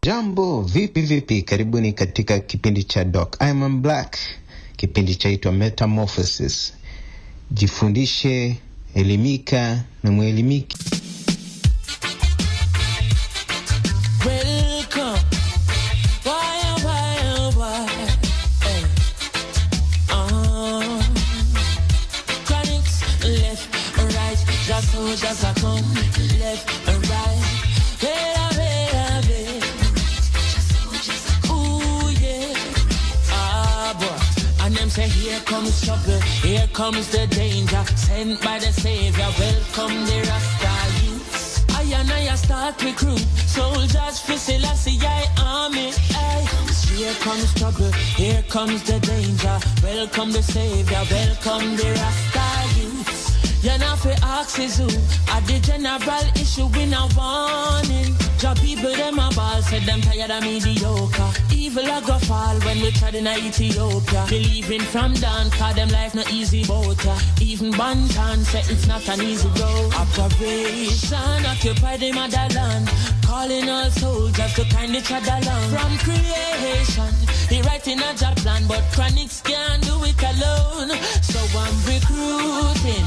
Jambo, vipi, karibuni katika kipindi cha Doc Iman Blak. Kipindi chaitwa Metamorphosis. Jifundishe, elimika na muelimiki. Welcome. Why? Hey. Chronics, left and right. Just soldiers are come. Left and right. Say here comes trouble, here comes the danger, sent by the Savior, welcome the Rasta youths. I start recruit, soldiers for Selassie army. Aye. Here comes trouble, here comes the danger, welcome the Savior, welcome the Rasta youths. You're not for axes who at the general issue in a warning. Job people them a ball, said them tired of mediocre. Evil a go fall when we tried in Ethiopia. Believing from down, cause them life no easy boat. Even Bantan said it's not an easy road. Operation occupy the motherland, calling all soldiers to kind each other along. From creation, he writing a job plan, but Chronics can't do it alone. So I'm recruiting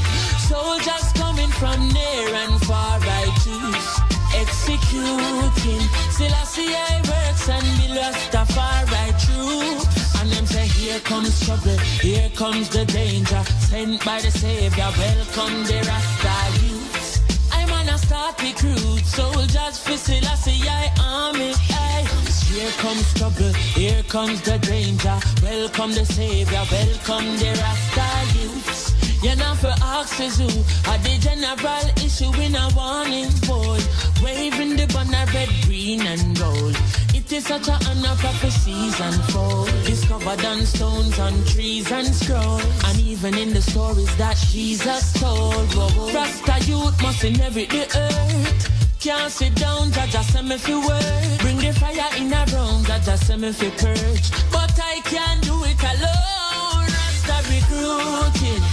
soldiers coming from near and far, I choose executing. Selassie works and be lost a far right through. And them say here comes trouble, here comes the danger, sent by the Savior, welcome the Rasta youths. I'm on a start recruit, soldiers for Selassie army. Aye. Here comes trouble, here comes the danger, welcome the Savior, welcome the Rasta youths. You're not for axes who are the general issue in a warning boy. Waving the banner red, green and gold. It is such an honor prophecies unfold. Discovered on stones, on trees and scrolls. And even in the stories that Jesus told. Rasta youth must inherit the earth. Can't sit down, Jaja send me for work. Bring the fire in a room, Jaja send me for purge. But I can't do it alone. Rasta recruiting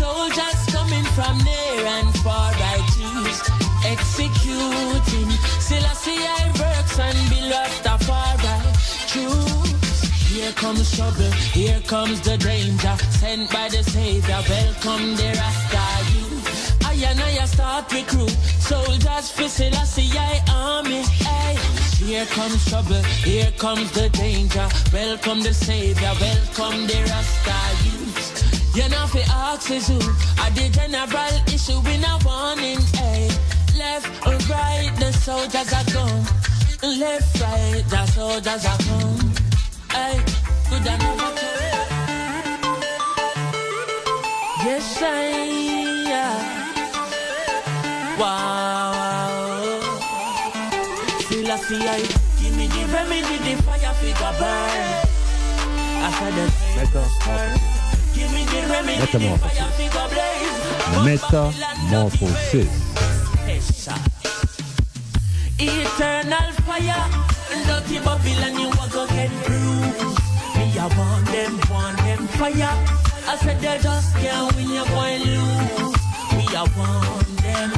soldiers coming from near and far, I choose executing. Selassie works and be lost a far, I choose. Here comes trouble, here comes the danger, sent by the Savior, welcome the Rasta youth. I start recruit soldiers for Selassie army. Aye. Here comes trouble, here comes the danger, welcome the Savior, welcome the Rasta youth. You're not for axes who are the general issue in a warning. Ay. Left or right, the soldiers are gone. Left, right, the soldiers are gone. Ay. Good enough. Yes, wow. Selassie, give me the remedy, the fire figure burn. I said the give me the remedy, Metamorphosis. Metamorphosis. Eternal fire, dirty Babylon, you are gonna get bruised. Me, I want them fire. I said they just can't win, you're going to lose. Me, I want them.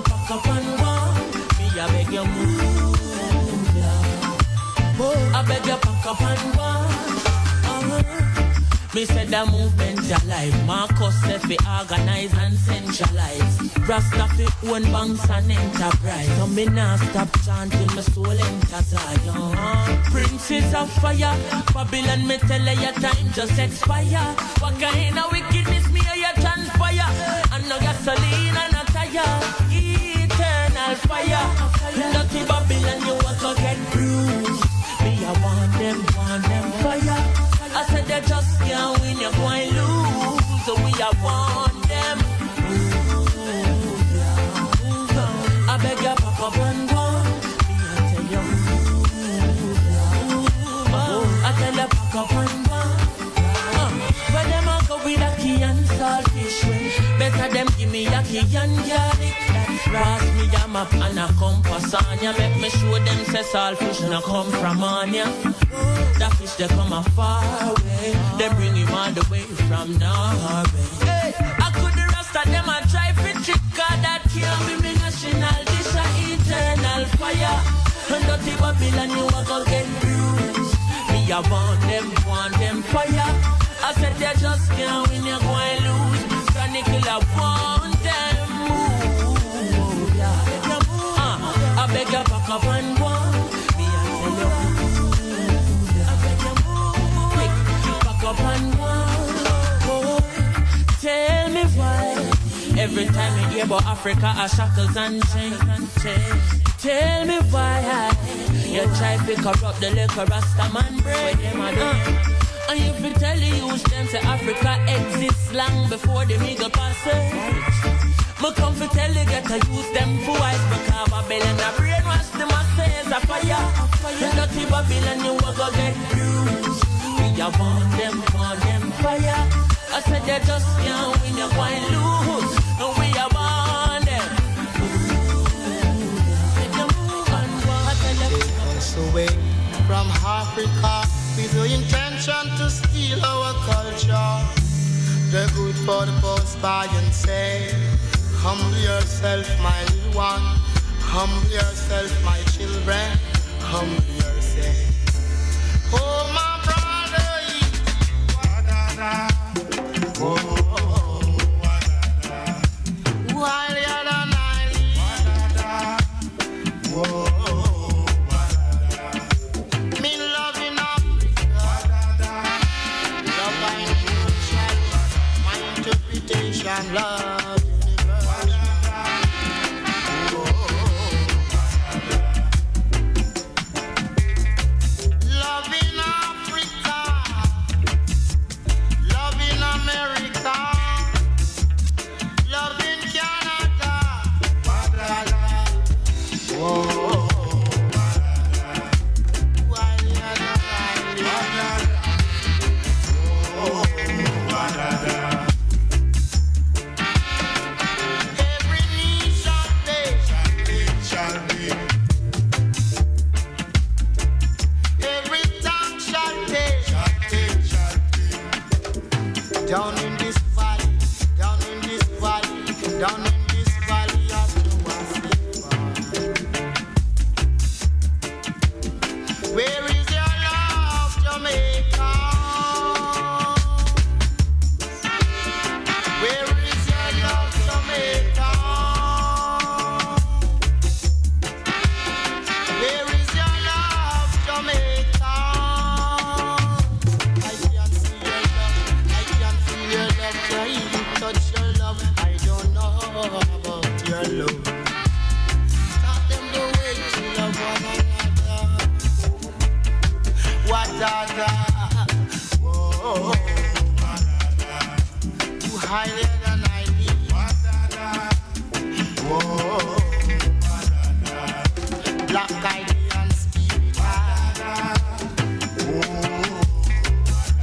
Pack up and walk. Me, I beg you move. I beg you pack up and walk. Me said the movement alive. Marcus said we organize and centralize. Rasta fi own banks and enterprise. So me not stop chanting, my soul enter Zion. Princes of fire, Babylon me tell you your time just expire. What kind of wickedness me or you transpire? And no gasoline and no tire. Eternal fire, dirty Babylon you want to get bruised. Me I want them fire. I said they just can't win, you're going to lose. So we are want them. I beg you, Papa, one. Me, I tell you. I tell you, Papa, one. When them a go with a key and saltfish way, better them give me a key and garlic. Pass me a map and a compass on ya. Make me show them say saltfish no come from on ya. That fish they come a far away. They bring him all the way from Norway. Hey, I could the rest of them a try for trick, cause that can't be me national dish. fire. And dirty Babylon, you are gonna get bruised. Me, I want them fire. I said they just can't win, you're going to lose. Chronic killer want them move. Yeah. I beg you back up and go. Me, I tell you. I beg you move. Quick, back up and go. Tell me why. Every time you hear about Africa, are shackles and chains. Tell me why you try to corrupt the liquor Rasta man brain. And you fi tell the youth them say Africa exists long before the middle passage. Me come fi tell you get to use them for wise because Babylon a brainwash the masses a fire. The dirty Babylon you a go get bruised. We a want them fire. I said they just can't win, you're going to lose. And we are born them. Take us away from Africa with the intention to steal our culture. The good for the post by and say, humble yourself, my little one. Humble yourself, my children. Humble yourself. Oh, my brother. Whoa, while you're the night, me loving Africa, love my emotion, my interpretation, love universal. Loving Africa. America, love in Canada, whoa, every knee shall be, every tongue shall take. Down in this valley, down in this valley, down in this valley of Jamaica. Where is your love, Jamaica? Where is your love, Jamaica? Where is your love, Jamaica? I can see your love. I can feel your love, I even touch your love. I don't know about your love. Stop them the way to love one another. What whoa, you higher than I be. Whoa, black eyed and spirit. Whoa.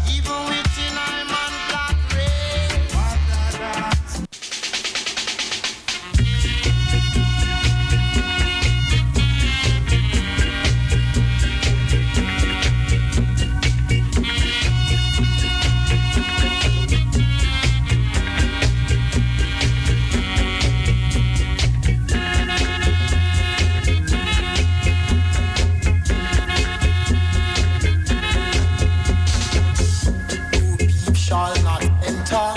Even within Iman Blak race. Shall not enter.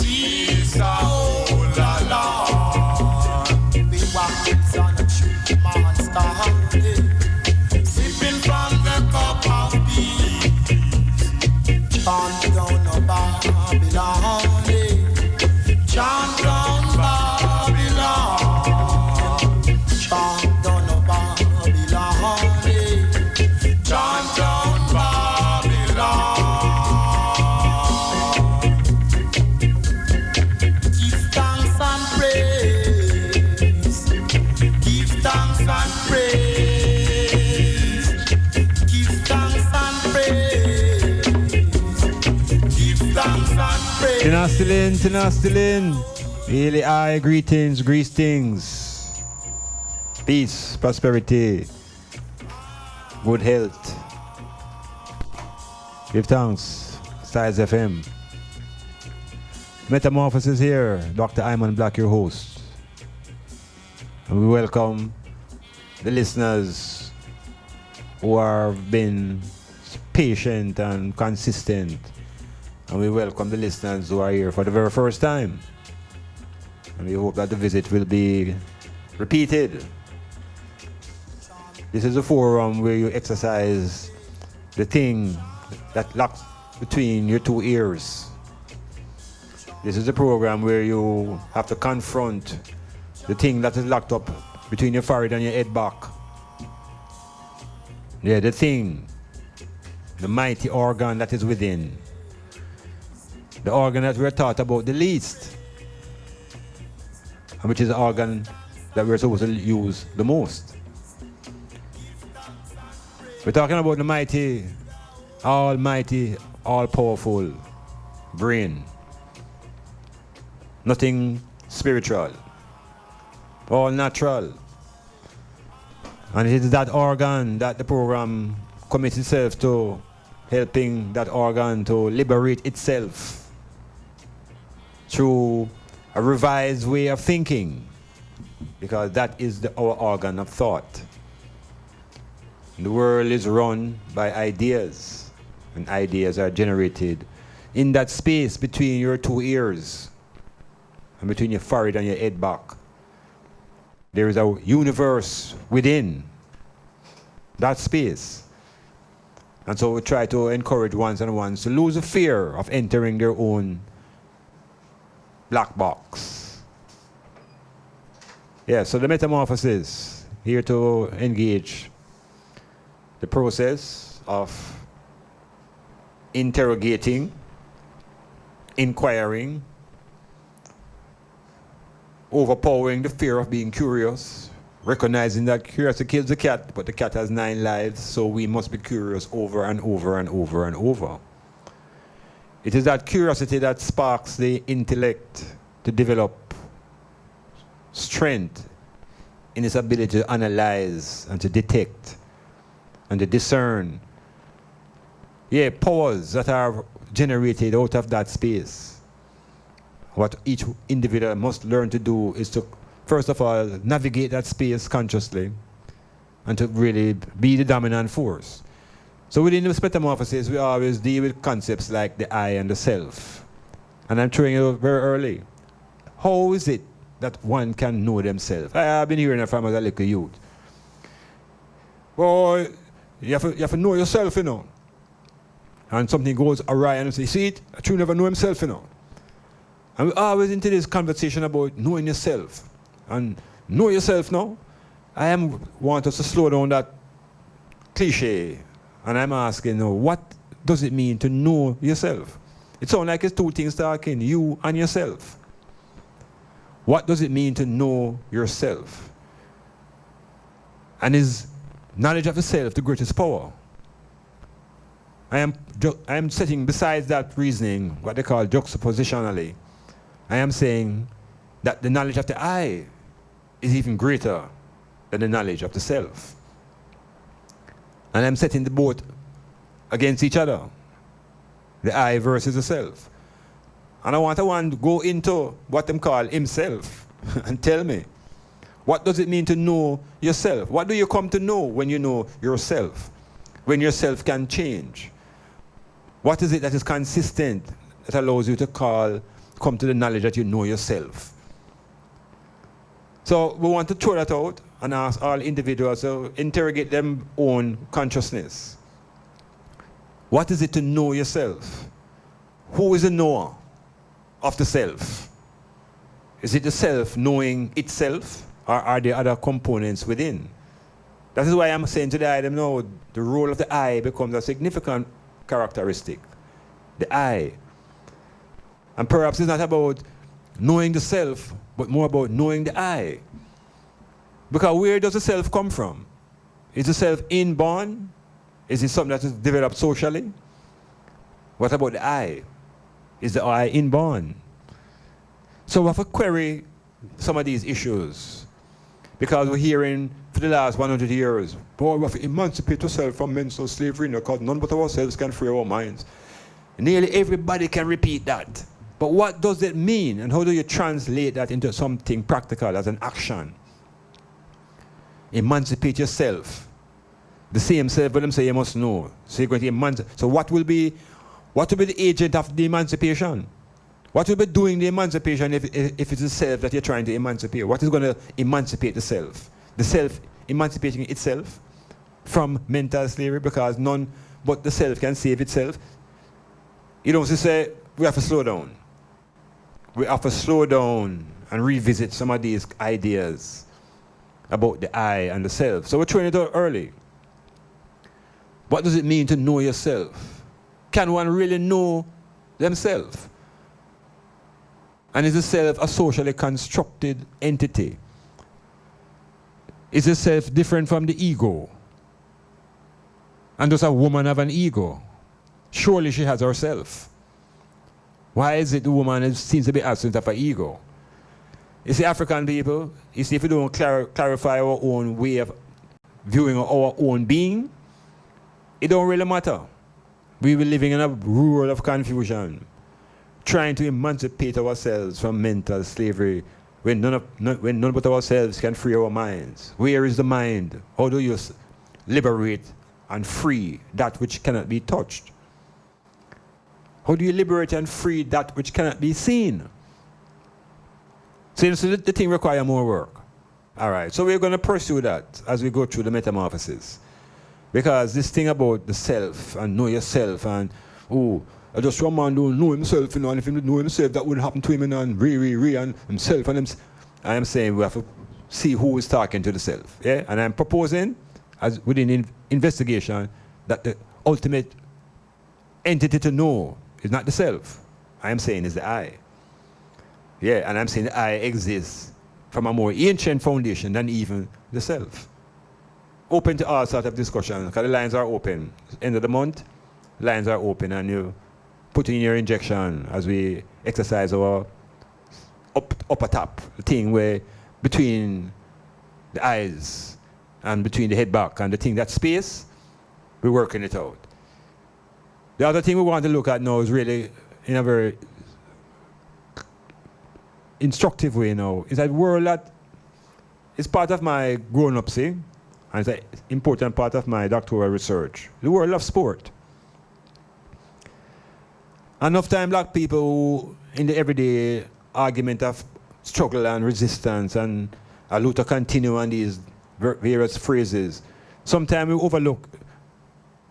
These are all alone. We walk on a tree monster, sipping from the cup of peace. Chant down a Babylon, chant down Babylon, chant down a Babylon, chant down Babylon. Give thanks and praise. Give thanks and praise. Give thanks and praise. Give thanks and praise. Tinastilin. Really high greetings. Peace, prosperity, good health. Give thanks. Styles FM. Metamorphosis here. Dr. Iman Blak, your host. And we welcome the listeners who have been patient and consistent. And we welcome the listeners who are here for the very first time. And we hope that the visit will be repeated. This is a forum where you exercise the thing that locks between your two ears. This is a program where you have to confront the thing that is locked up between your forehead and your head back. Yeah, the thing, the mighty organ that is within. The organ that we're taught about the least, and which is the organ that we're supposed to use the most. We're talking about the mighty, almighty, all-powerful brain. Nothing spiritual, all natural. And it is that organ that the program commits itself to, helping that organ to liberate itself through a revised way of thinking, because that is our organ of thought. The world is run by ideas, and ideas are generated in that space between your two ears and between your forehead and your head back. There is a universe within that space. And so we try to encourage ones and ones to lose the fear of entering their own black box. Yeah, so the metamorphosis, here to engage the process of interrogating, inquiring, overpowering the fear of being curious, recognizing that curiosity kills the cat, but the cat has 9 lives, so we must be curious over and over and over and over. It is that curiosity that sparks the intellect to develop strength in its ability to analyze and to detect and to discern. Yeah, powers that are generated out of that space. What each individual must learn to do is to, first of all, navigate that space consciously and to really be the dominant force. So within this metamorphosis, we always deal with concepts like the I and the self. And I'm throwing it very early. How is it that one can know themselves? I've been hearing it from as a little youth. Well, you have to know yourself, you know. And something goes awry and you say, see it? I truly never know himself, you know. And we're always into this conversation about knowing yourself. And know yourself now. Want us to slow down that cliche. And I'm asking, what does it mean to know yourself? It sounds like it's two things talking, you and yourself. What does it mean to know yourself? And is knowledge of the self the greatest power? I am setting besides that reasoning, what they call juxtapositionally. I am saying that the knowledge of the I is even greater than the knowledge of the self. And I'm setting the both against each other. The I versus the self. And I want one to go into what them call himself and tell me, what does it mean to know yourself? What do you come to know when you know yourself? When yourself can change? What is it that is consistent that allows you to come to the knowledge that you know yourself? So we want to throw that out and ask all individuals to interrogate their own consciousness. What is it to know yourself? Who is the knower of the self? Is it the self knowing itself, or are there other components within? That is why I'm saying to the I, no, the role of the I becomes a significant characteristic. The I. And perhaps it's not about knowing the self, but more about knowing the I. Because where does the self come from? Is the self inborn? Is it something that is developed socially? What about the I? Is the I inborn? So we have to query some of these issues. Because we're hearing for the last 100 years, boy, we have to emancipate ourselves from mental slavery, because none but ourselves can free our minds. Nearly everybody can repeat that. But what does it mean? And how do you translate that into something practical as an action? emancipate yourself. The same self, but them say you must know. So you're going to emancipate. So what will be the agent of the emancipation? What will be doing the emancipation if it's the self that you're trying to emancipate? What is going to emancipate the self? The self emancipating itself from mental slavery, because none but the self can save itself. You know, so say we have to slow down. We have to slow down and revisit some of these ideas about the I and the self. So we're trying it out early. What does it mean to know yourself? Can one really know themselves? And is the self a socially constructed entity? Is the self different from the ego? And does a woman have an ego? Surely she has herself. Why is it the woman seems to be absent of an ego? You see, African people, you see, if we don't clarify our own way of viewing our own being, it don't really matter. We were living in a world of confusion, trying to emancipate ourselves from mental slavery when none but ourselves can free our minds. Where is the mind? How do you liberate and free that which cannot be touched? How do you liberate and free that which cannot be seen? So the thing requires more work. All right, so we're going to pursue that as we go through the metamorphosis. Because this thing about the self and know yourself and, I just one man don't know himself, you know, and if he didn't know himself, that wouldn't happen to him, and and himself and himself. I am saying we have to see who is talking to the self. Yeah? And I'm proposing, as within investigation, that the ultimate entity to know is not the self. I am saying is the I. Yeah, and I'm saying the I exists from a more ancient foundation than even the self. Open to all sorts of discussion, because the lines are open. End of the month, lines are open, and you put in your injection as we exercise our upper top, the thing where between the eyes and between the head back and the thing, that space, we're working it out. The other thing we want to look at now is really in a very instructive way now, is that world that is part of my grown-up, see? And it's an important part of my doctoral research. The world of sport. Enough time black people who, in the everyday argument of struggle and resistance and a lot to continue on these various phrases, sometimes we overlook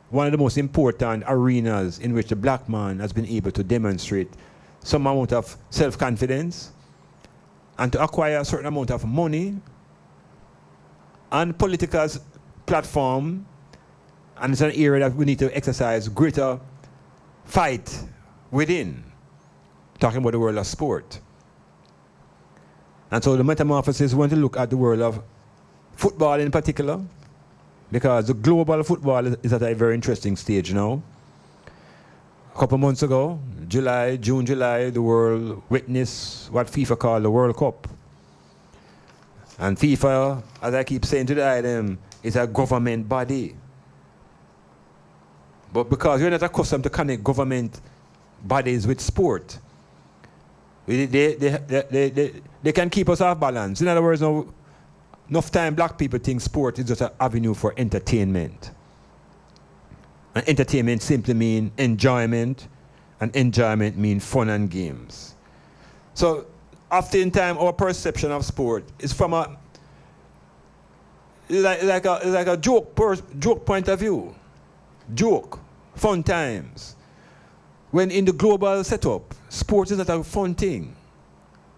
one of the most important arenas in which the black man has been able to demonstrate some amount of self-confidence and to acquire a certain amount of money and political platform, and it's an area that we need to exercise greater fight within, talking about the world of sport. And so the metamorphosis, we want to look at the world of football in particular, because the global football is at a very interesting stage now. A couple months ago, June, July, the world witnessed what FIFA called the World Cup. And FIFA, as I keep saying to the item, is a government body. But because we're not accustomed to connect government bodies with sport, they can keep us off balance. In other words, enough time black people think sport is just an avenue for entertainment. And entertainment simply means enjoyment, and enjoyment means fun and games. So oftentimes our perception of sport is from a like a joke point of view. Joke, fun times. When in the global setup, sport is not a fun thing.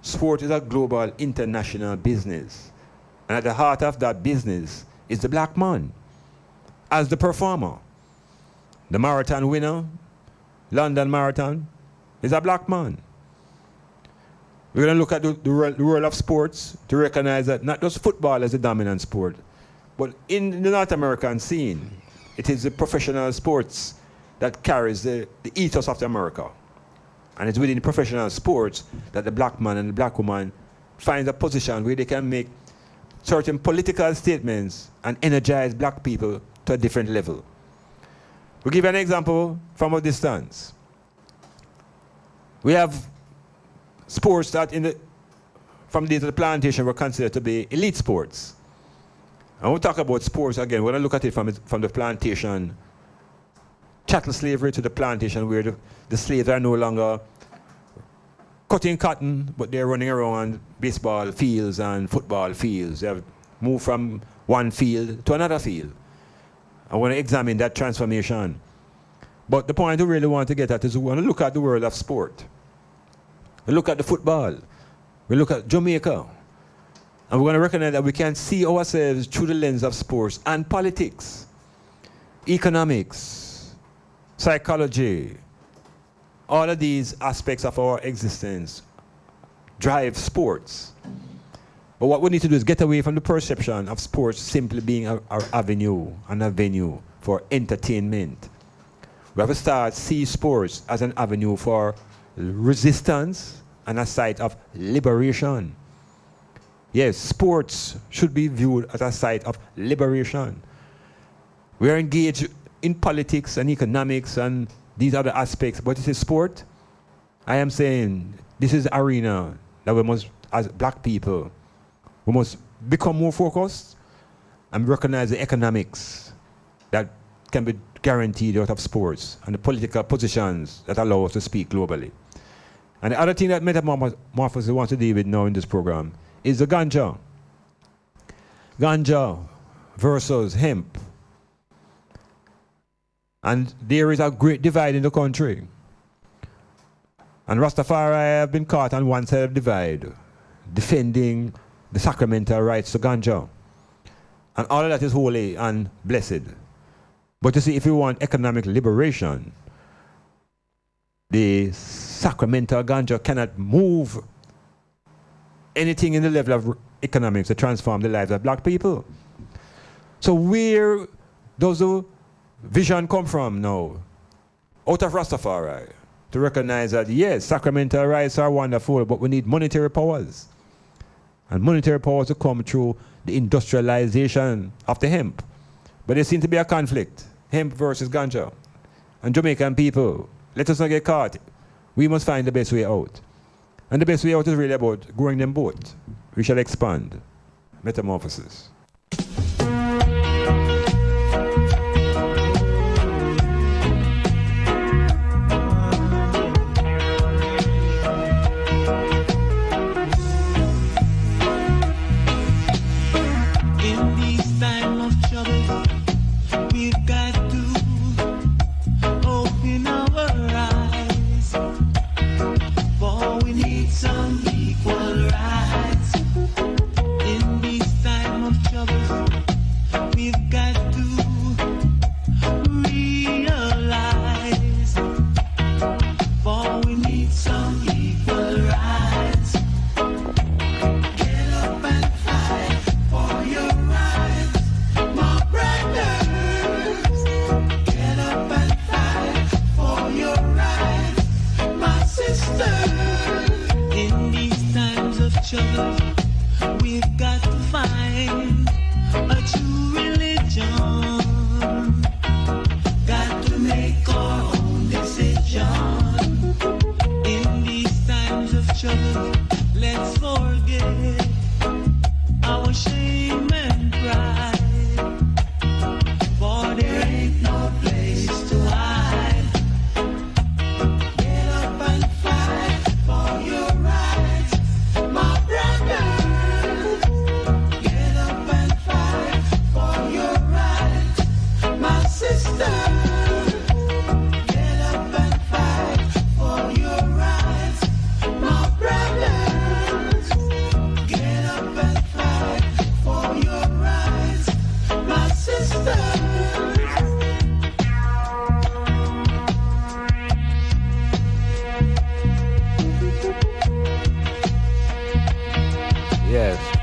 Sport is a global international business. And at the heart of that business is the black man as the performer. The marathon winner, London Marathon, is a black man. We're going to look at the world of sports to recognize that not just football is the dominant sport, but in the North American scene, it is the professional sports that carries the ethos of America. And it's within professional sports that the black man and the black woman find a position where they can make certain political statements and energize black people to a different level. We'll give an example from a distance. We have sports that from the days of the plantation were considered to be elite sports. And we'll talk about sports again. We're going to look at it from the plantation, chattel slavery to the plantation, where the slaves are no longer cutting cotton, but they're running around baseball fields and football fields. They have moved from one field to another field. I want to examine that transformation. But the point we really want to get at is we want to look at the world of sport. We look at the football. We look at Jamaica. And we're going to recognize that we can see ourselves through the lens of sports and politics, economics, psychology. All of these aspects of our existence drive sports. But what we need to do is get away from the perception of sports simply being our avenue and a venue for entertainment. We have to start see sports as an avenue for resistance and a site of liberation. Yes, sports should be viewed as a site of liberation. We are engaged in politics and economics and these other aspects, but this is sport. I am saying this is arena that we must, as black people, we must become more focused and recognize the economics that can be guaranteed out of sports and the political positions that allow us to speak globally. And the other thing that Metamorphosis wants to deal with now in this program is the Ganja. Ganja versus hemp. And there is a great divide in the country. And Rastafari have been caught on one side of the divide, defending the sacramental rights to Ganja. And all of that is holy and blessed. But you see, if you want economic liberation, the sacramental Ganja cannot move anything in the level of economics to transform the lives of black people. So where does the vision come from now? Out of Rastafari, to recognize that yes, sacramental rights are wonderful, but we need monetary powers. And monetary powers to come through the industrialization of the hemp. But there seems to be a conflict, hemp versus Ganja. And Jamaican people, let us not get caught. We must find the best way out. And the best way out is really about growing them both. We shall expand. Metamorphosis.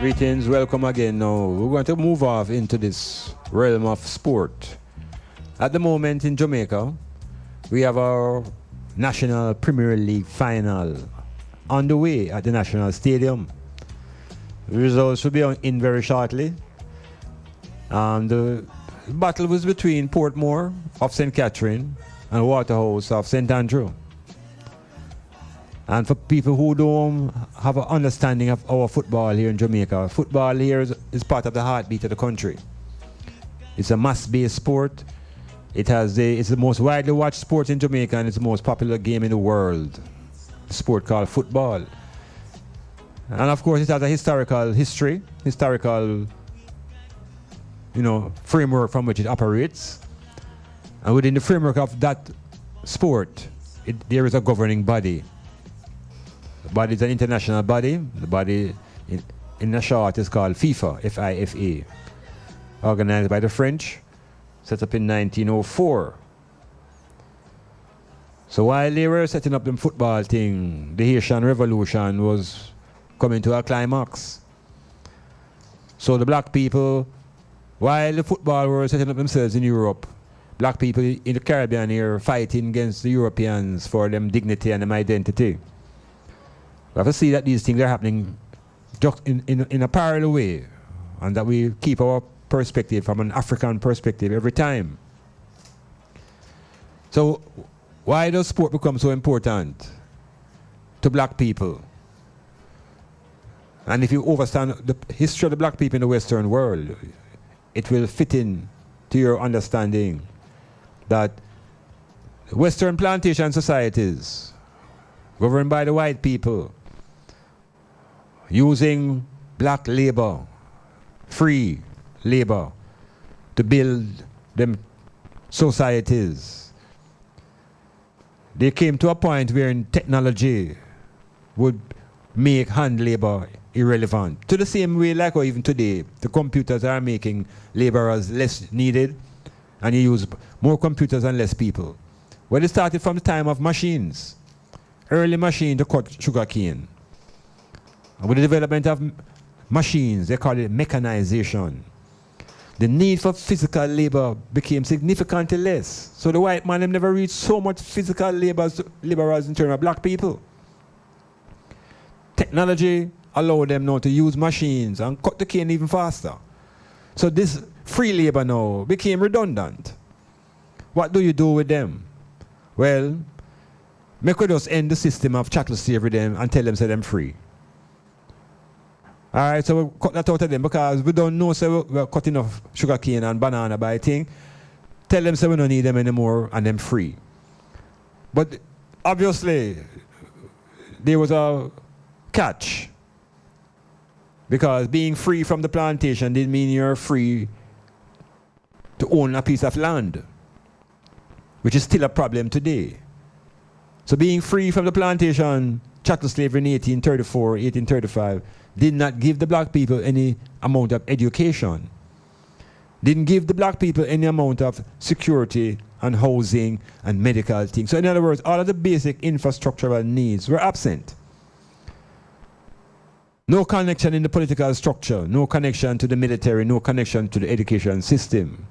Greetings, welcome again. Now we're going to move off into this realm of sport. At the moment in Jamaica, we have our National Premier League final on the way at the National Stadium. The results will be in very shortly. The battle was between Portmore of St. Catherine and Waterhouse of St. Andrew. And for people who don't have an understanding of our football here in Jamaica, football here is part of the heartbeat of the country. It's a mass-based sport. It's the most widely watched sport in Jamaica, and it's the most popular game in the world. A sport called football. And of course, it has a historical framework from which it operates. And within the framework of that sport, there is a governing body. The body is an international body. The body, in a short, is called FIFA, FIFA, organized by the French, set up in 1904. So while they were setting up the football thing, the Haitian Revolution was coming to a climax. So the black people, while the football were setting up themselves in Europe, black people in the Caribbean here fighting against the Europeans for them dignity and them identity. We have to see that these things are happening just in a parallel way, and that we keep our perspective from an African perspective every time. So why does sport become so important to black people? And if you understand the history of the black people in the Western world, it will fit in to your understanding that Western plantation societies governed by the white people using black labor, free labor, to build them societies. They came to a point where technology would make hand labor irrelevant. To the same way, like or even today, the computers are making laborers less needed, and you use more computers and less people. Well, it started from the time of machines. Early machine to cut sugar cane. And with the development of machines, they call it mechanization. The need for physical labor became significantly less. So the white man never reached so much physical laborers in terms of black people. Technology allowed them now to use machines and cut the cane even faster. So this free labor now became redundant. What do you do with them? Well, make we just end the system of chattel slavery them and tell them say them free. All right, so we cut that out of them because we don't know so we're cutting off sugar cane and banana by thing. Tell them so we don't need them anymore and them free. But obviously, there was a catch. Because being free from the plantation didn't mean you're free to own a piece of land, which is still a problem today. So being free from the plantation, chattel slavery in 1834, 1835, did not give the black people any amount of education. Didn't give the black people any amount of security and housing and medical things. So in other words, all of the basic infrastructural needs were absent. No connection in the political structure, no connection to the military, no connection to the education system.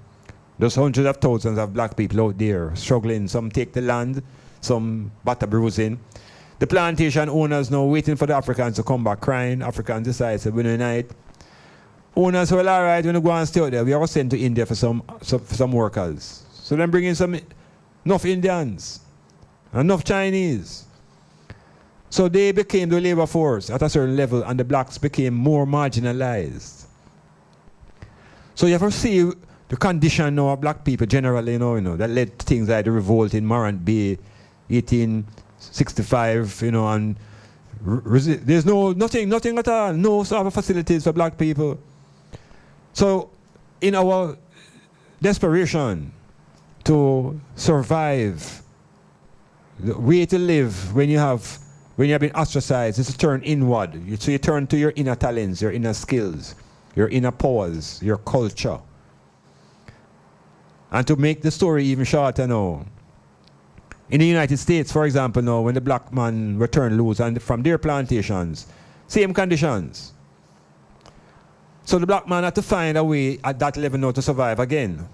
There's hundreds of thousands of black people out there struggling. Some take the land, some batter bruising. The plantation owners now waiting for the Africans to come back crying. Africans decide to win a night. Owners, well, all right, when you go and stay out there, we are sent to India for some workers. So then bring in enough Indians, enough Chinese. So they became the labor force at a certain level, and the blacks became more marginalized. So you have to see the condition now of black people generally, you know, that led to things like the revolt in Morant Bay, 1865, and there's nothing at all, no sort of facilities for black people. So in our desperation to survive, the way to live when you have been ostracized is to turn inward. So you turn to your inner talents, your inner skills, your inner powers, your culture. And to make the story even shorter now, in the United States, for example, now, when the black man were turned loose and from their plantations, same conditions. So the black man had to find a way at that level now to survive again.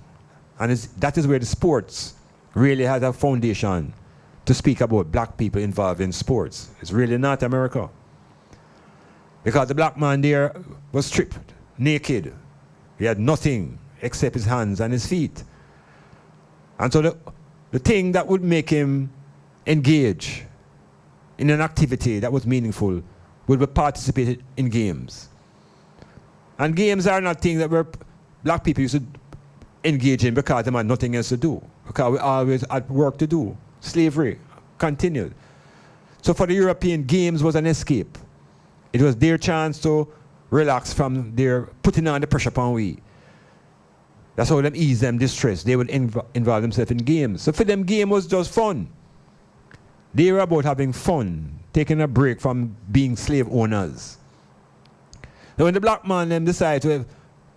And that is where the sports really has a foundation to speak about black people involved in sports. It's really not America. Because the black man there was stripped, naked. He had nothing except his hands and his feet. And so the thing that would make him engage in an activity that was meaningful would be participated in games. And games are not things that black people used to engage in because they had nothing else to do. Because we always had work to do. Slavery continued. So for the European, games was an escape. It was their chance to relax from their putting on the pressure upon we. That's how them ease them distress. They would involve themselves in games. So for them, game was just fun. They were about having fun, taking a break from being slave owners. Now when the black man them decided to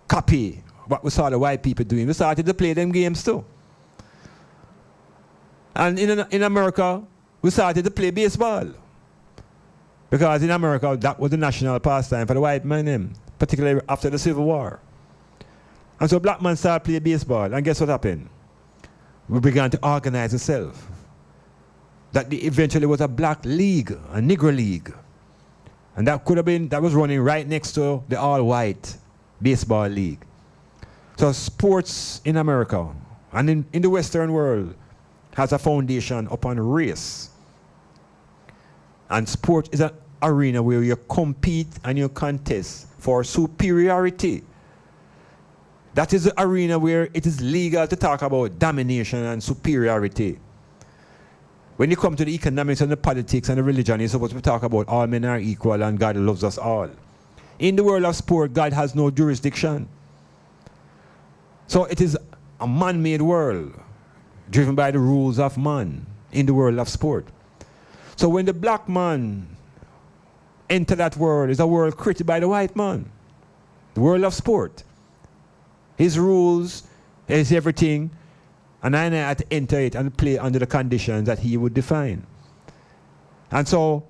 copy what we saw the white people doing, we started to play them games too. And in America, we started to play baseball. Because in America, that was the national pastime for the white men, particularly after the Civil War. And so black men started playing baseball, and guess what happened? We began to organize ourselves. That eventually was a black league, a Negro league. And that was running right next to the all-white baseball league. So sports in America and in the Western world has a foundation upon race. And sport is an arena where you compete and you contest for superiority. That is the arena where it is legal to talk about domination and superiority. When you come to the economics and the politics and the religion, you're supposed to talk about all men are equal and God loves us all. In the world of sport, God has no jurisdiction. So it is a man-made world, driven by the rules of man in the world of sport. So when the black man enter that world, it's a world created by the white man. The world of sport. His rules, his everything, and I had to enter it and play under the conditions that he would define. And so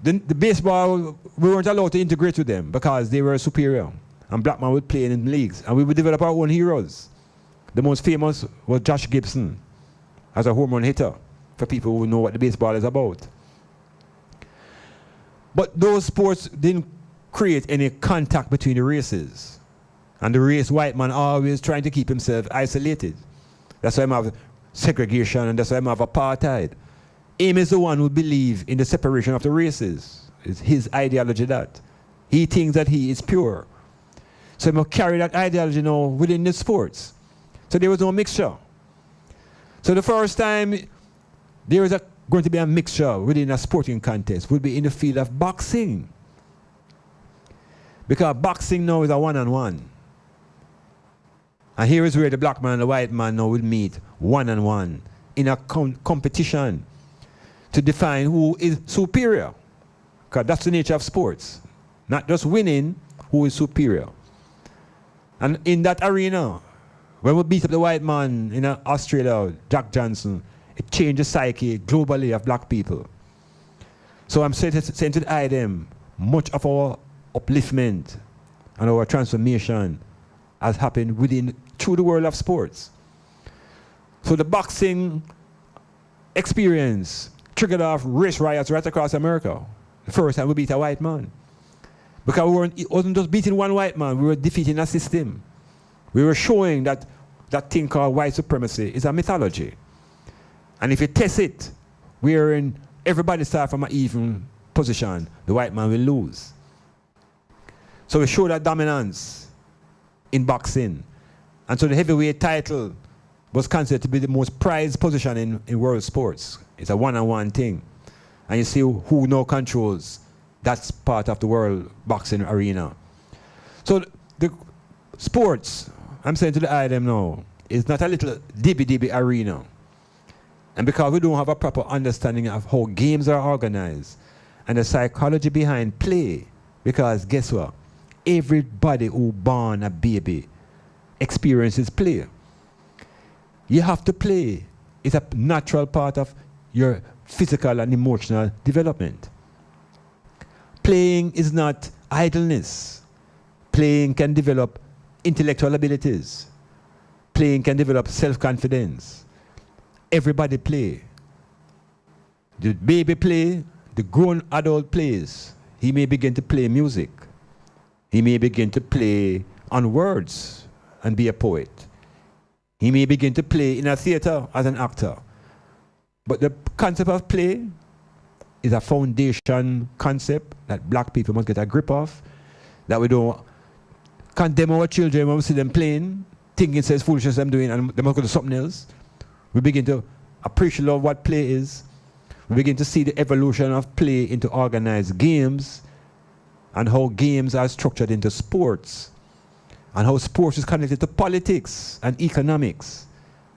the baseball, we weren't allowed to integrate with them because they were superior. And black man would play in leagues. And we would develop our own heroes. The most famous was Josh Gibson as a home run hitter, for people who know what the baseball is about. But those sports didn't create any contact between the races. And the race white man always trying to keep himself isolated. That's why I have segregation and that's why I have apartheid. Aim is the one who believes in the separation of the races. It's his ideology that. He thinks that he is pure. So he must carry that ideology now within the sports. So there was no mixture. So the first time there is going to be a mixture within a sporting contest would be in the field of boxing. Because boxing now is a one-on-one. And here is where the black man and the white man now will meet one-on-one in a competition to define who is superior. Because that's the nature of sports. Not just winning, who is superior. And in that arena, when we beat up the white man in Australia, Jack Johnson, it changed the psyche globally of black people. So I'm saying to the item, much of our upliftment and our transformation has happened through the world of sports. So the boxing experience triggered off race riots right across America. The first time we beat a white man. Because it wasn't just beating one white man, we were defeating a system. We were showing that that thing called white supremacy is a mythology. And if you test it, everybody start from an even position, the white man will lose. So we show that dominance in boxing. And so the heavyweight title was considered to be the most prized position in world sports. It's a one-on-one thing. And you see who now controls that part of the world boxing arena. So the sports, I'm saying to the item now, is not a little dibby arena. And because we don't have a proper understanding of how games are organized and the psychology behind play, because guess what? Everybody who born a baby experiences play. You have to play. It's a natural part of your physical and emotional development. Playing is not idleness. Playing can develop intellectual abilities. Playing can develop self-confidence. Everybody play. The baby play, the grown adult plays. He may begin to play music. He may begin to play on words and be a poet. He may begin to play in a theater as an actor. But the concept of play is a foundation concept that black people must get a grip of, that we don't condemn our children when we see them playing, thinking it's foolishness them doing, and they must go to something else. We begin to appreciate what play is. We begin to see the evolution of play into organized games, and how games are structured into sports, and how sports is connected to politics and economics,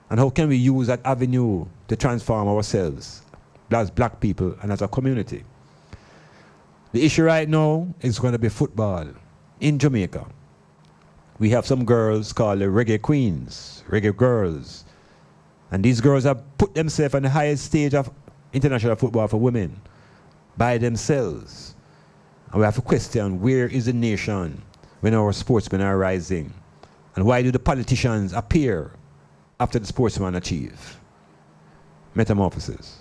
and how can we use that avenue to transform ourselves as black people and as a community. The issue right now is going to be football in Jamaica. We have some girls called the reggae queens, reggae girls, and these girls have put themselves on the highest stage of international football for women by themselves. And we have to question, where is the nation when our sportsmen are rising? And why do the politicians appear after the sportsmen achieve? Metamorphosis.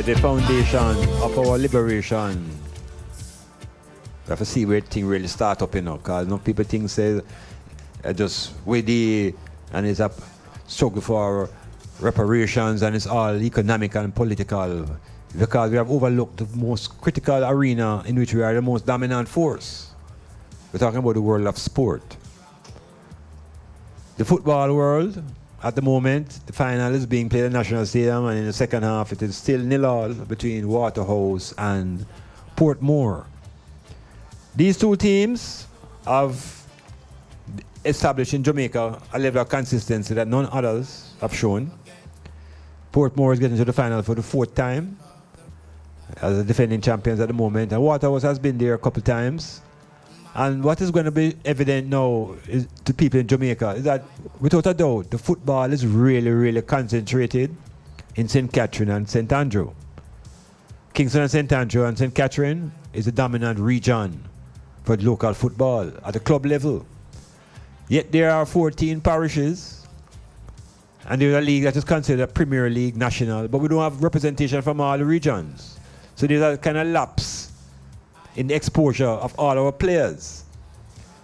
The foundation of our liberation. We have to see where things really start up, because people think say just witty and it's a struggle for reparations and it's all economic and political, because we have overlooked the most critical arena in which we are the most dominant force. We're talking about the world of sport. The football world, at the moment, the final is being played at National Stadium, and in the second half it is still 0-0 between Waterhouse and Portmore. These two teams have established in Jamaica a level of consistency that none others have shown. Portmore is getting to the final for the 4th time as the defending champions at the moment, and Waterhouse has been there a couple times. And what is going to be evident now is to people in Jamaica is that, without a doubt, the football is really, really concentrated in St. Catherine and St. Andrew. Kingston and St. Andrew and St. Catherine is the dominant region for local football at the club level. Yet there are 14 parishes, and there's a league that is considered a Premier League national, but we don't have representation from all the regions. So there's a kind of lapse in the exposure of all our players.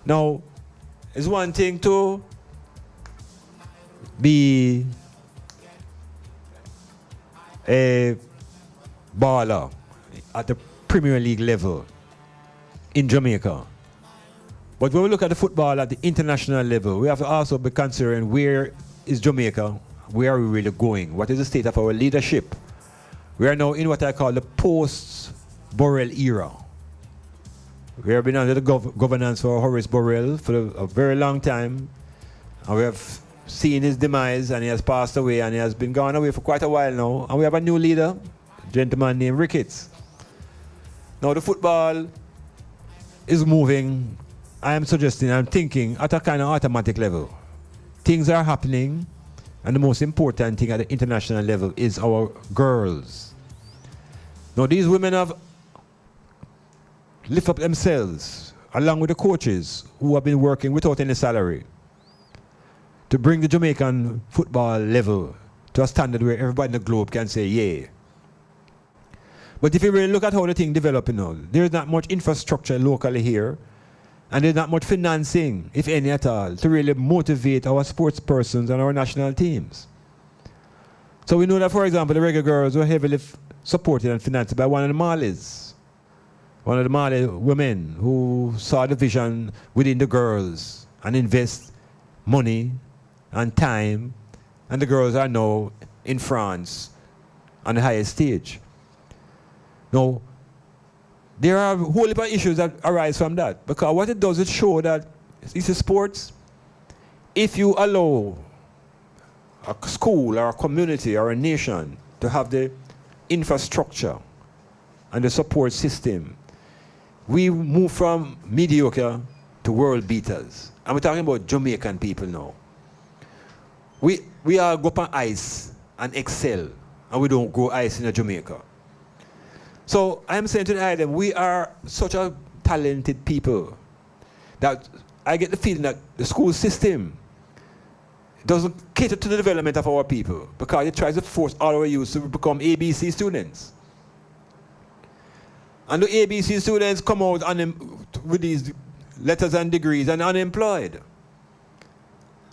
Now, it's one thing to be a baller at the Premier League level in Jamaica. But when we look at the football at the international level, we have to also be considering, where is Jamaica? Where are we really going? What is the state of our leadership? We are now in what I call the post-Burrell era. We have been under the governance for Horace Burrell for a very long time, and we have seen his demise, and he has passed away, and he has been gone away for quite a while now. And we have a new leader, a gentleman named Ricketts. Now the football is moving, I'm thinking at a kind of automatic level. Things are happening, and the most important thing at the international level is our girls. Now these women have lifted up themselves, along with the coaches who have been working without any salary, to bring the Jamaican football level to a standard where everybody in the globe can say, yeah. But if you really look at how the thing developing now, there's not much infrastructure locally here, and there's not much financing, if any at all, to really motivate our sports persons and our national teams. So we know that, for example, the Reggae Girls were heavily supported and financed by one of the Malis. One of the Mali women who saw the vision within the girls and invest money and time, and the girls are now in France on the highest stage. Now, there are a whole heap of issues that arise from that, because what it does is show that it's a sports. If you allow a school or a community or a nation to have the infrastructure and the support system, we move from mediocre to world beaters. And we're talking about Jamaican people now. We all go up on ice and excel, and we don't grow ice in Jamaica. So I'm saying to the island, we are such a talented people that I get the feeling that the school system doesn't cater to the development of our people, because it tries to force all our youth to become ABC students. And the ABC students come out with these letters and degrees and unemployed.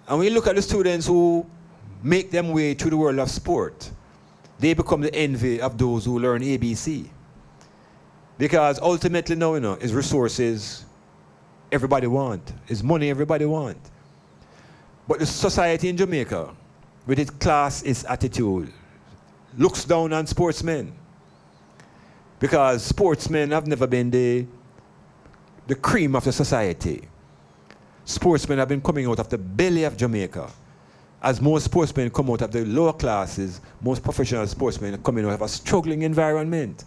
And when you look at the students who make them way through the world of sport, they become the envy of those who learn ABC. Because ultimately now, it's resources everybody want, it's money everybody want. But the society in Jamaica, with its classist attitude, looks down on sportsmen. Because sportsmen have never been the cream of the society. Sportsmen have been coming out of the belly of Jamaica. As most sportsmen come out of the lower classes, most professional sportsmen are coming out of a struggling environment.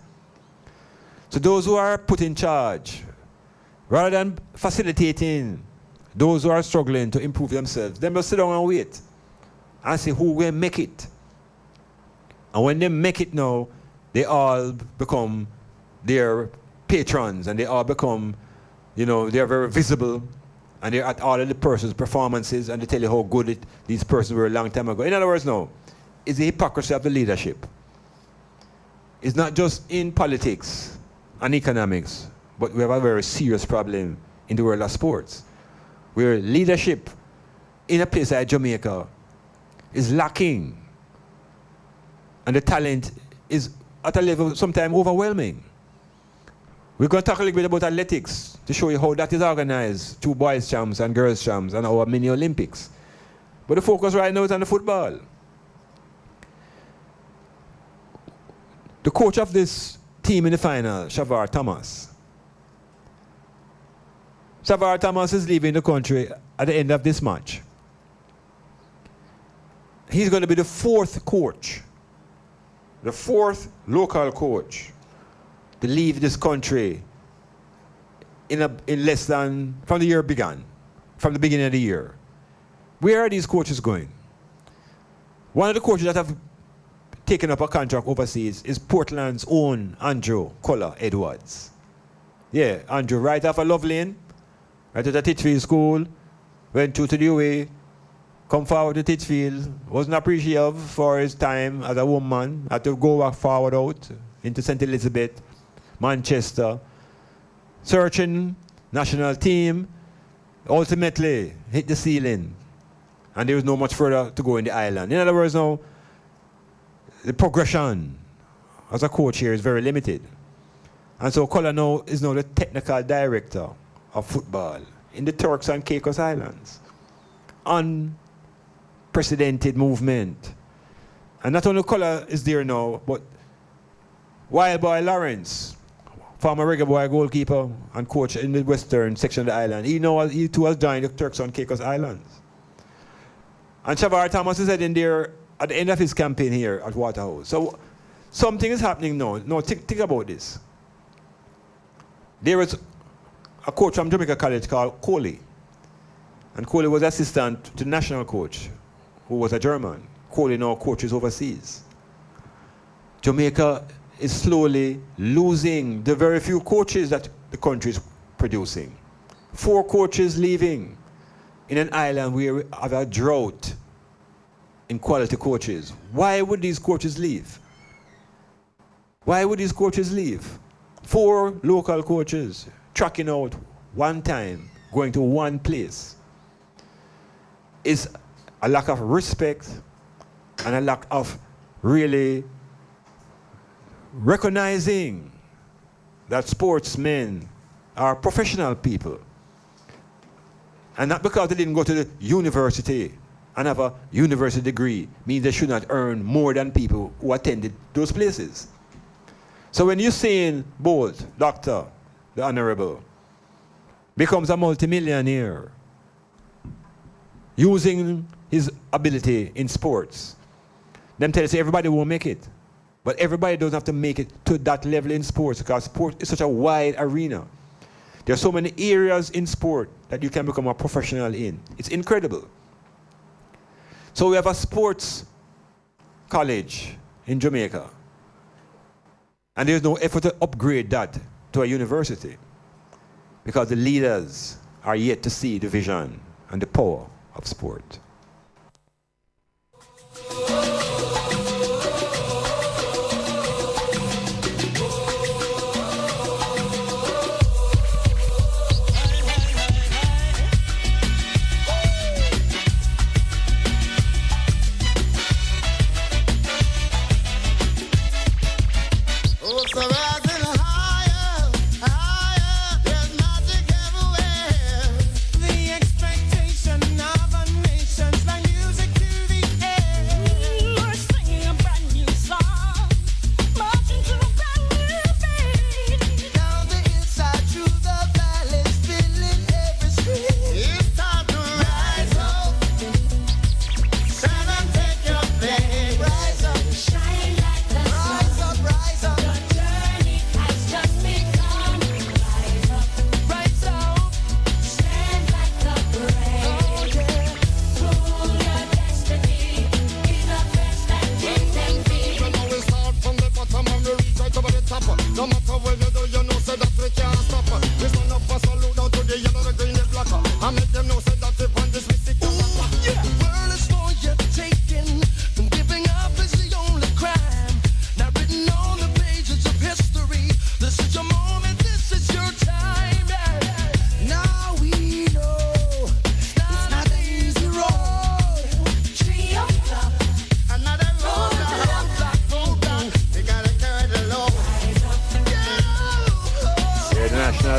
So those who are put in charge, rather than facilitating those who are struggling to improve themselves, they must sit down and wait and see who will make it. And when they make it now, they all become their patrons, and they all become, they're very visible, and they're at all of the person's performances, and they tell you how good these persons were a long time ago. In other words, no, it's the hypocrisy of the leadership. It's not just in politics and economics, but we have a very serious problem in the world of sports, where leadership in a place like Jamaica is lacking, and the talent is at a level sometimes overwhelming. We're going to talk a little bit about athletics to show you how that is organized through boys' champs and girls' champs and our mini Olympics. But the focus right now is on the football. The coach of this team in the final, Shavar Thomas. Shavar Thomas is leaving the country at the end of this match. He's going to be the fourth coach, the fourth local coach to leave this country in less than, from the year began, from the beginning of the year. Where are these coaches going? One of the coaches that have taken up a contract overseas is Portland's own Andrew Collar Edwards. Yeah, Andrew, right off a Love Lane, right at the Titchfield School, went through to the UA, come forward to Titchfield, wasn't appreciative for his time as a woman, had to go back forward out into St. Elizabeth, Manchester, searching national team, ultimately hit the ceiling, and there was no much further to go in the island. In other words, now, the progression as a coach here is very limited. And so Collar now is now the technical director of football in the Turks and Caicos Islands. Unprecedented movement. And not only Collar is there now, but Wild Boy Lawrence, former Reggae Boy goalkeeper and coach in the western section of the island, he too has joined the Turks and Caicos Islands. And Shavar Thomas is heading there at the end of his campaign here at Waterhouse. So something is happening now. No, think about this. There was a coach from Jamaica College called Coley. And Coley was assistant to the national coach, who was a German. Coley now coaches overseas. Jamaica is slowly losing the very few coaches that the country is producing. 4 coaches leaving in an island where we have a drought in quality coaches. Why would these coaches leave? Why would these coaches leave? 4 local coaches tracking out one time, going to one place. Is a lack of respect and a lack of really recognizing that sportsmen are professional people. And not because they didn't go to the university and have a university degree means they should not earn more than people who attended those places. So when you're saying Bolt, Doctor, the Honorable, becomes a multimillionaire using his ability in sports, them tell us everybody won't make it. But everybody doesn't have to make it to that level in sports because sport is such a wide arena. There are so many areas in sport that you can become a professional in. It's incredible. So we have a sports college in Jamaica. And there's no effort to upgrade that to a university because the leaders are yet to see the vision and the power of sport.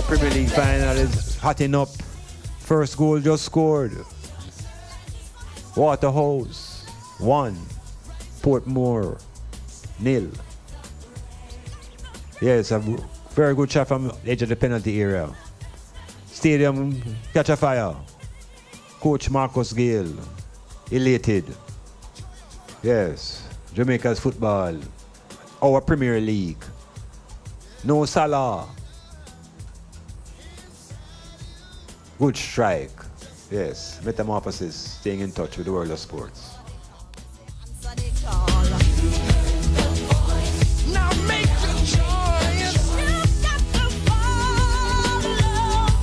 Premier League final is hotting up. First goal just scored. Waterhouse 1, Portmore 0. Yes, a very good shot from the edge of the penalty area. Stadium catch a fire. Coach Marcus Gale elated. Yes, Jamaica's football, our Premier League. No Salah. Good strike. Yes, Metamorphosis, staying in touch with the world of sports. Now make your choice. You've got to follow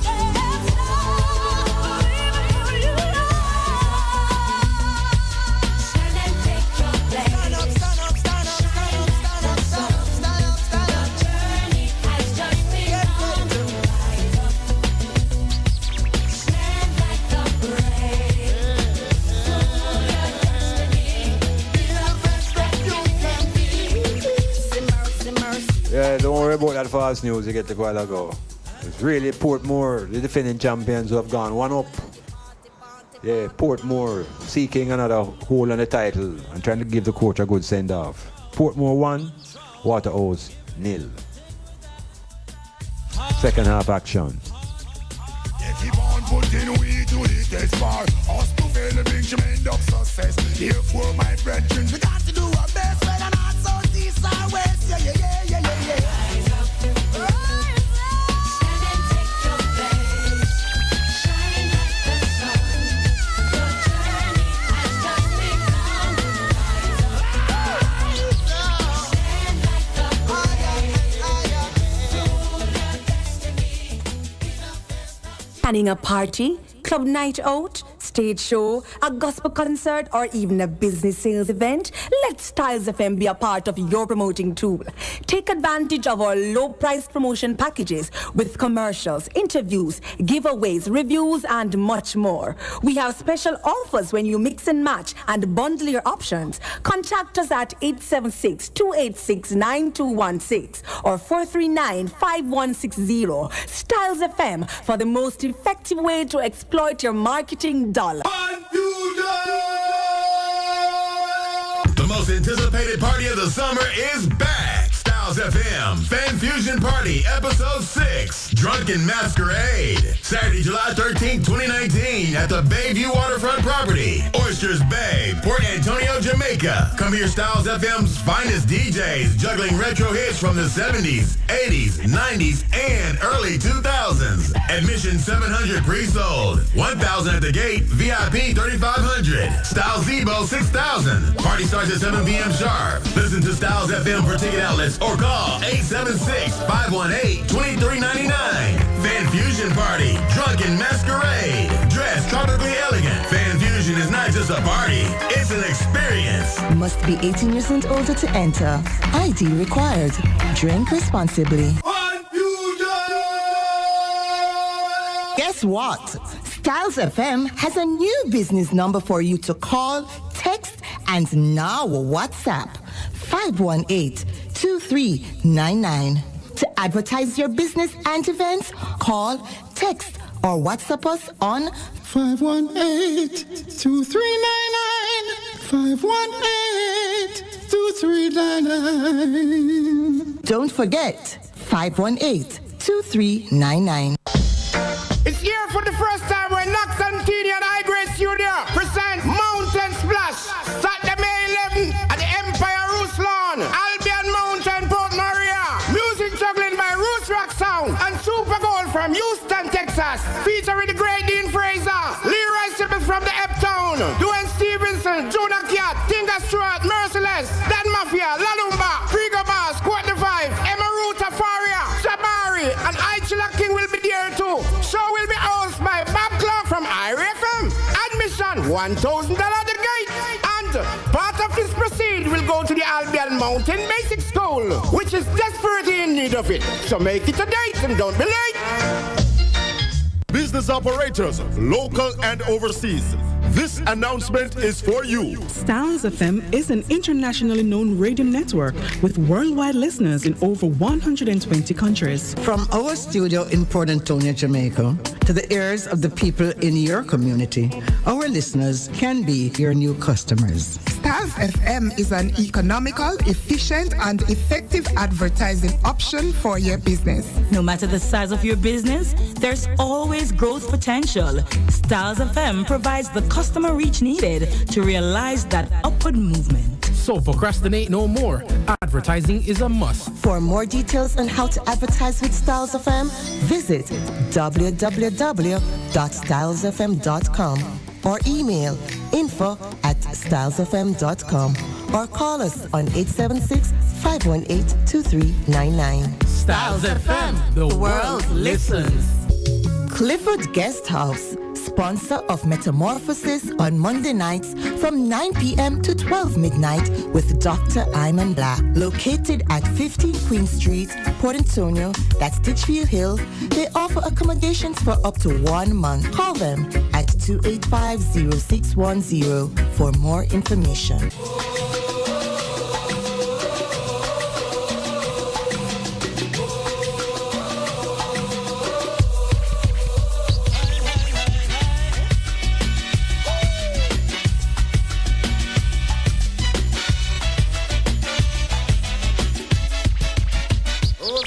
their star. Wherever you are. Stand and take your place. Stand up, stand up, stand up, stand up, stand up, stand up, stand up, stand up. The journey has just begun to rise up. Stand like the brave. Pull your destiny. Be the best that you can be. Mercy, mercy. Yeah, don't worry about that fast news you get a while ago. It's really Portmore, the defending champions, who have gone 1 up. Yeah, Portmore seeking another hole on the title and trying to give the coach a good send-off. Portmore 1, Waterhouse 0. Second half action. They keep on putting we to the test bar. Us to fail the big tremendous success. Therefore, my brethren, we got to do our best. Whether not south, east, or west. Yeah, yeah, yeah, yeah, yeah, yeah. Rise up, rise up. Stand and take your place. Shine like the sun. Your journey has just begun. Rise up. Stand like the wind. Planning a party, club night out, stage show, a gospel concert, or even a business sales event? Let Styles FM be a part of your promoting tool. Take advantage of our low-priced promotion packages with commercials, interviews, giveaways, reviews, and much more. We have special offers when you mix and match and bundle your options. Contact us at 876-286-9216 or 439-5160. Styles FM for the most effective way to exploit your marketing dollar. The most anticipated party of the summer is back. Styles FM Fan Fusion Party Episode 6 Drunken Masquerade. Saturday, July 13th, 2019 at the Bayview Waterfront Property, Oysters Bay, Port Antonio, Jamaica. Come hear Styles FM's finest DJs juggling retro hits from the 70s, 80s, 90s, and early 2000s. Admission $700 pre-sold. $1,000 at the gate. VIP $3,500. Styles Zebo $6,000. Party starts at 7 p.m. sharp. Listen to Styles FM for ticket outlets or call 876-518-2399. Fan Fusion Party. Drunken Masquerade. Dress tropically elegant. Fan Fusion is not just a party. It's an experience. Must be 18 years and older to enter. ID required. Drink responsibly. Guess what? Styles FM has a new business number for you to call, text, and now WhatsApp. 518-2399. To advertise your business and events, call, text, or WhatsApp us on 518-2399. 518-2399. Don't forget, 518-2399. It's here for the first time when Knox and Teeny and High Grade Studio present Mountain Splash. Saturday, May 11th at the Empire Roost Lawn, Albion Mountain, Port Maria. Music juggling by Roost Rock Sound and Super Gold from Houston, Texas. Featuring the great Dean Fraser, Leroy Sippel from the Eptown, Dwayne Stevenson, Jonah Kiat, Tinga Stewart, Merciless, Dan Mafia, Lalumba, Frigo Bass, Quart the Five, Emma Ruta, Faria, Jabari, and Aichila King will be there too. Show will be hosted by Bob Clark from IRFM. Admission $1,000 at the gate. And part of this proceed will go to the Albion Mountain Basic School, which is desperately in need of it. So make it a date and don't be late. Business operators, local and overseas. This announcement is for you. Styles FM is an internationally known radio network with worldwide listeners in over 120 countries. From our studio in Port Antonio, Jamaica, to the ears of the people in your community, our listeners can be your new customers. Styles FM is an economical, efficient, and effective advertising option for your business. No matter the size of your business, there's always growth potential. Styles FM provides the customer reach needed to realize that upward movement. So procrastinate no more. Advertising is a must. For more details on how to advertise with Styles FM, visit www.stylesfm.com or email info@stylesfm.com or call us on 876-518-2399. Styles FM, the world listens. Clifford Guest House, sponsor of Metamorphosis on Monday nights from 9 p.m. to 12 midnight with Dr. Iman Blak. Located at 15 Queen Street, Port Antonio, that's Titchfield Hill, they offer accommodations for up to 1 month. Call them at 285-0610 for more information.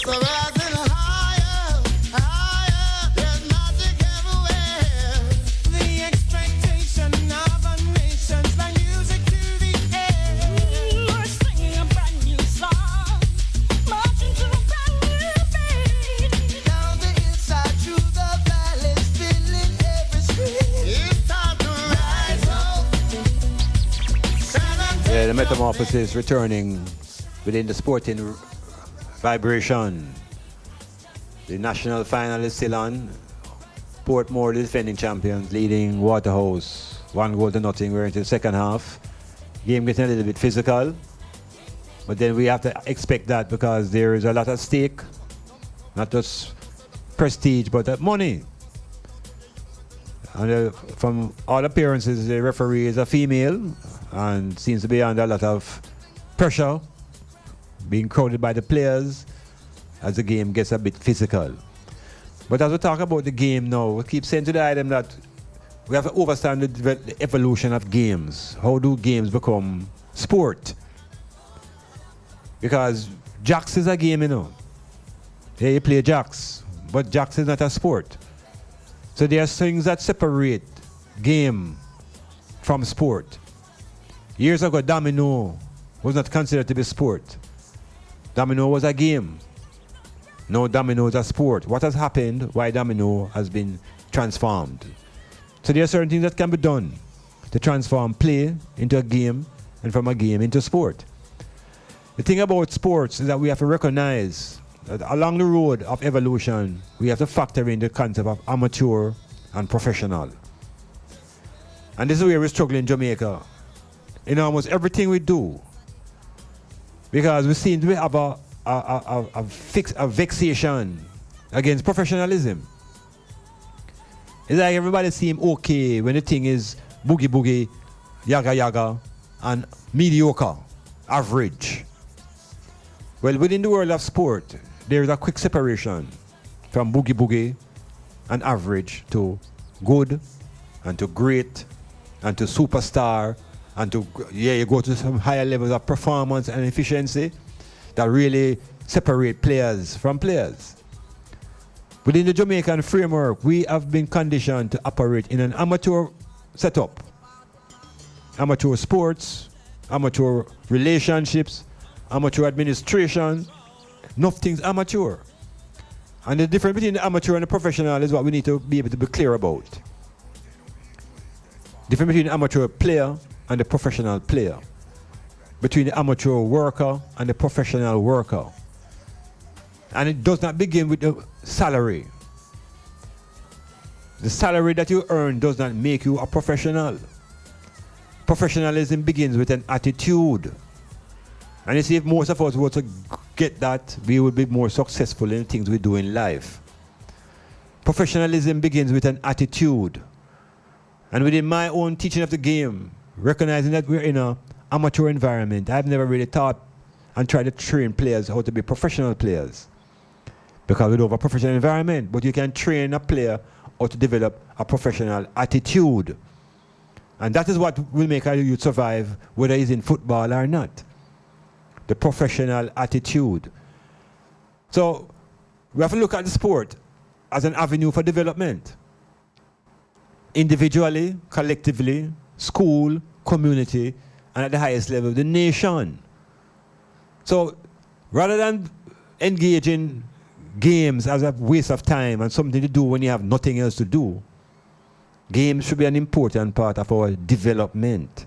So rising higher, higher, there's magic everywhere. Yeah, the metamorphosis returning within the sporting vibration. The national final is still on. Portmore, the defending champions, leading Waterhouse 1-0. We're into the second half. Game getting a little bit physical. But then we have to expect that because there is a lot at stake. Not just prestige, but money. And from all appearances, the referee is a female and seems to be under a lot of pressure, being crowded by the players as the game gets a bit physical. But as we talk about the game now, we keep saying to the item that we have to understand the evolution of games. How do games become sport? Because jacks is a game, you know. Yeah, you play jacks, but jacks is not a sport. So there are things that separate game from sport. Years ago, domino was not considered to be sport. Domino was a game. Now domino is a sport. What has happened? Why domino has been transformed? So there are certain things that can be done to transform play into a game and from a game into sport. The thing about sports is that we have to recognize that along the road of evolution, we have to factor in the concept of amateur and professional. And this is where we struggle in Jamaica. In almost everything we do. Because we seem to have a vexation against professionalism. It's like everybody seems okay when the thing is boogie boogie, yaga yaga, and mediocre, average. Well, within the world of sport, there is a quick separation from boogie boogie and average to good and to great and to superstar and to, you go to some higher levels of performance and efficiency that really separate players from players. Within the Jamaican framework, we have been conditioned to operate in an amateur setup. Amateur sports, amateur relationships, amateur administration, nothing's amateur. And the difference between the amateur and the professional is what we need to be able to be clear about. Difference between the amateur player and the professional player. Between the amateur worker and the professional worker. And it does not begin with the salary. The salary that you earn does not make you a professional. Professionalism begins with an attitude. And you see, if most of us were to get that, we would be more successful in things we do in life. Professionalism begins with an attitude. And within my own teaching of the game, recognizing that we're in an amateur environment, I've never really taught and tried to train players how to be professional players. Because we don't have a professional environment, but you can train a player how to develop a professional attitude. And that is what will make a youth survive, whether he's in football or not. The professional attitude. So we have to look at the sport as an avenue for development. Individually, collectively, school, community, and at the highest level, the nation. So rather than engage in games as a waste of time and something to do when you have nothing else to do, games should be an important part of our development.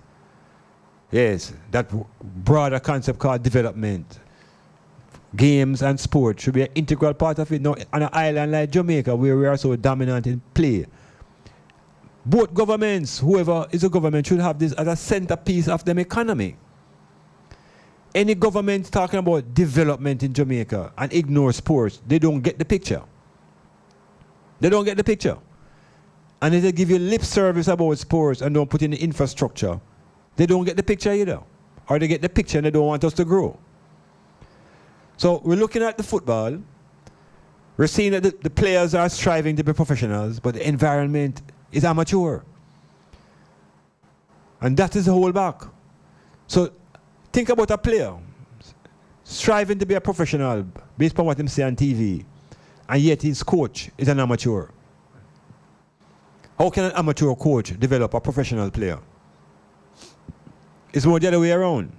Yes, that broader concept called development. Games and sport should be an integral part of it. Now, on an island like Jamaica, where we are so dominant in play, both governments, whoever is a government, should have this as a centerpiece of their economy. Any government talking about development in Jamaica and ignore sports, they don't get the picture. They don't get the picture. And if they give you lip service about sports and don't put in the infrastructure, they don't get the picture either. Or they get the picture and they don't want us to grow. So we're looking at the football. We're seeing that the players are striving to be professionals, but the environment is amateur. And that is the whole back. So think about a player striving to be a professional based on what him say on TV, and yet his coach is an amateur. How can an amateur coach develop a professional player? It's more the other way around.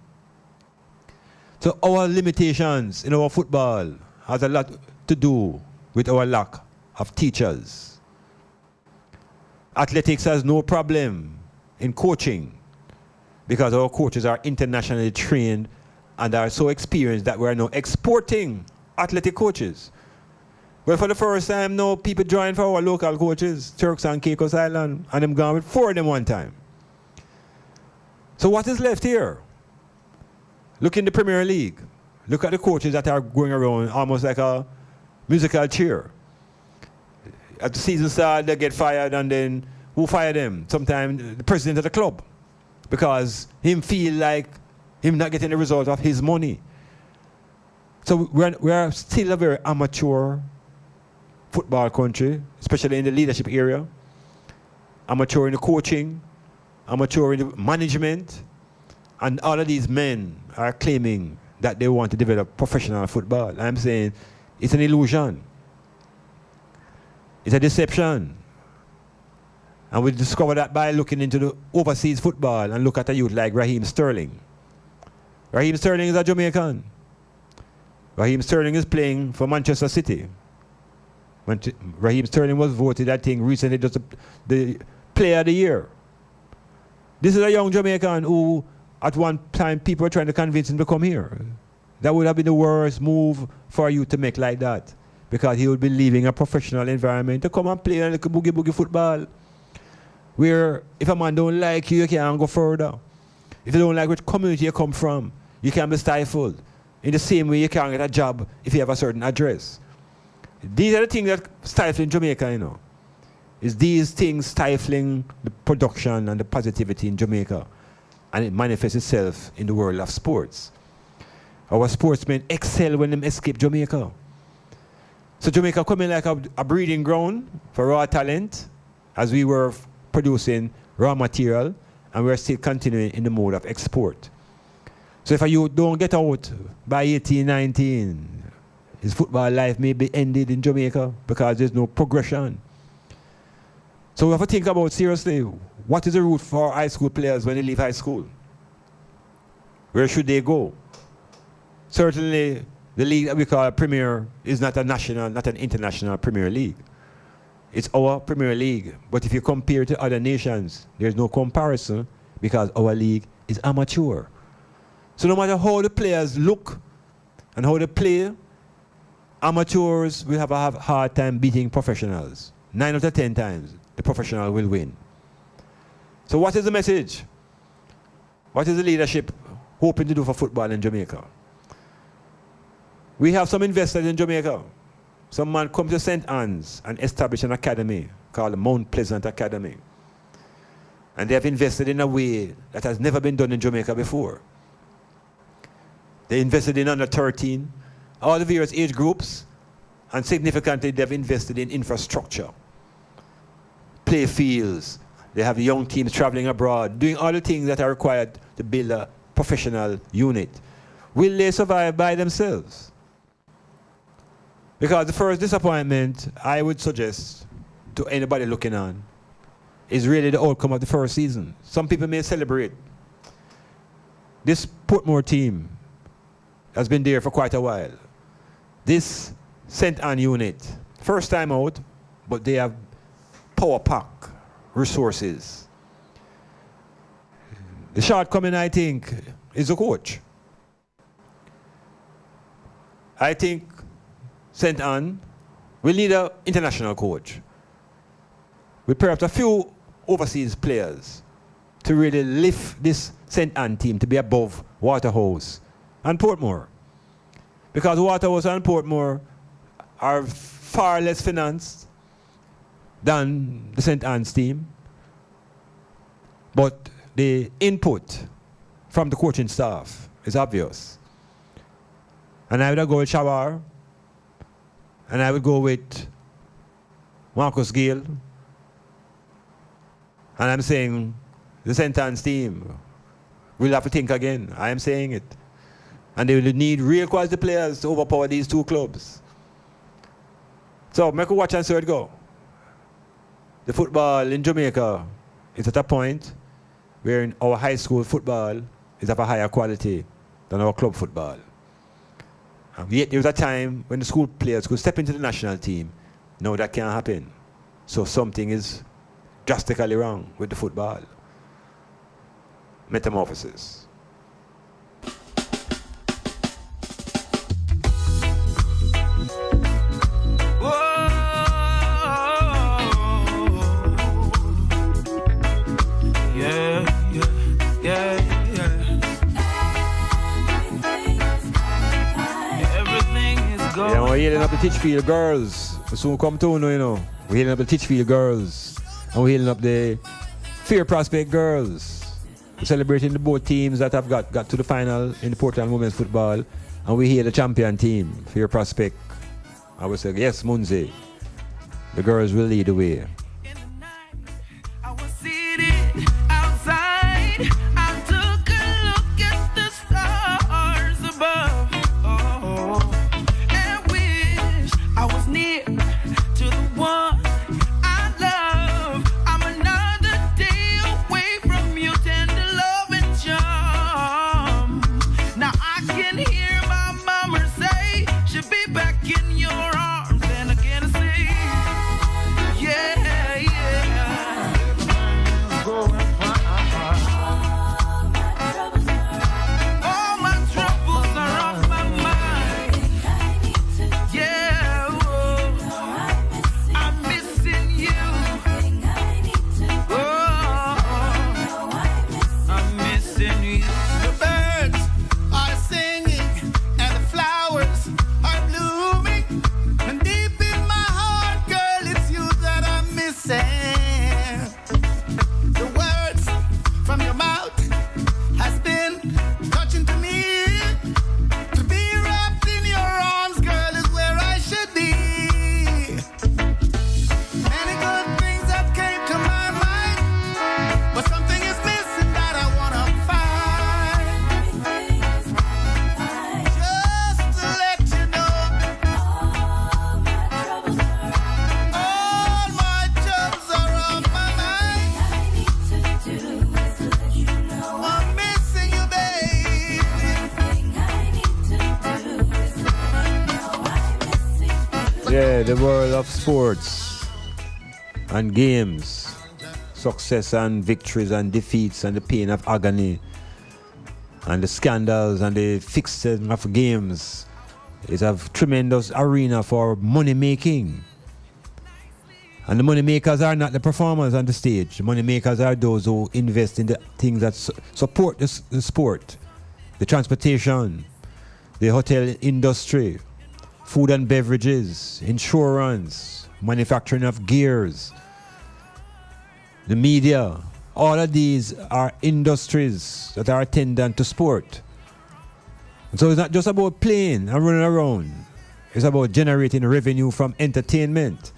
So our limitations in our football has a lot to do with our lack of teachers. Athletics has no problem in coaching. because our coaches are internationally trained and are so experienced that we are now exporting athletic coaches. Well, for the first time now, people join for our local coaches, Turks and Caicos Island, and them gone with 4 of them one time. So what is left here? Look in the Premier League. Look at the coaches that are going around almost like a musical chair. At the season start, they get fired, and then who fired them? Sometimes the president of the club, because him feel like him not getting the result of his money. So we are still a very amateur football country, especially in the leadership area. Amateur in the coaching, amateur in the management, and all of these men are claiming that they want to develop professional football. I'm saying it's an illusion. It's a deception. And we discovered that by looking into the overseas football and look at a youth like Raheem Sterling. Raheem Sterling is a Jamaican. Raheem Sterling is playing for Manchester City. Raheem Sterling was voted, I think, recently just the player of the year. This is a young Jamaican who, at one time, people were trying to convince him to come here. That would have been the worst move for you to make like that, because he would be leaving a professional environment to come and play a little boogie football, where if a man don't like you, you can't go further. If you don't like which community you come from, you can be stifled. In the same way, you can't get a job if you have a certain address. These are the things that stifling Jamaica, you know. It's these things stifling the production and the positivity in Jamaica. And it manifests itself in the world of sports. Our sportsmen excel when they escape Jamaica. So Jamaica coming like a breeding ground for raw talent, as we were producing raw material, and we're still continuing in the mode of export. So if you don't get out by 18, 19, his football life may be ended in Jamaica because there's no progression. So we have to think about seriously, what is the route for high school players when they leave high school? Where should they go? Certainly, the league that we call Premier is not a national, not an international Premier League. It's our Premier League. But if you compare to other nations, there's no comparison because our league is amateur. So no matter how the players look and how they play, amateurs will have a hard time beating professionals. 9 out of 10 times, the professional will win. So what is the message? What is the leadership hoping to do for football in Jamaica? We have some investors in Jamaica. Some man come to St. Anne's and establish an academy called the Mount Pleasant Academy. And they have invested in a way that has never been done in Jamaica before. They invested in under 13, all the various age groups, and significantly they've invested in infrastructure. Play fields. They have young teams traveling abroad, doing all the things that are required to build a professional unit. Will they survive by themselves? Because the first disappointment I would suggest to anybody looking on is really the outcome of the first season. Some people may celebrate. This Portmore team has been there for quite a while. This St. Anne unit, first time out, but they have power pack resources. The shortcoming, I think, is the coach. I think St. Anne will need an international coach with perhaps a few overseas players to really lift this St. Anne team to be above Waterhouse and Portmore. Because Waterhouse and Portmore are far less financed than the St. Anne's team, but the input from the coaching staff is obvious. And I would go with Shawar, and I would go with Marcus Gale, and I'm saying the St. Anne's team will have to think again. I am saying it. And they will need real quality players to overpower these two clubs. So make a watch and see how it go. The football in Jamaica is at a point where our high school football is of a higher quality than our club football. And yet there was a time when the school players could step into the national team. Now that can't happen. So something is drastically wrong with the football. Metamorphosis. go. Yeah, we're healing up the Titchfield girls. We soon come to, you know. We're healing up the Titchfield girls. And we're healing up the Fear Prospect girls. We're celebrating the both teams that have got to the final in the Portland women's football. And we hear the champion team, Fear Prospect. I would say, yes, Munzi. The girls will lead the way. The world of sports and games, success and victories and defeats and the pain of agony and the scandals and the fixing of games is a tremendous arena for money making. And the money makers are not the performers on the stage. The money makers are those who invest in the things that support the sport, the transportation, the hotel industry, food and beverages, insurance, manufacturing of gears, the media. All of these are industries that are attendant to sport. And so it's not just about playing and running around. It's about generating revenue from entertainment.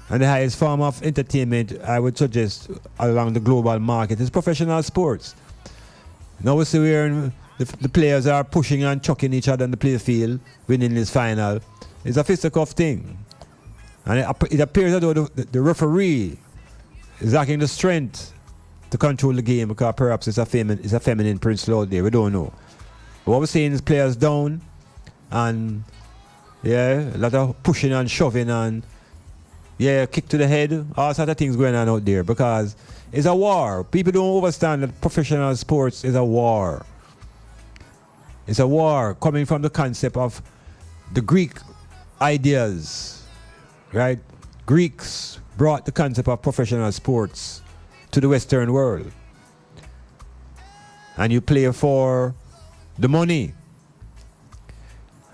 And the highest form of entertainment, I would suggest, along the global market is professional sports. Now we see where the players are pushing and chucking each other on the play field, winning this final. It's a fisticuff thing. And it appears as though the referee is lacking the strength to control the game because perhaps it's a feminine principle out there. We don't know. But what we're seeing is players down and a lot of pushing and shoving and kick to the head, all sorts of things going on out there because it's a war. People don't understand that professional sports is a war. It's a war coming from the concept of the Greek ideas, right? Greeks brought the concept of professional sports to the Western world. And you play for the money.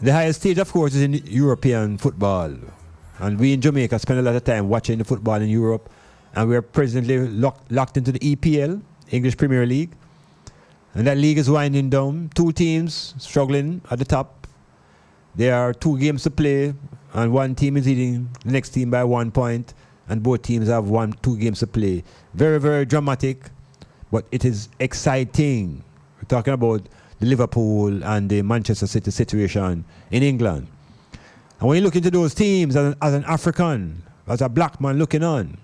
The highest stage, of course, is in European football. And we in Jamaica spend a lot of time watching the football in Europe. And we're presently locked into the EPL, English Premier League. And that league is winding down. 2 teams struggling at the top. There are 2 games to play, and one team is leading the next team by 1 point, and both teams have 2 games to play. Very, very dramatic, but it is exciting. We're talking about the Liverpool and the Manchester City situation in England. And when you look into those teams as an African, as a black man looking on,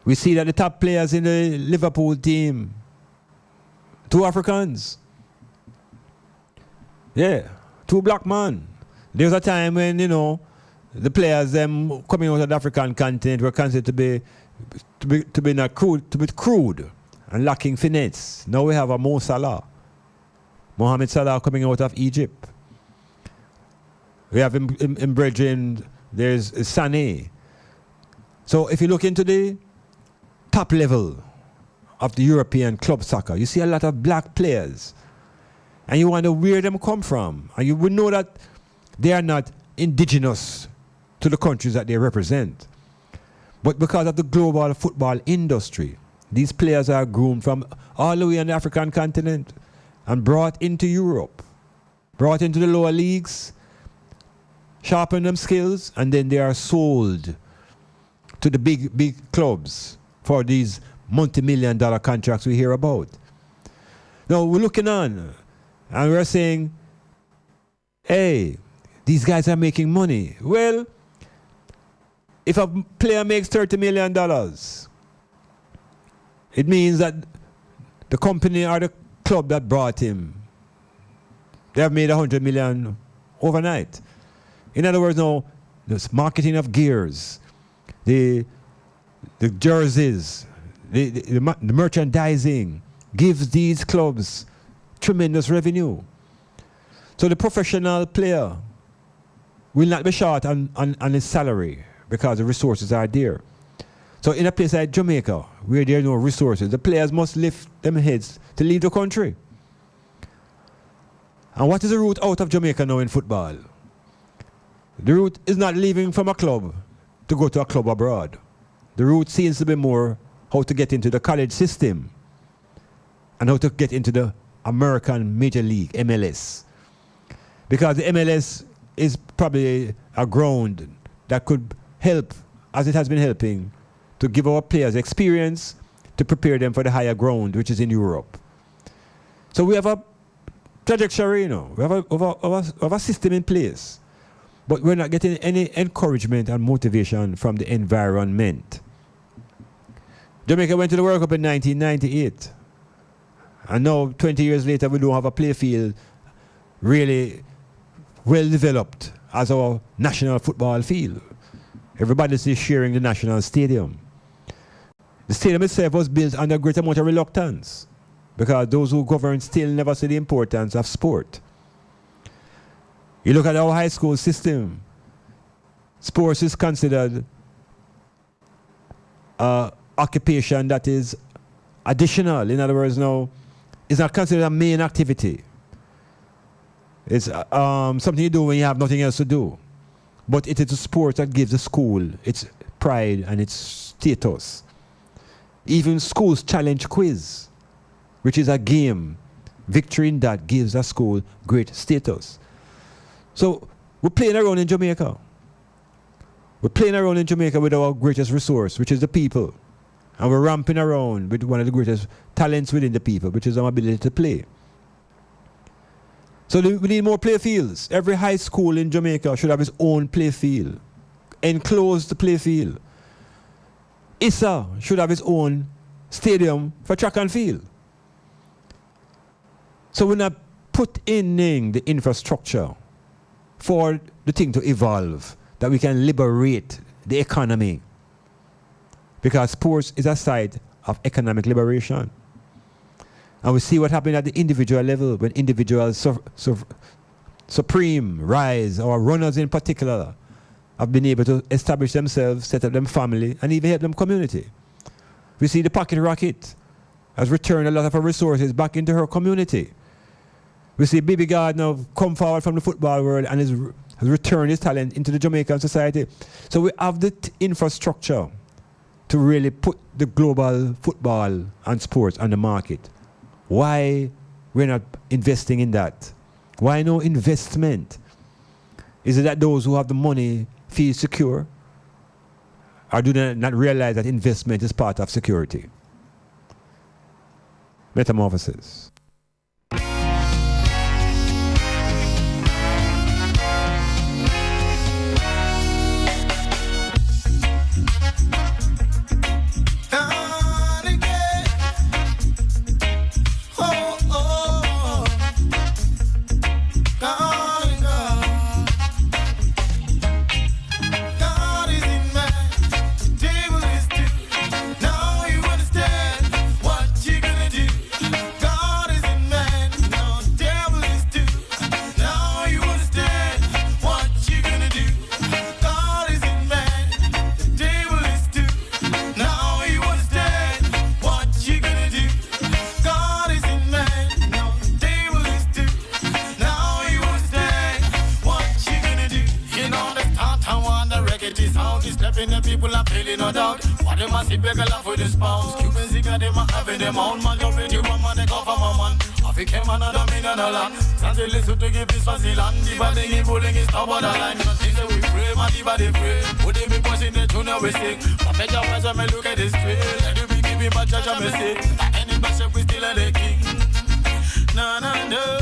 we see that the top players in the Liverpool team, 2 Africans. 2 black men. There was a time when, the players them coming out of the African continent were considered to be not crude, to be crude. and lacking finesse. Now we have a Mo Salah. Mohamed Salah coming out of Egypt. We have in brethren, there's Sané. So if you look into the top level of the European club soccer, you see a lot of black players. And you wonder where them come from. And you would know that they are not indigenous to the countries that they represent. But because of the global football industry, these players are groomed from all the way on the African continent and brought into Europe, brought into the lower leagues, sharpen them skills, and then they are sold to the big clubs for these multi-million-dollar contracts we hear about. Now we're looking on and we're saying, hey, these guys are making money. Well, if a player makes $30 million, it means that the company or the club that brought him, they have made $100 million overnight. In other words, now, this marketing of gears, the jerseys, the merchandising gives these clubs tremendous revenue. So the professional player will not be short on his salary because the resources are there. So in a place like Jamaica, where there are no resources, the players must lift them heads to leave the country. And what is the route out of Jamaica now in football? The route is not leaving from a club to go to a club abroad. The route seems to be more how to get into the college system and how to get into the American Major League, MLS. Because the MLS is probably a ground that could help, as it has been helping, to give our players experience to prepare them for the higher ground, which is in Europe. So we have a trajectory, you know, we have a system in place, but we're not getting any encouragement and motivation from the environment. Jamaica went to the World Cup in 1998, and now 20 years later we don't have a play field really well developed as our national football field. Everybody's just sharing the national stadium. The stadium itself was built under a great amount of reluctance because those who govern still never see the importance of sport. You look at our high school system, sports is considered an occupation that is additional. In other words, now, it's not considered a main activity. It's something you do when you have nothing else to do. But it is a sport that gives the school its pride and its status. Even schools challenge quiz, which is a game. Victory in that gives a school great status. So we're playing around in Jamaica. We're playing around in Jamaica with our greatest resource, which is the people. And we're ramping around with one of the greatest talents within the people, which is our ability to play. So we need more play fields. Every high school in Jamaica should have its own play field, enclosed play field. ISA should have its own stadium for track and field. So we're not putting in the infrastructure for the thing to evolve, that we can liberate the economy. Because sports is a side of economic liberation. And we see what happened at the individual level when individuals supreme rise, or runners in particular, have been able to establish themselves, set up them family, and even help them community. We see the Pocket Rocket has returned a lot of her resources back into her community. We see Baby God now come forward from the football world and has returned his talent into the Jamaican society. So we have the infrastructure to really put the global football and sports on the market. Why we're not investing in that? Why no investment? Is it that those who have the money feel secure? Or do they not realize that investment is part of security? Metamorphosis. What you people are feeling no doubt. What them a see bigger laugh with this pounds. Cuban cigar them a having them own majority woman they go for my man. African man another million dollar. Stand the listen to give this Swaziland. The body give bullying is top of the line. Nothing say we pray, man the body pray. Would they be pushing the tune we sing? I beg your eyes when me look at this trail. Let you be giving my judge a mistake. Any bishop we still a the king. No, no, no.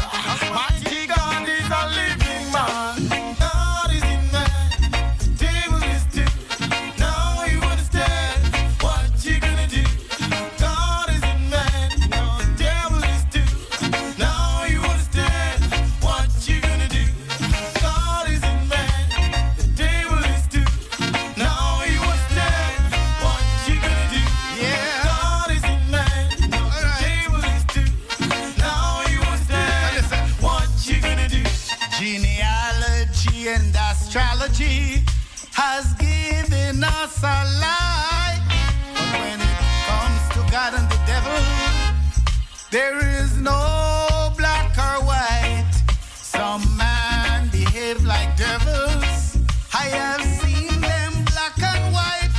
Mighty God is a living man. God is in man. The devil is too. Now you understand what you gonna do. God is in man. No, the devil is too. Now you understand what you gonna do. God is in man. The devil is too. Now you understand what you gonna do. Yeah. God is in man. No, the devil is too. Now you understand what you gonna do. Genealogy and astrology has given us a lie. But when it comes to God and the devil, there is no black or white. Some man behave like devils. I have seen them black and white.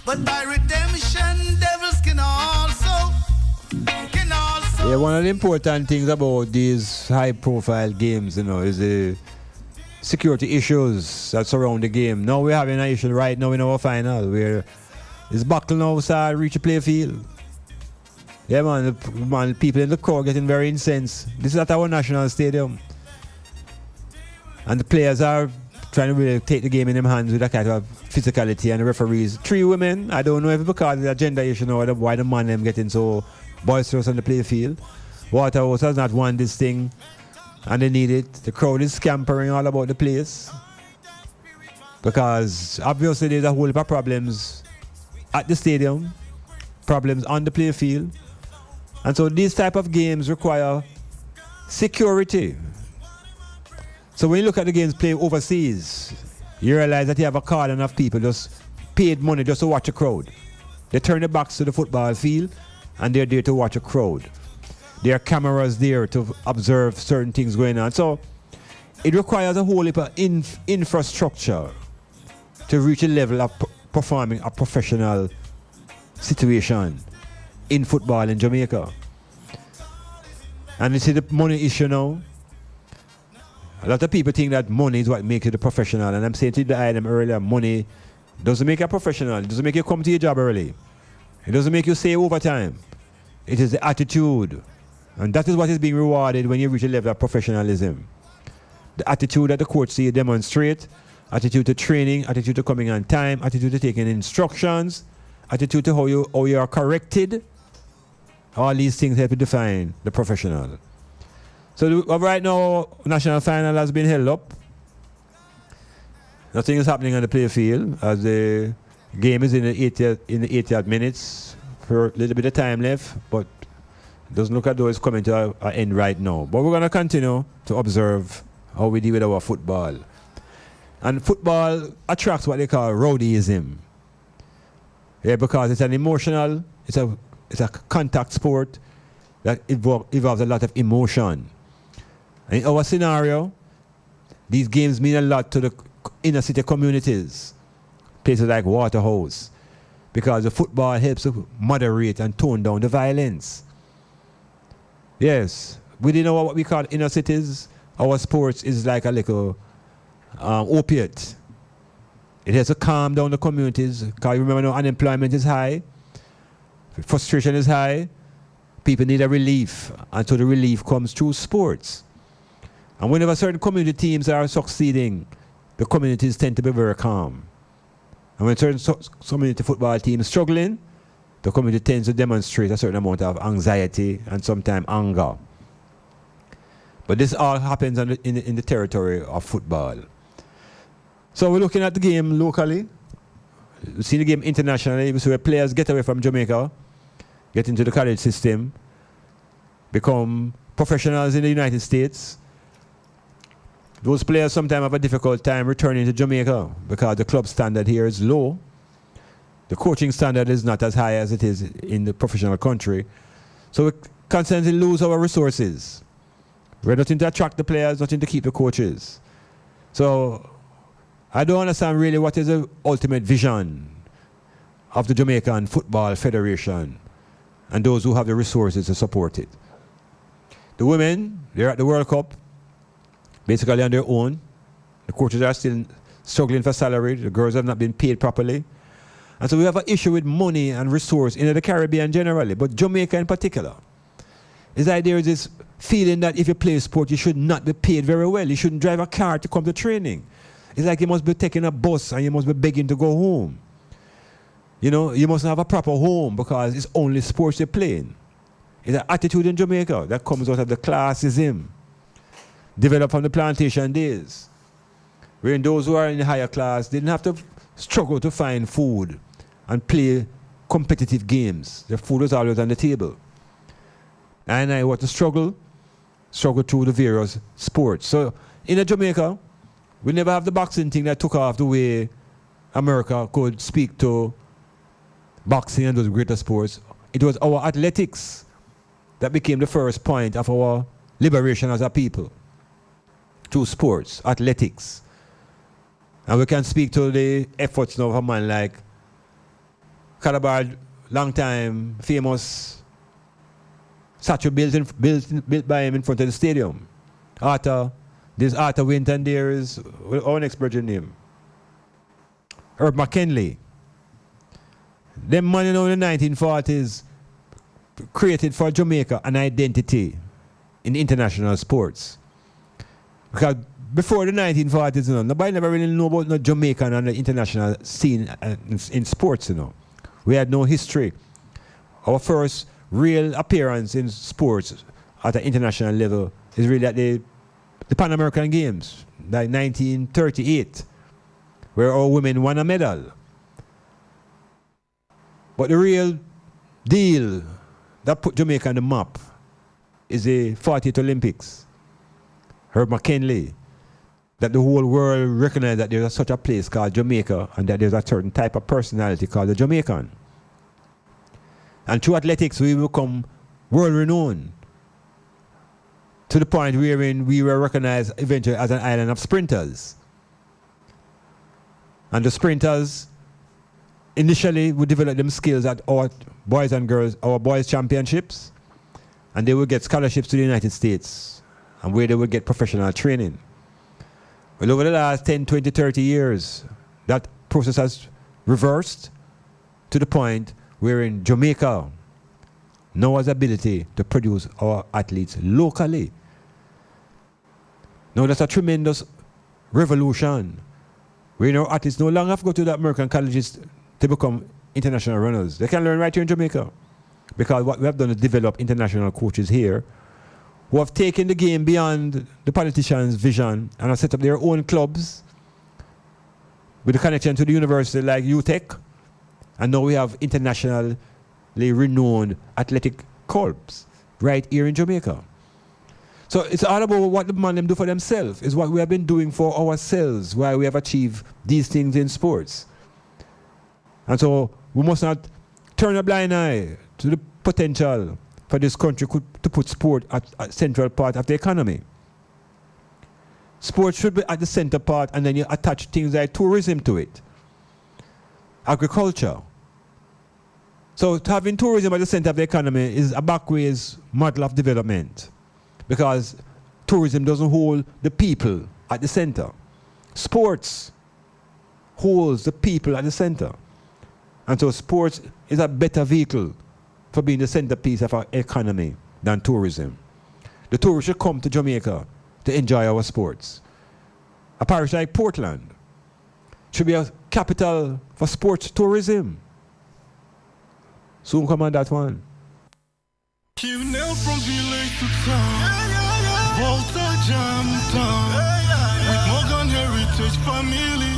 But by redemption, devils can also. Yeah, one of the important things about these high-profile games, is the security issues that surround the game. Now we're having an issue right now in our final where it's buckle now start reach the play field. Yeah, man, people in the crowd getting very incensed. This is at our national stadium. And the players are trying to really take the game in their hands with that kind of physicality, and the referees. 3 women, I don't know if it's because of the gender issue or why the man them getting so boisterous on the play field. Waterhouse has not won this thing and they need it. The crowd is scampering all about the place because obviously there's a whole heap of problems at the stadium, problems on the play field, and so these type of games require security. So when you look at the games played overseas, you realize that you have a cordon of people just paid money just to watch a crowd. They turn their backs to the football field and they're there to watch a crowd. There are cameras there to observe certain things going on. So it requires a whole heap of infrastructure to reach a level of performing a professional situation in football in Jamaica. And you see the money issue now. A lot of people think that money is what makes you the professional. And I'm saying to the item earlier, money doesn't make you a professional. It doesn't make you come to your job early. It doesn't make you stay overtime. It is the attitude. And that is what is being rewarded when you reach a level of professionalism. The attitude that the coach see you demonstrate, attitude to training, attitude to coming on time, attitude to taking instructions, attitude to how you are corrected. All these things help to define the professional. So right now, national final has been held up. Nothing is happening on the play field as the game is in the 80th minutes for a little bit of time left, but it doesn't look as though it's coming to an end right now. But we're going to continue to observe how we deal with our football. And football attracts what they call rowdyism. Yeah, because it's an emotional, it's a contact sport that involves a lot of emotion. And in our scenario, these games mean a lot to the inner city communities, places like Waterhouse, because the football helps to moderate and tone down the violence. Yes, within our what we call inner cities, our sports is like a little opiate. It has to calm down the communities, because you remember now unemployment is high, frustration is high, people need a relief, and so the relief comes through sports. And whenever certain community teams are succeeding, the communities tend to be very calm. And when certain community football teams struggling, the community tends to demonstrate a certain amount of anxiety and sometimes anger. But this all happens in the territory of football. So we're looking at the game locally. We see the game internationally. We see where players get away from Jamaica, get into the college system, become professionals in the United States. Those players sometimes have a difficult time returning to Jamaica because the club standard here is low. The coaching standard is not as high as it is in the professional country. So we constantly lose our resources. We're nothing to attract the players, nothing to keep the coaches. So I don't understand really what is the ultimate vision of the Jamaican Football Federation and those who have the resources to support it. The women, they're at the World Cup, basically on their own. The coaches are still struggling for salary. The girls have not been paid properly. And so we have an issue with money and resource in the Caribbean generally, but Jamaica in particular. It's like there is this feeling that if you play sport, you should not be paid very well. You shouldn't drive a car to come to training. It's like you must be taking a bus and you must be begging to go home. You know, you must have a proper home because it's only sports you're playing. It's an attitude in Jamaica that comes out of the classism developed from the plantation days, wherein those who are in the higher class didn't have to struggle to find food and play competitive games. The food was always on the table. And I want to struggle through the various sports. So in Jamaica, we never have the boxing thing that took off the way America could speak to boxing and those greater sports. It was our athletics that became the first point of our liberation as a people. Through sports, athletics. And we can speak to the efforts now of a man like Calabar, long time famous statue built by him in front of the stadium. There's Arthur Winton, there is our next virgin name. Herb McKinley. Them man in the 1940s created for Jamaica an identity in international sports. Because before the 1940s, nobody never really knew about no Jamaican on the international scene in sports, We had no history. Our first real appearance in sports at an international level is really at the Pan American Games, like 1938, where our women won a medal. But the real deal that put Jamaica on the map is the 40th Olympics. Herb McKinley, that the whole world recognized that there's such a place called Jamaica and that there's a certain type of personality called the Jamaican. And through athletics, we become world renowned to the point wherein we were recognized eventually as an island of sprinters. And the sprinters, initially, would develop them skills at our boys and girls, our boys championships, and they would get scholarships to the United States, and where they would get professional training. Well, over the last 10, 20, 30 years, that process has reversed to the point wherein Jamaica now has the ability to produce our athletes locally. Now that's a tremendous revolution. Where our athletes no longer have to go to the American colleges to become international runners. They can learn right here in Jamaica. Because what we have done is develop international coaches here who have taken the game beyond the politicians' vision and have set up their own clubs with a connection to the university like UTech. And now we have internationally renowned athletic clubs right here in Jamaica. So it's all about what the man them do for themselves. It's what we have been doing for ourselves, why we have achieved these things in sports. And so we must not turn a blind eye to the potential for this country to put sport at a central part of the economy. Sport should be at the center part, and then you attach things like tourism to it. Agriculture. So having tourism at the center of the economy is a backwards model of development because tourism doesn't hold the people at the center. Sports holds the people at the center. And so sports is a better vehicle for being the centerpiece of our economy than tourism. The tourists should come to Jamaica to enjoy our sports. A parish like Portland should be a capital for sports tourism. Soon come on that one. Cunel from village to town. Volta Jam Town. With Morgan Heritage Family.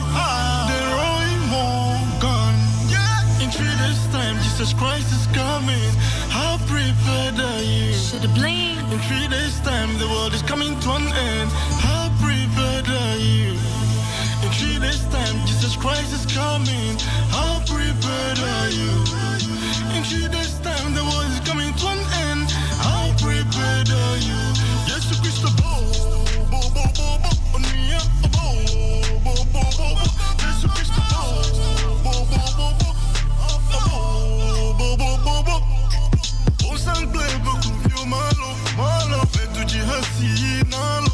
The Roy Morgan. In 3 days time, Jesus Christ is coming. How prepared are you? Should blink. In 3 days time, the world is coming to an end. How prepared are you? In 3 days time, Jesus Christ is coming. How prepared are you? In 3 days time, the world is coming to an end. How prepared are you? Yes, Christ, bo bo bo bo bo bo bo bo bo bo bo see now.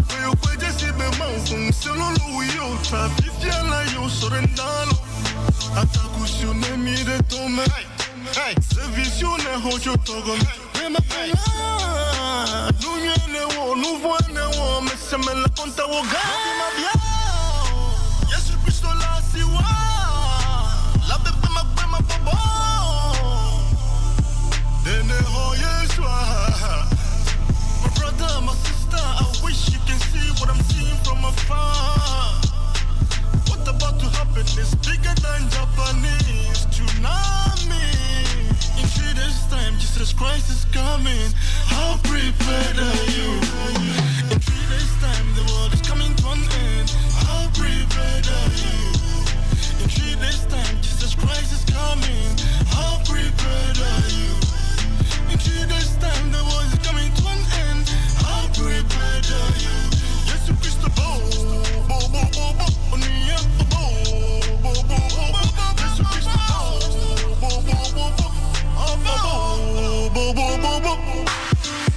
We will just see the mountain, so we all try to feel like you surrender. Atakushune mire tome, sevisione hojo togo. Nunyene wo, nuvuene wo, meseme la ponta wo gadi mabia. Yesu Kristo la siwa, la bebe magbema bobo. Dene ho Yeshua. My brother, my sister, I wish you can see what I'm seeing from afar. What about to happen is bigger than Japanese tsunami. In 3 days' time, Jesus Christ is coming. How prepared are you? In 3 days' time, the world is coming to an end. How prepared are you? In 3 days' time, Jesus Christ is coming. How prepared are you? In 3 days' time, the world is coming to an end. How prepared are you? Yes, you Christ,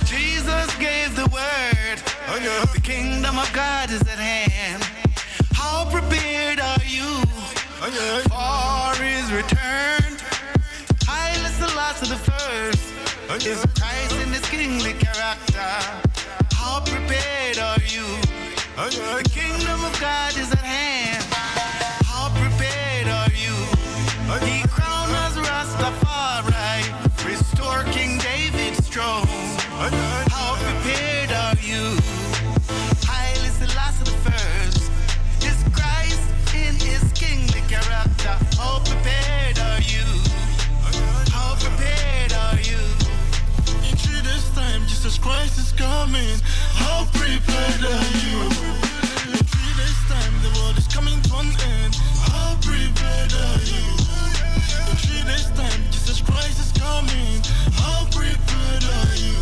Jesus gave the word. The kingdom of God is at hand. How prepared are you for his return? Haile Selassie the first is Christ in his kingly character. How prepared are you? The kingdom of God is at hand. How prepared are you? He crowned us Rastafari, restore King David's throne. How prepared are you? Haile Selassie the first is Christ in his kingly character. How prepared are you? How prepared are you? In 3 days' time, Jesus Christ is coming. How prepared are you? In 3 days' time, the world is coming to an end. How prepared are you? In 3 days' time, Jesus Christ is coming. How prepared are you?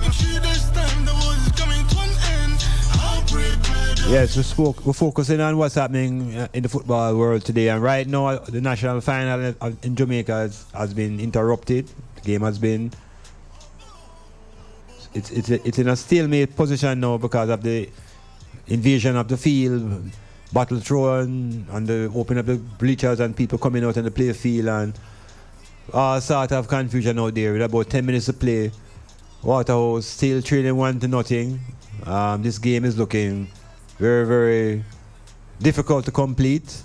In 3 days' time, the world is coming to an end. How prepared are you? Yes, we're focusing on what's happening in the football world today, and right now the national final in Jamaica has been interrupted. The game has been it's in a stalemate position now because of the invasion of the field, battle thrown, and the opening of the bleachers and people coming out on the play field, and all sort of confusion out there with about 10 minutes to play. Waterhouse still trailing 1-0. This game is looking very, very difficult to complete.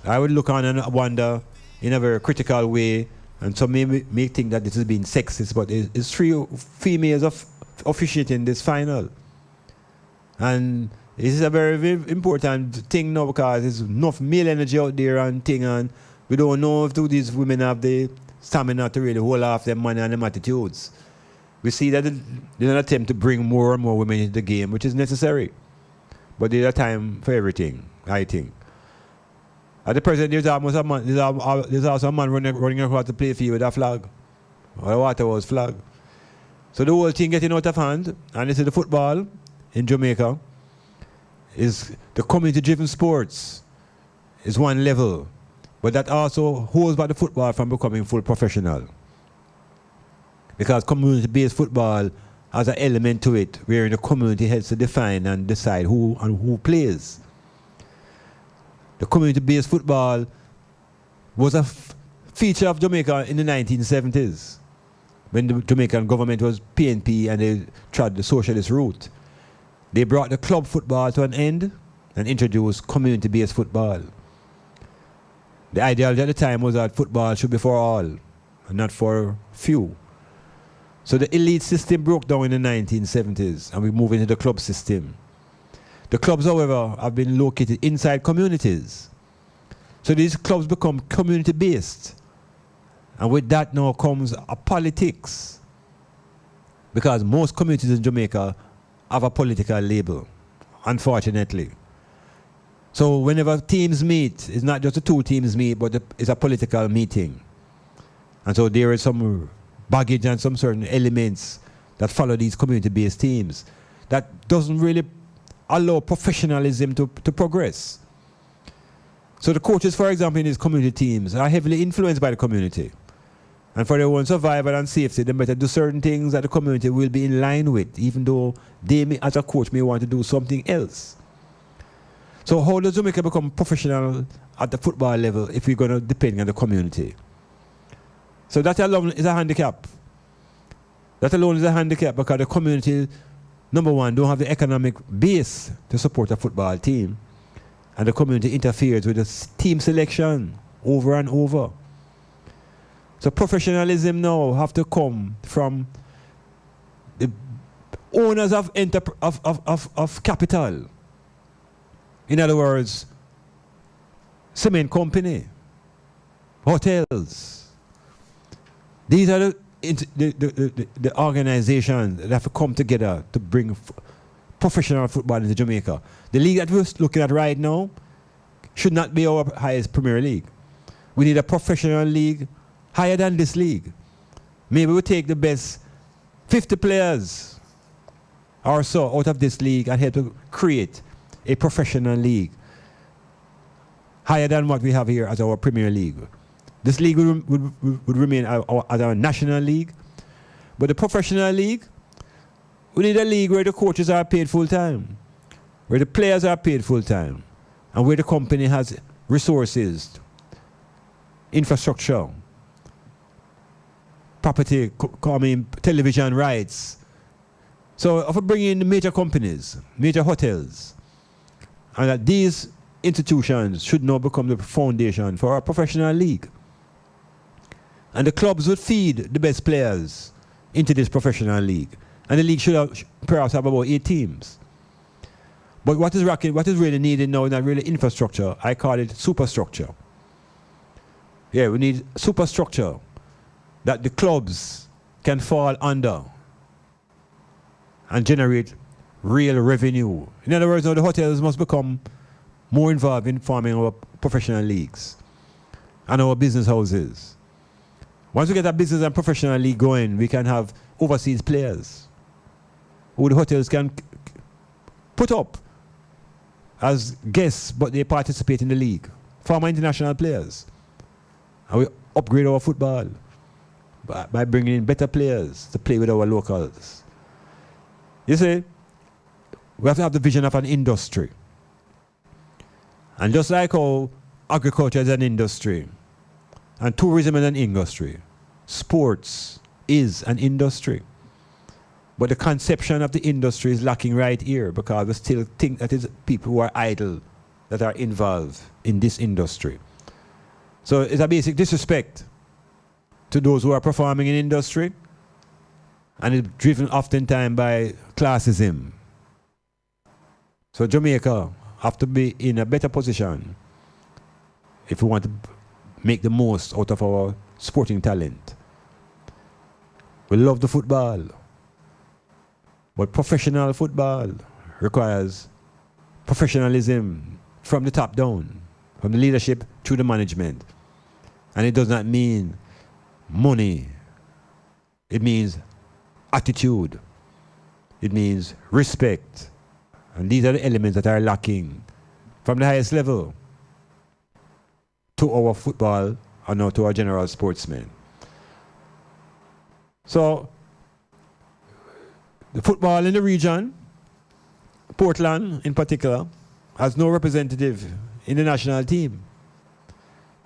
I would look on and wonder in a very critical way, and some may think that this is being sexist, but it's 3 females officiating this final. And this is a very, very important thing now because there's enough male energy out there and thing, and we don't know if these women have the stamina to really hold off them money and them attitudes. We see that there's an attempt to bring more and more women into the game, which is necessary. But there's a time for everything, I think. At the present, there's also a man running across the play field with a flag, or a Waterhouse flag. So the whole thing getting out of hand, and this is the football in Jamaica, is the community-driven sports is one level, but that also holds back the football from becoming full professional. Because community-based football has an element to it where the community has to define and decide who plays. The community-based football was a feature of Jamaica in the 1970s when the Jamaican government was PNP and they trod the socialist route. They brought the club football to an end and introduced community-based football. The ideology at the time was that football should be for all and not for few. So the elite system broke down in the 1970s and we moved into the club system. The clubs, however, have been located inside communities. So these clubs become community-based. And with that now comes a politics. Because most communities in Jamaica have a political label, unfortunately. So whenever teams meet, it's not just the 2 teams meet, but it's a political meeting. And so there is some baggage and some certain elements that follow these community-based teams that doesn't really allow professionalism to progress. So the coaches, for example, in these community teams are heavily influenced by the community. And for their own survival and safety, they better do certain things that the community will be in line with, even though they, may, as a coach, may want to do something else. So how does Jamaica become professional at the football level if we're going to depend on the community? So that alone is a handicap. That alone is a handicap because the community, number one, don't have the economic base to support a football team. And the community interferes with the team selection over and over. So professionalism now have to come from the owners of capital. In other words, cement company, hotels. These are the organizations that have to come together to bring professional football into Jamaica. The league that we're looking at right now should not be our highest Premier League. We need a professional league higher than this league. Maybe we take the best 50 players or so out of this league and help to create a professional league higher than what we have here as our Premier League. This league would remain as our national league, but the professional league, we need a league where the coaches are paid full time, where the players are paid full time, and where the company has resources, infrastructure, property, television rights. So if we bring in the major companies, major hotels, and that these institutions should now become the foundation for our professional league. And the clubs would feed the best players into this professional league. And the league should perhaps have about 8 teams. But what is really needed now is not really infrastructure. I call it superstructure. Yeah, we need superstructure that the clubs can fall under and generate real revenue. In other words, now the hotels must become more involved in forming our professional leagues and our business houses. Once we get a business and professional league going, we can have overseas players who the hotels can put up as guests, but they participate in the league. Former international players. And we upgrade our football by bringing in better players to play with our locals. You see, we have to have the vision of an industry. And just like how agriculture is an industry, and tourism is an industry, sports is an industry. But the conception of the industry is lacking right here because we still think that it's people who are idle that are involved in this industry. So it's a basic disrespect to those who are performing in industry, and it's driven oftentimes by classism. So Jamaica have to be in a better position if we want to make the most out of our sporting talent. We love the football, but professional football requires professionalism from the top down, from the leadership to the management. And it does not mean money. It means attitude. It means respect. And these are the elements that are lacking from the highest level to our football and now to our general sportsmen. So, the football in the region, Portland in particular, has no representative in the national team.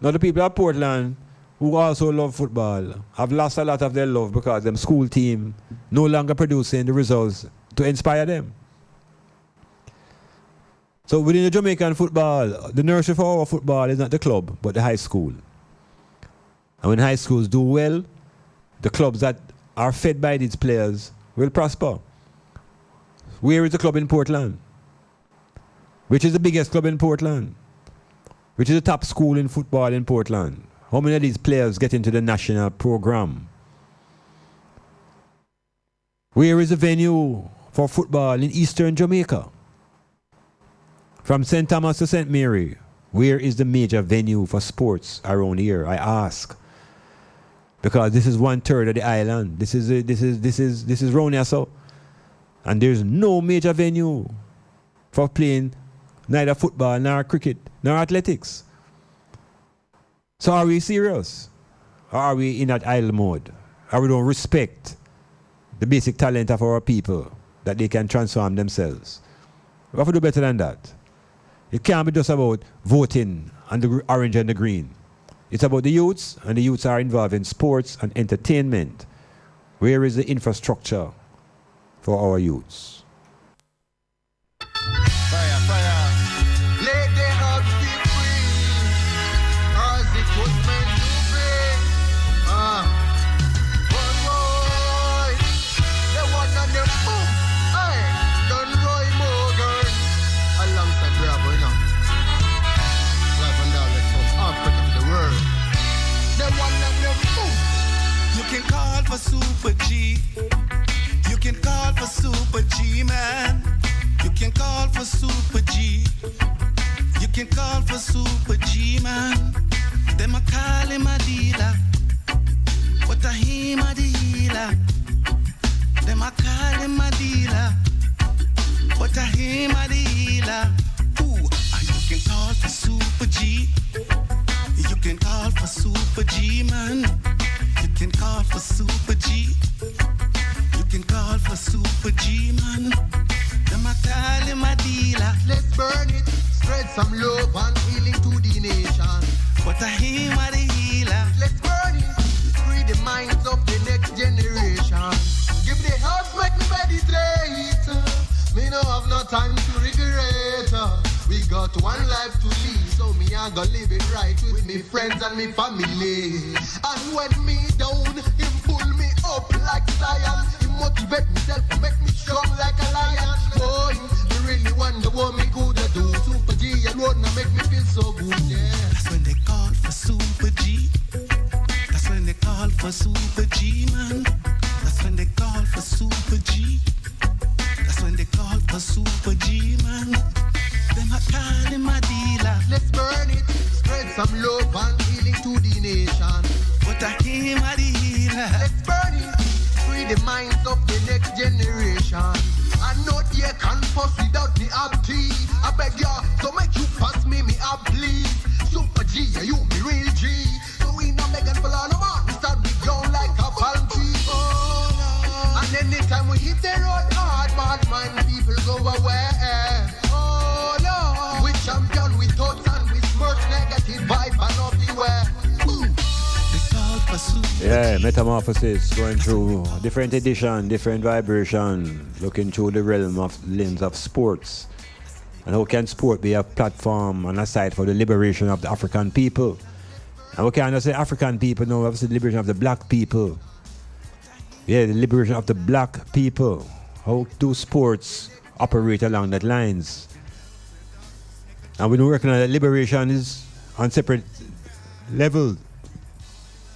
Now the people of Portland who also love football have lost a lot of their love because them school team no longer producing the results to inspire them. So within the Jamaican football, the nursery for our football is not the club, but the high school. And when high schools do well, the clubs that are fed by these players will prosper. Where is the club in Portland? Which is the biggest club in Portland? Which is the top school in football in Portland? How many of these players get into the national program? Where is the venue for football in Eastern Jamaica? From St. Thomas to St. Mary, where is the major venue for sports around here? I ask. Because this is 1/3 of the island. This is round here, so. And there's no major venue for playing neither football, nor cricket, nor athletics. So are we serious? Or are we in that idle mode? Or we don't respect the basic talent of our people, that they can transform themselves? We have to do better than that. It can't be just about voting and the orange and the green. It's about the youths, and the youths are involved in sports and entertainment. Where is the infrastructure for our youths? Fire, fire. Let the heart be free, as it was meant to be. One boy, the one on the boom. Hey, Don Roy Morgan, alongside Bravo, you know. Live and direct from Africa to the world. The one on the boom. You can call for Super G. You can call for Super G, man. You can call for Super G. You can call for Super G, man. Them a call him a dealer, but a him a the healer. Them a call him a dealer, but a him a the healer. Ooh, and you can call for Super G. You can call for Super G, man. You can call for Super G. You can call for Super G, man. Them a call him a dealer. Let's burn it, spread some love and healing to the nation. But a him a the healer. Let's burn it, free the minds of the next generation. Give the house, make me meditate. Me no have no time to regret. We got one life to live, so me I go live it right with me friends and me family. And when me down, him pull me up like lion. He motivate myself, make me strong like a lion. Boy, me really wonder what me could do. Super G alone now make me feel so good, yeah. That's when they call for Super G. That's when they call for Super G, man. That's when they call for Super G. That's when they call for Super G, man. Them a call him a dealer. Let's burn it, spread some love and healing to the nation. But a him a the healer. Let's burn it, free the minds of the next generation. I know you can't fuss without the up T. I beg ya, so make you pass me up please. Super G, you me real G. So we not begging for all no more. We start big down like a palm tree. Oh, no. And anytime we hit the road hard, bad mind people go away. Oh no, we champion with thoughts and we smirk negative vibe and not beware. Yeah, Metamorphosis, going through different edition, different vibration, looking through the lens of sports. And how can sport be a platform and a site for the liberation of the African people? And we can't just say African people, no, obviously the liberation of the black people. Yeah, the liberation of the black people. How do sports operate along that lines? And we don't recognize that liberation is on separate levels.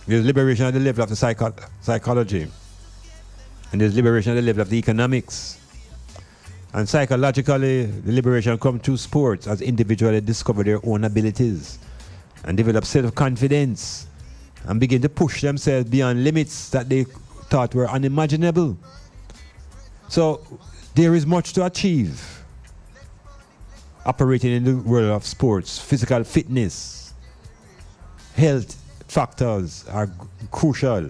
There's liberation at the level of the psychology. And there's liberation at the level of the economics. And psychologically, the liberation comes through sports as individuals discover their own abilities and develop self-confidence and begin to push themselves beyond limits that they thought were unimaginable. So there is much to achieve operating in the world of sports. Physical fitness, health factors are crucial.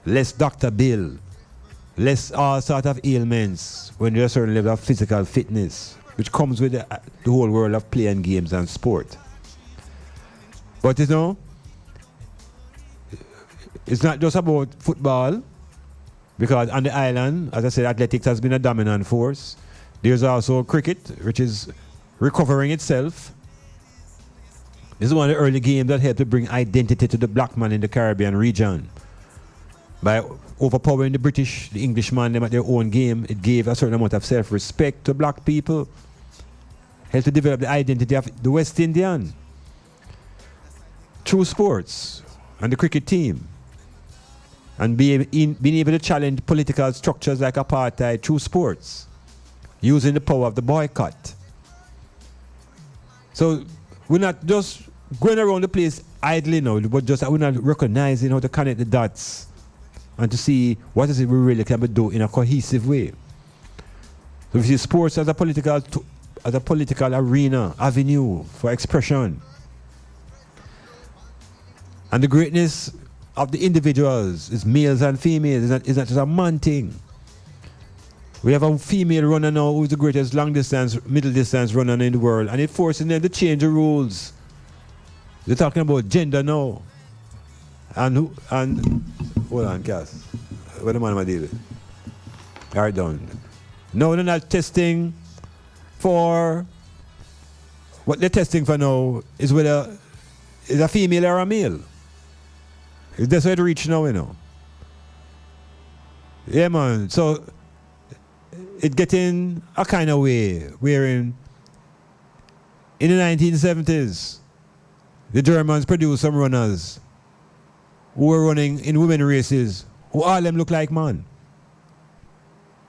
Less doctor bill, less all sort of ailments when there's a certain level of physical fitness, which comes with the whole world of playing games and sport. But you know, it's not just about football, because on the island, as I said, athletics has been a dominant force. There's also cricket, which is recovering itself. This is one of the early games that helped to bring identity to the black man in the Caribbean region. By overpowering the British, the Englishman, them at their own game, it gave a certain amount of self-respect to black people. Helped to develop the identity of the West Indian through sports and the cricket team. And being able to challenge political structures like apartheid through sports, using the power of the boycott. So we're not just going around the place idly now, but just we're not recognizing how to connect the dots and to see what is it we really can do in a cohesive way. So we see sports as a political arena, avenue for expression. And the greatness of the individuals. It's males and females. It's not just a man thing. We have a female runner now who's the greatest long distance, middle distance runner in the world, and it forces them to change the rules. They're talking about gender now. And hold on, Cass. What am I dealing with? All right, done. No, they're not testing for. What they're testing for now is whether it's a female or a male. That's where it reach now, you know. Yeah, man. So it get in a kind of way wherein in the 1970s, the Germans produced some runners who were running in women races who all them look like man.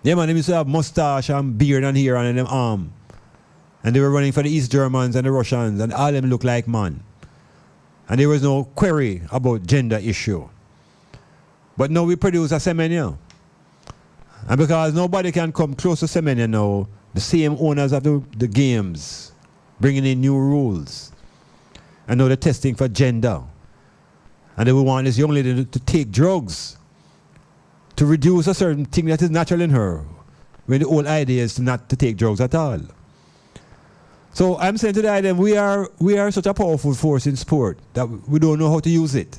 Yeah, man, they used to have mustache and beard and hair on them arm. And they were running for the East Germans and the Russians, and all them look like man. And there was no query about gender issue. But now we produce a Semenya. And because nobody can come close to Semenya now, the same owners of the games bringing in new rules. And now they're testing for gender. And they will want this young lady to take drugs to reduce a certain thing that is natural in her, when the whole idea is not to take drugs at all. So I'm saying to the idea, we are such a powerful force in sport that we don't know how to use it.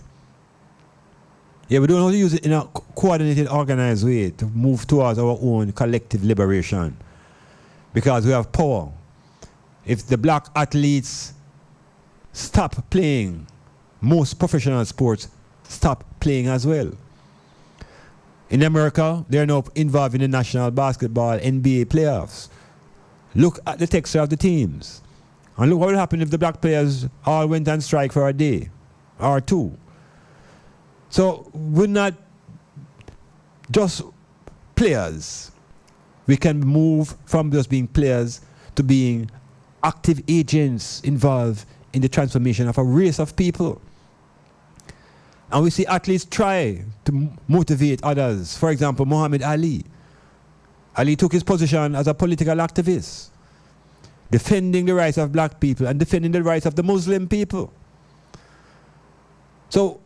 Yeah, we don't know how to use it in a coordinated, organized way to move towards our own collective liberation. Because we have power. If the black athletes stop playing, most professional sports stop playing as well. In America, they are now involved in the National Basketball NBA playoffs. Look at the texture of the teams. And look what will happen if the black players all went on strike for a day or two. So we're not just players. We can move from just being players to being active agents involved in the transformation of a race of people. And we see athletes try to motivate others. For example, Muhammad Ali. Ali took his position as a political activist, defending the rights of black people and defending the rights of the Muslim people. So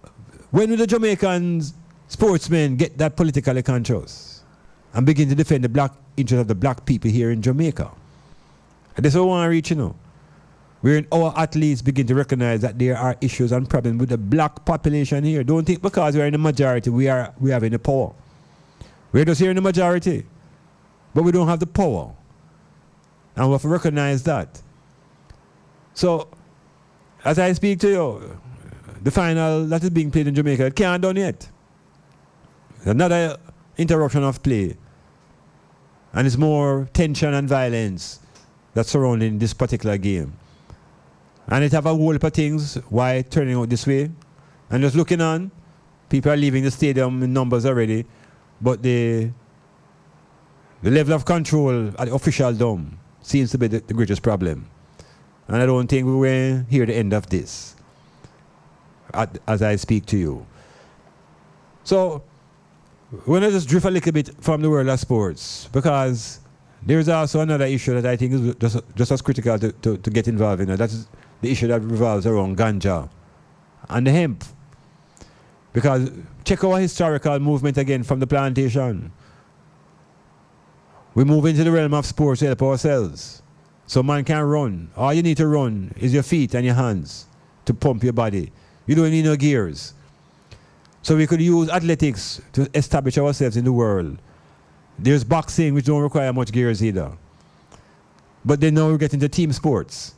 when will the Jamaican sportsmen get that politically conscious and begin to defend the black interests of the black people here in Jamaica? And that's what we want to reach, you know. Wherein our athletes begin to recognize that there are issues and problems with the black population here. Don't think because we're in the majority, we have the power. We're just here in the majority, but we don't have the power. And we have to recognize that. So, as I speak to you, the final that is being played in Jamaica, it can't done yet. Another interruption of play. And it's more tension and violence that's surrounding this particular game. And it have a whole heap of things why turning out this way. And just looking on, people are leaving the stadium in numbers already, but the level of control at the official dome seems to be the greatest problem. And I don't think we will hear the end of this as I speak to you. So, when I just drift a little bit from the world of sports, because there's also another issue that I think is just as critical to get involved in. That's the issue that revolves around Ganja and the hemp. Because check our historical movement again from the plantation. We move into the realm of sports to help ourselves. So man can run. All you need to run is your feet and your hands to pump your body. You don't need no gears. So we could use athletics to establish ourselves in the world. There's boxing, which don't require much gears either. But then now we get into team sports.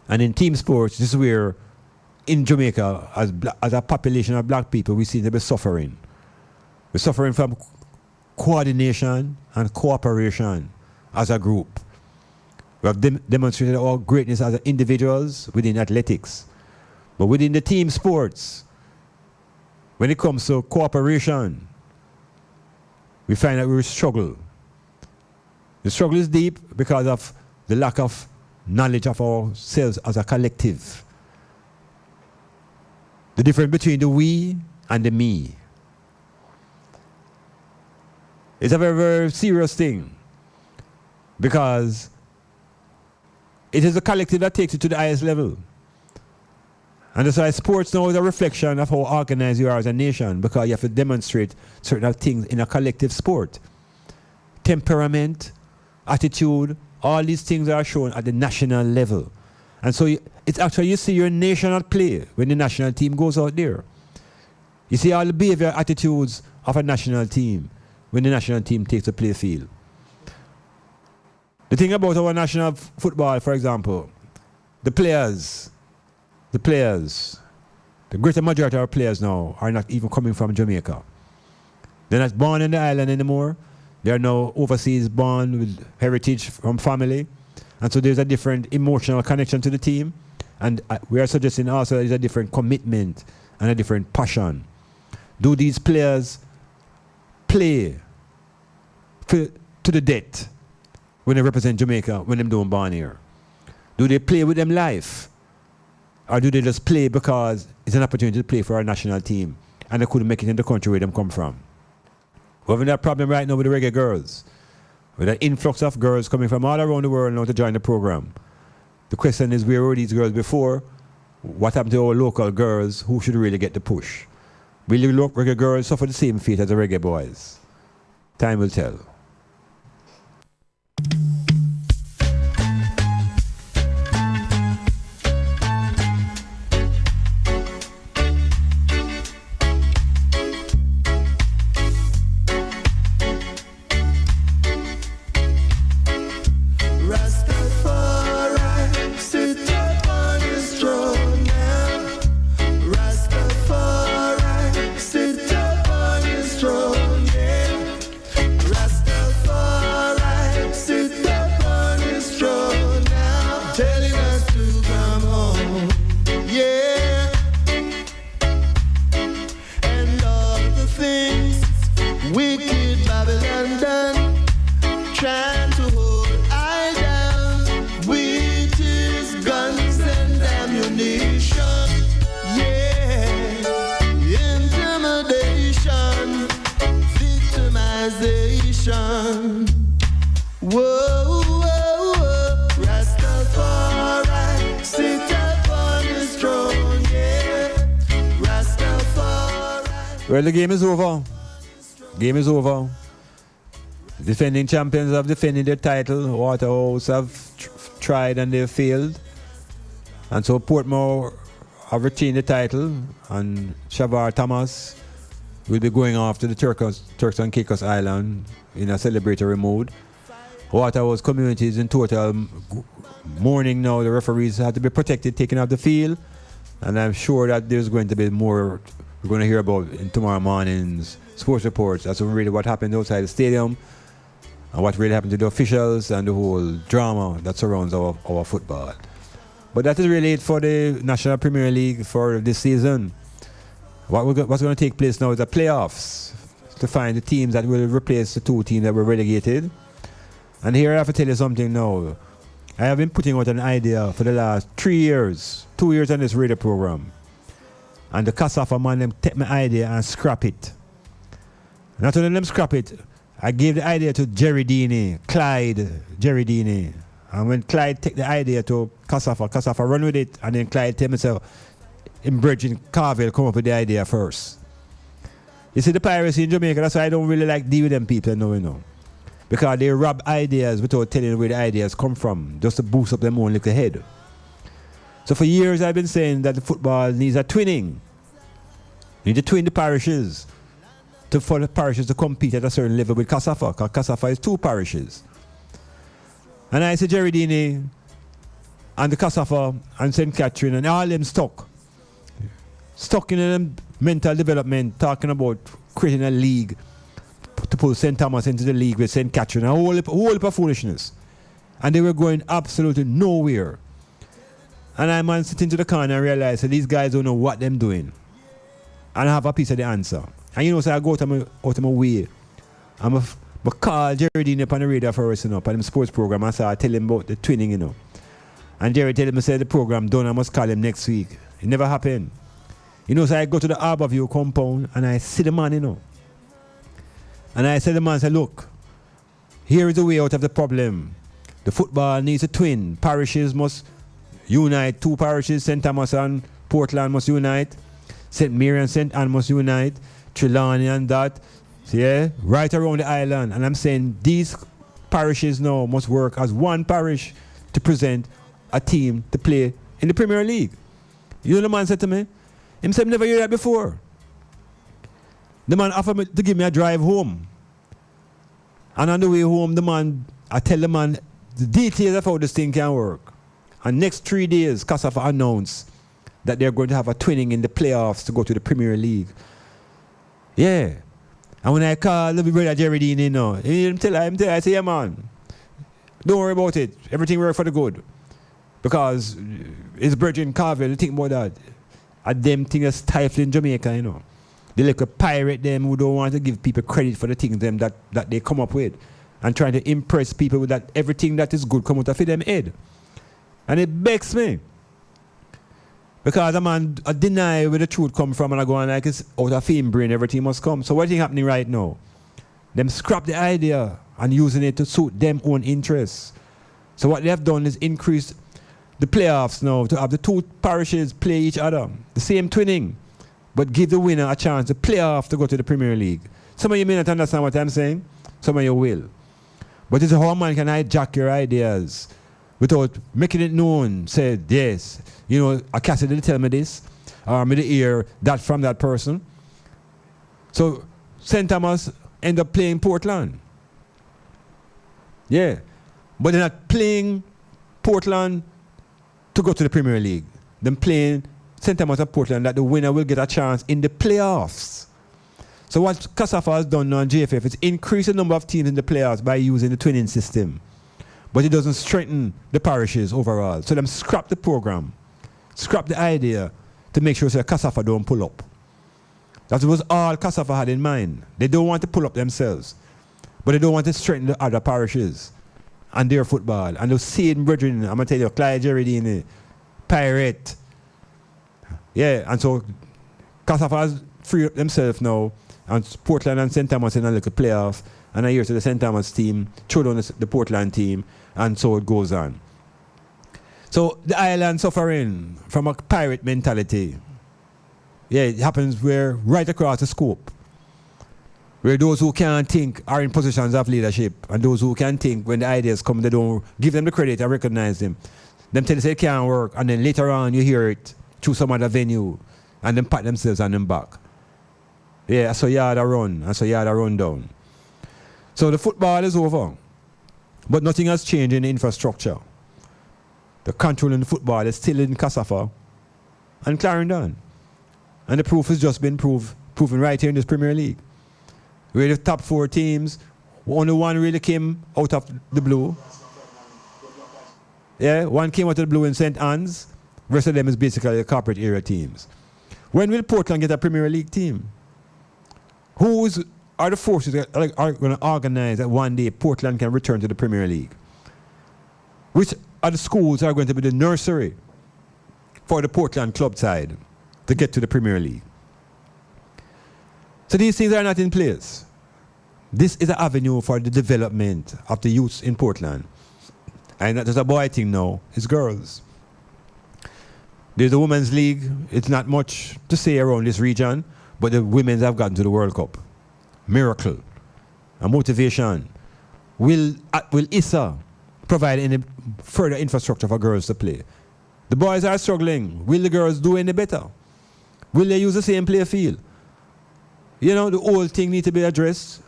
And in team sports, this is where, in Jamaica, as a population of black people, we seem to be suffering. We're suffering from coordination and cooperation as a group. We have demonstrated our greatness as individuals within athletics. But within the team sports, when it comes to cooperation, we find that we struggle. The struggle is deep because of the lack of knowledge of ourselves as a collective. The difference between the we and the me. It's a very, very serious thing because it is the collective that takes it to the highest level. And that's why sports now is a reflection of how organized you are as a nation, because you have to demonstrate certain things in a collective sport. Temperament, attitude, all these things are shown at the national level. And so it's actually, you see your nation at play when the national team goes out there. You see all the behavior attitudes of a national team when the national team takes the play field. The thing about our national football, for example, the greater majority of our players now are not even coming from Jamaica. They're not born in the island anymore. They are now overseas, born with heritage from family. And so there's a different emotional connection to the team. And we are suggesting also there's a different commitment and a different passion. Do these players play to the death when they represent Jamaica, when they're doing born here? Do they play with them life? Or do they just play because it's an opportunity to play for our national team and they couldn't make it in the country where they come from? We're having that problem right now with the reggae girls, with an influx of girls coming from all around the world now to join the program. The question is, where were these girls before? What happened to our local girls? Who should really get the push? Will the reggae girls suffer the same fate as the reggae boys? Time will tell. Well, the game is over. Game is over. Defending champions have defended their title. Waterhouse have tried and they've failed. And so Portmore have retained the title. And Shavar Thomas will be going off to the Turks and Caicos Island in a celebratory mode. Waterhouse community is in total mourning now. The referees have to be protected, taken off the field. And I'm sure that there's going to be more we're going to hear about in tomorrow morning's sports reports as to really what happened outside the stadium and what really happened to the officials and the whole drama that surrounds our football. But that is really it for the National Premier League for this season. What's going to take place now is the playoffs to find the teams that will replace the two teams that were relegated. And here I have to tell you something now. I have been putting out an idea for the last 3 years, 2 years on this radio program. And the Casafa man, them take my idea and scrap it. Not only them scrap it, I gave the idea to Clyde Jerry Dini. And when Clyde take the idea to Casafa run with it, and then Clyde tell me, so, in Virgin Carville come up with the idea first. You see the piracy in Jamaica, that's why I don't really like deal with them people, you know. Because they rob ideas without telling where the ideas come from, just to boost up their own little head. So for years I've been saying that the football needs a twinning. You need to twin the parishes for the parishes to compete at a certain level with Casafa, because Casafa is 2 parishes. And I said Jerry Dini and the Casafa and St. Catherine and all them stuck in them mental development, talking about creating a league to pull St. Thomas into the league with St. Catherine, a whole heap of foolishness. And they were going absolutely nowhere. And I'm sitting to the corner and realize that these guys don't know what they're doing. And I have a piece of the answer. And you know, so I go out of my way. I call Jerry Dean up on the radio for us, you know, on the sports program. And so I tell him about the twinning, you know. And Jerry tell him, I said, the program done, I must call him next week. It never happened. You know, so I go to the Harborview compound and I see the man, you know. And I said to the man, look, here is the way out of the problem. The football needs a twin. Parishes must unite, 2 parishes, St. Thomas and Portland must unite. St. Mary and St. Anne must unite. Trelawney and that. Yeah, right around the island. And I'm saying these parishes now must work as one parish to present a team to play in the Premier League. You know the man said to me? He said, never heard that before. The man offered me to give me a drive home. And on the way home, I tell the man the details of how this thing can work. And next 3 days, CASAFA announced that they're going to have a twinning in the playoffs to go to the Premier League. Yeah. And when I call the brother Jerry Dean, I say, yeah, man, don't worry about it. Everything works for the good. Because his brethren Carvel, think about that. And them things are stifling Jamaica, They like a pirate them who don't want to give people credit for the things them that they come up with. And trying to impress people with that everything that is good come out of them head. And it begs me. Because I deny where the truth come from and I go on like it's out of fame brain, everything must come. So what is happening right now? Them scrap the idea and using it to suit them own interests. So what they have done is increase the playoffs now to have the two parishes play each other. The same twinning, but give the winner a chance to play off to go to the Premier League. Some of you may not understand what I'm saying. Some of you will. But it's how man can hijack your ideas without making it known. Said, yes, a Cassidy did tell me this, or me to hear that from that person. So St. Thomas end up playing Portland. Yeah. But they're not playing Portland to go to the Premier League. They're playing St. Thomas and Portland that the winner will get a chance in the playoffs. So what CASAFA has done now in JFF is increase the number of teams in the playoffs by using the twinning system. But it doesn't strengthen the parishes overall. So them scrap the program, scrap the idea to make sure that CASAFA don't pull up. That was all CASAFA had in mind. They don't want to pull up themselves, but they don't want to strengthen the other parishes and their football. And those same brethren, I'm going to tell you, Clyde Gerardini, Pirate. Yeah, and so CASAFA has freed up themselves now, and Portland and St. Thomas in a little playoff, and I hear to the St. Thomas team, throw down the Portland team, and so it goes on. So the island suffering from a pirate mentality. Yeah, it happens right across the scope. Where those who can't think are in positions of leadership, and those who can think, when the ideas come, they don't give them the credit and recognize them. Them tell you say it can't work, and then later on you hear it through some other venue, and then pat themselves on them back. Yeah, so you had a run, and so you had a run down. So the football is over, but nothing has changed in the infrastructure. The control in the football is still in CASAFA and Clarendon. And the proof has just been proven right here in this Premier League. Where the top 4 teams, only one really came out of the blue. Yeah, one came out of the blue in St. Anne's. The rest of them is basically the corporate area teams. When will Portland get a Premier League team? Who are the forces that are going to organize that one day Portland can return to the Premier League? Which are the schools are going to be the nursery for the Portland club side to get to the Premier League? So these things are not in place. This is an avenue for the development of the youth in Portland. And not just a boy thing now, it's girls. There's a women's league. It's not much to say around this region, but the women's have gotten to the World Cup. Miracle. A motivation. Will ISA provide any further infrastructure for girls to play? The boys are struggling. Will the girls do any better? Will they use the same play field? The whole thing needs to be addressed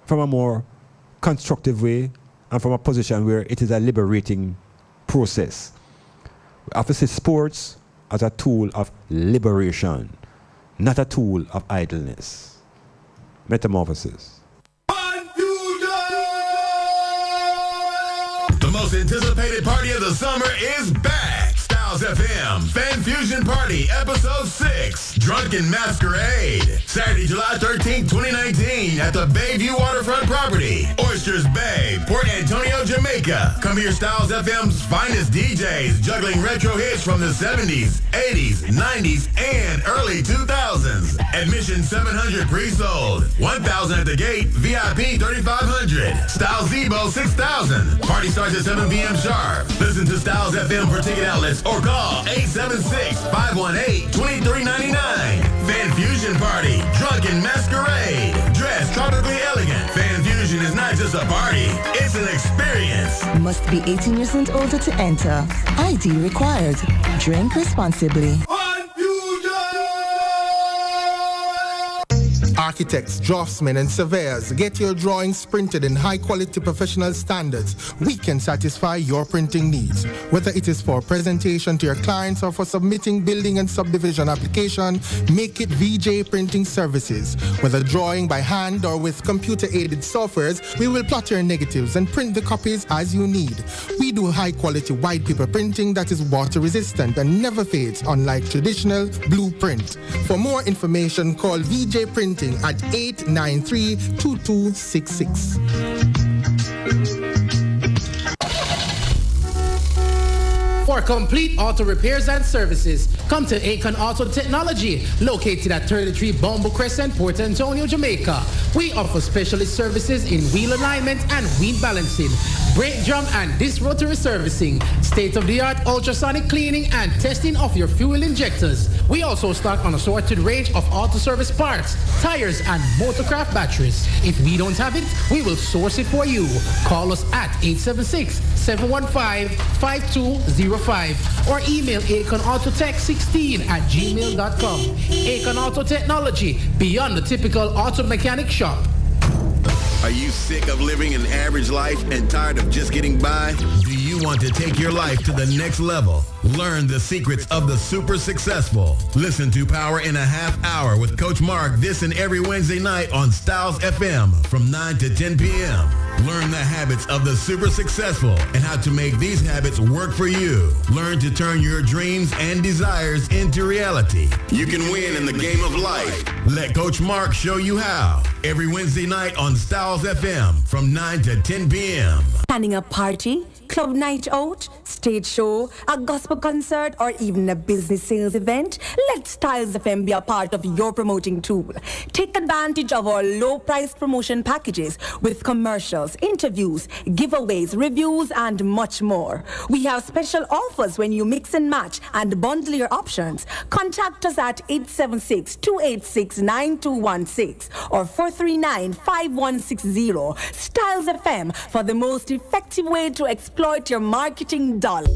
from a more constructive way and from a position where it is a liberating process. We have to see sports as a tool of liberation, not a tool of idleness. Metamorphosis. The most anticipated party of the summer is back. Styles FM Fan Fusion Party Episode 6 Drunken Masquerade. Saturday, July 13th, 2019 at the Bayview Waterfront Property, Oysters Bay, Port Antonio, Jamaica. Jamaica. Come hear Styles FM's finest DJs juggling retro hits from the 70s, 80s, 90s, and early 2000s. Admission $700 pre-sold. $1,000 at the gate. VIP $3,500. Styles Zebo $6,000. Party starts at 7 p.m. sharp. Listen to Styles FM for ticket outlets or call 876-518-2399. Fan Fusion Party. Drunken Masquerade. Dress tropically elegant. Fan Fusion is not just a party. It's an experience. Must be 18 years and older to enter. ID required. Drink responsibly. Architects, draftsmen, and surveyors, get your drawings printed in high-quality professional standards. We can satisfy your printing needs. Whether it is for presentation to your clients or for submitting building and subdivision application, make it VJ Printing Services. Whether drawing by hand or with computer-aided softwares, we will plot your negatives and print the copies as you need. We do high-quality white paper printing that is water-resistant and never fades, unlike traditional blueprint. For more information, call VJ Printing at 893-2266. For complete auto repairs and services, come to Akon Auto Technology, located at 33 Bumble Crescent, Port Antonio, Jamaica. We offer specialist services in wheel alignment and wheel balancing, brake drum and disc rotary servicing, state-of-the-art ultrasonic cleaning and testing of your fuel injectors. We also stock an assorted range of auto service parts, tires, and motorcraft batteries. If we don't have it, we will source it for you. Call us at 876-715-5205 or email AkonAutoTech16@gmail.com. Akon Auto Technology, beyond the typical auto mechanic shop. Are you sick of living an average life and tired of just getting by? Do you want to take your life to the next level? Learn the secrets of the super successful. Listen to Power in a Half Hour with Coach Mark this and every Wednesday night on Styles FM from 9 to 10 p.m. Learn the habits of the super successful and how to make these habits work for you. Learn to turn your dreams and desires into reality. You can win in the game of life. Let Coach Mark show you how. Every Wednesday night on Styles FM from 9 to 10 p.m. Planning a party, club night out, stage show, a gospel concert, or even a business sales event? Let Styles FM be a part of your promoting tool. Take advantage of our low-priced promotion packages with commercials, interviews, giveaways, reviews, and much more. We have special offers when you mix and match and bundle your options. Contact us at 876-286-9216 or 439-5160. Styles FM for the most effective way to exploit your marketing dollar.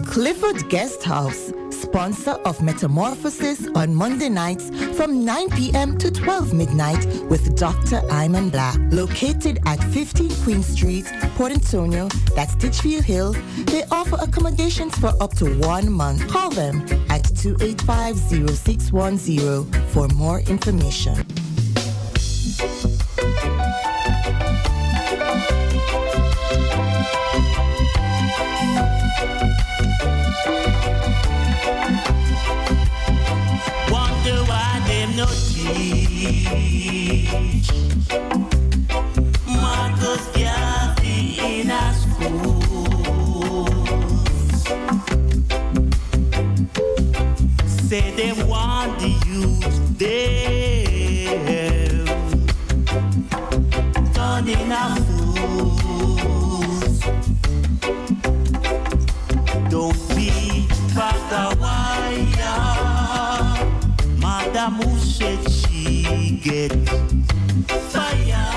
Clifford Guest House, sponsor of Metamorphosis on Monday nights from 9 p.m. to 12 midnight with Dr. Iman Blak. Located at 15 Queen Street, Port Antonio, that's Ditchfield Hill, they offer accommodations for up to 1 month. Call them at 285-0610 for more information. Wonder why them no teach Marcus Garvey in our schools. Say they want the youth there turning our fools. Don't be Bagawaya. Madam who said she get fire.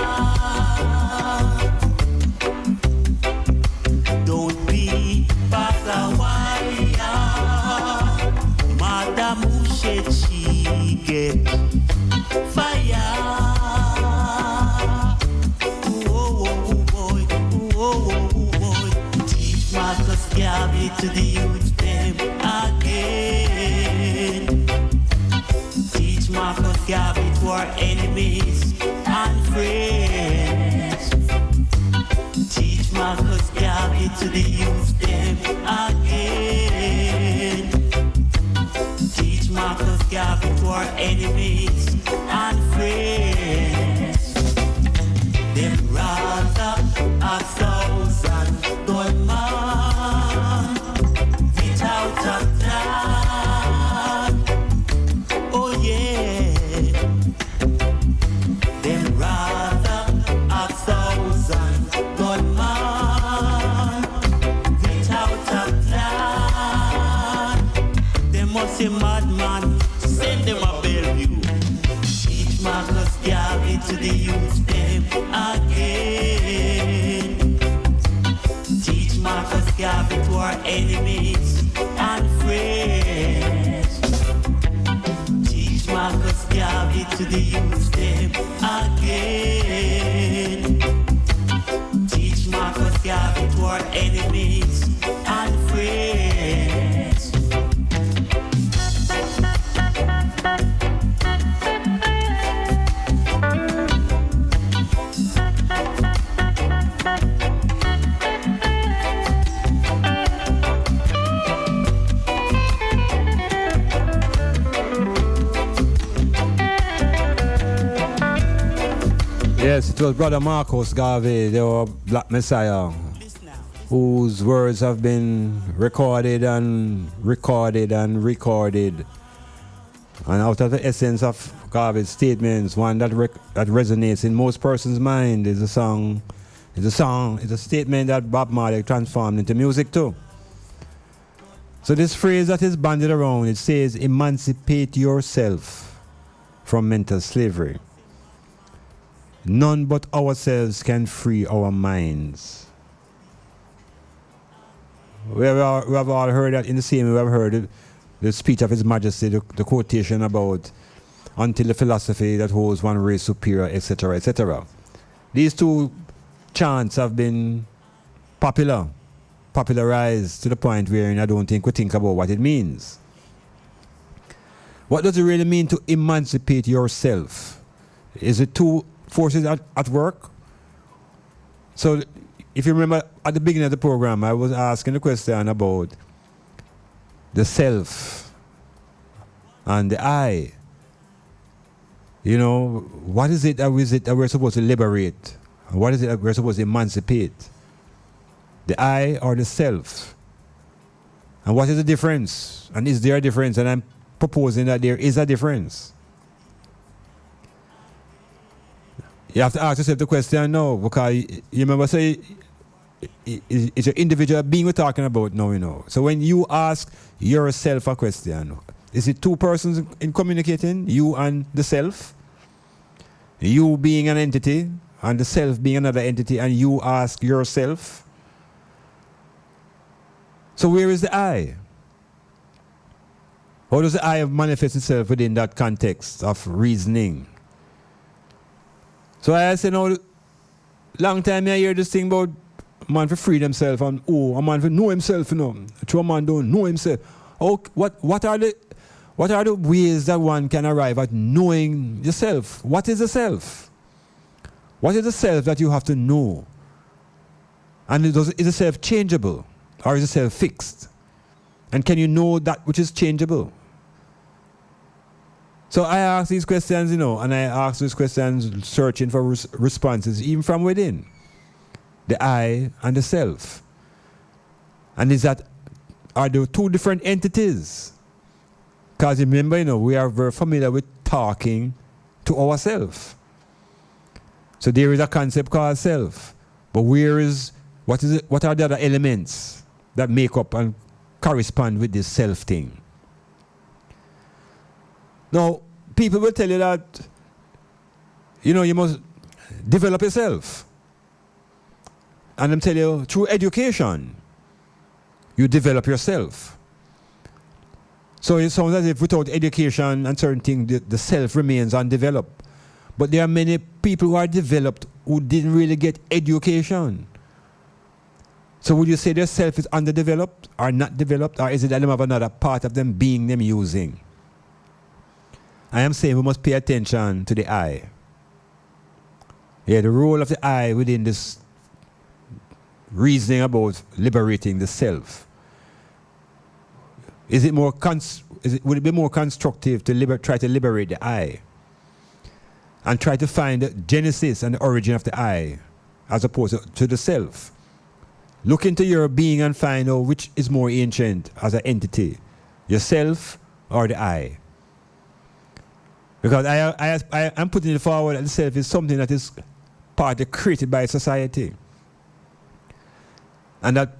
Don't be Bagawaya. Madam who said she get fire. Oh boy, oh boy. Teach Marcus Garvey to the youth them again. Teach Marcus Garvey to our enemies and friends. Teach Marcus Garvey to the youth them again. Teach Marcus Garvey to our enemies and friends. Them rather $1,000 a madman, send them a Bellevue. Teach Marcus Garvey to the youth them again. Teach Marcus Garvey to our enemies and friends. Teach Marcus Garvey to the youth them again. Teach Marcus Garvey to our enemies and friends. Yes, it was Brother Marcus Garvey, the Black Messiah, whose words have been recorded and recorded and recorded. And out of the essence of Garvey's statements, one that resonates in most persons' mind is a statement that Bob Marley transformed into music too. So this phrase that is banded around, it says, emancipate yourself from mental slavery. None but ourselves can free our minds. We have all heard that in the same way we have heard the speech of His Majesty, the quotation about until the philosophy that holds one race superior, etc., etc. These two chants have been popularized to the point where I don't think we think about what it means. What does it really mean to emancipate yourself? Is it two forces at work? So if you remember at the beginning of the program, I was asking the question about the self and the I. You know, what is it that we're supposed to liberate? What is it that we're supposed to emancipate? The I or the self? And what is the difference? And is there a difference? And I'm proposing that there is a difference. You have to ask yourself the question now, because you remember, say, it's your individual being we're talking about now, you know. So when you ask yourself a question, is it two persons in communicating, you and the self? You being an entity, and the self being another entity, and you ask yourself? So where is the I? How does the I manifest itself within that context of reasoning? So I say now, long time I hear this thing about man for free themselves and a man for know himself, you know. True, a man don't know himself. What are the ways that one can arrive at knowing yourself? What is the self? What is the self that you have to know? And is the self changeable, or is the self fixed? And can you know that which is changeable? So I ask these questions, you know, and I ask these questions searching for responses even from within. The I and the self. And are there two different entities? Because remember, you know, we are very familiar with talking to ourselves. So there is a concept called self. But what are the other elements that make up and correspond with this self thing? Now, people will tell you that, you know, you must develop yourself. And I'm telling you, through education, you develop yourself. So it sounds as if without education and certain things, the self remains undeveloped. But there are many people who are developed who didn't really get education. So would you say their self is underdeveloped or not developed, or is it that they have another part of them being them using? I am saying we must pay attention to the I. Yeah, the role of the I within this reasoning about liberating the self. Would it be more constructive to try to liberate the I and try to find the genesis and the origin of the I as opposed to the self? Look into your being and find out which is more ancient as an entity, yourself or the I. Because I'm putting it forward that the self is something that is partly created by society. And that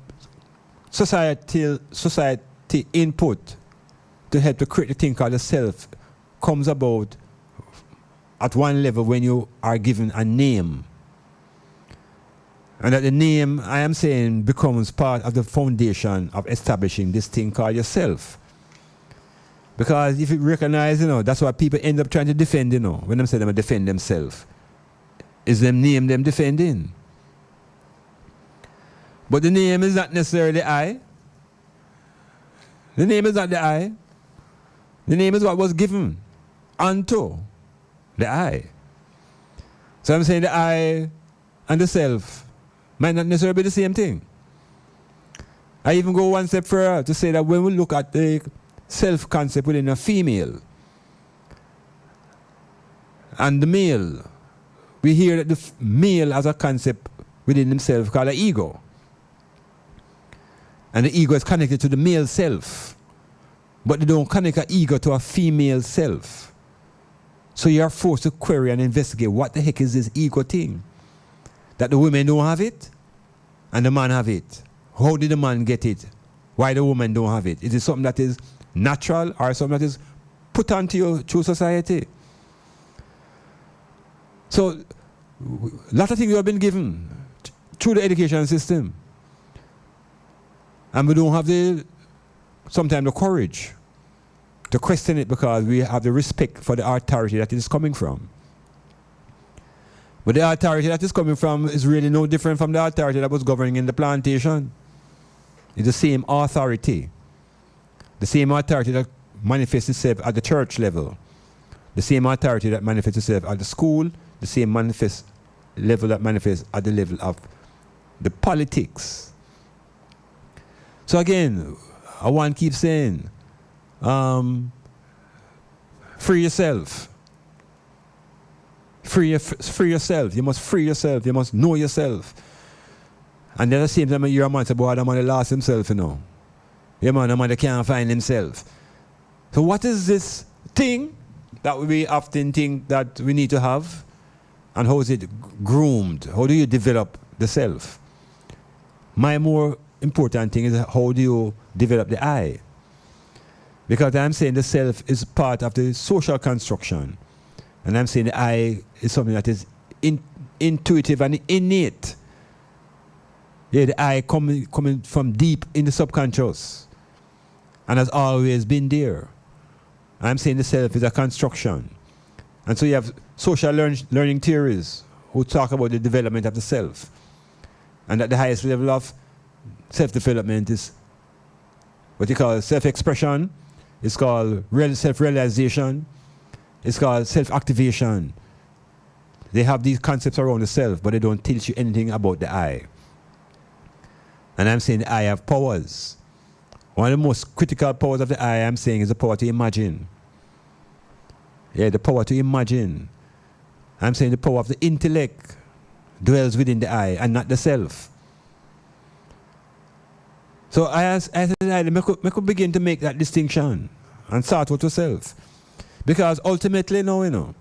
society input to help to create the thing called the self comes about at one level when you are given a name. And that the name, I am saying, becomes part of the foundation of establishing this thing called yourself. Because if you recognize, that's why people end up trying to defend, when they say they defend themselves. Is them name them defending. But the name is not necessarily I. The name is not the I. The name is what was given unto the I. So I'm saying the I and the self might not necessarily be the same thing. I even go one step further to say that when we look at the self-concept within a female and the male, we hear that the male has a concept within himself called an ego. And the ego is connected to the male self. But they don't connect an ego to a female self. So you are forced to query and investigate what the heck is this ego thing? That the women don't have it and the man have it. How did the man get it? Why the woman don't have it? Is it something that is natural or something that is put onto you through society? So a lot of things you have been given through the education system. And we don't have sometimes the courage to question it because we have the respect for the authority that it is coming from. But the authority that is coming from is really no different from the authority that was governing in the plantation. It's the same authority. The same authority that manifests itself at the church level. The same authority that manifests itself at the school. The same level that manifests at the level of the politics. So again, I want to keep saying, free yourself. Free yourself. You must free yourself. You must know yourself. And at the same time, you're a man, say, boy, the man lost himself, Yeah, man, the man can't find himself. So what is this thing that we often think that we need to have? And how is it groomed? How do you develop the self? My more important thing is how do you develop the I? Because I'm saying the self is part of the social construction. And I'm saying the I is something that is intuitive and innate. Yeah, the I coming from deep in the subconscious and has always been there. I'm saying the self is a construction. And so you have social learning theories who talk about the development of the self. And at the highest level of self-development is what you call self-expression. It's called self-realization. It's called self-activation. They have these concepts around the self, but they don't teach you anything about the I. And I'm saying the I have powers. One of the most critical powers of the I, I'm saying, is the power to imagine. Yeah, the power to imagine. I'm saying the power of the intellect dwells within the I and not the self. So I could begin to make that distinction and start with yourself. Because ultimately now,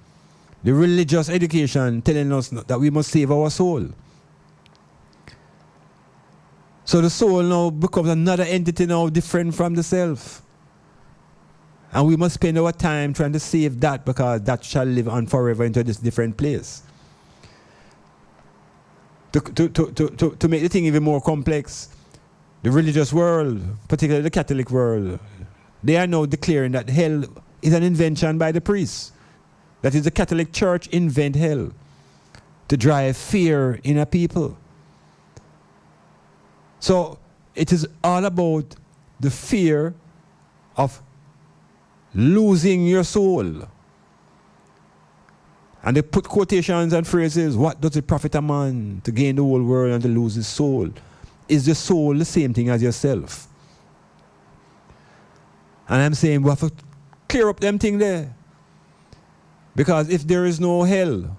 the religious education telling us that we must save our soul. So the soul now becomes another entity now different from the self. And we must spend our time trying to save that because that shall live on forever into this different place. To make the thing even more complex, the religious world, particularly the Catholic world, they are now declaring that hell is an invention by the priests. That is, the Catholic Church invent hell to drive fear in a people. So it is all about the fear of losing your soul. And they put quotations and phrases, what does it profit a man to gain the whole world and to lose his soul? Is the soul the same thing as yourself? And I'm saying we have to clear up them thing there. Because if there is no hell,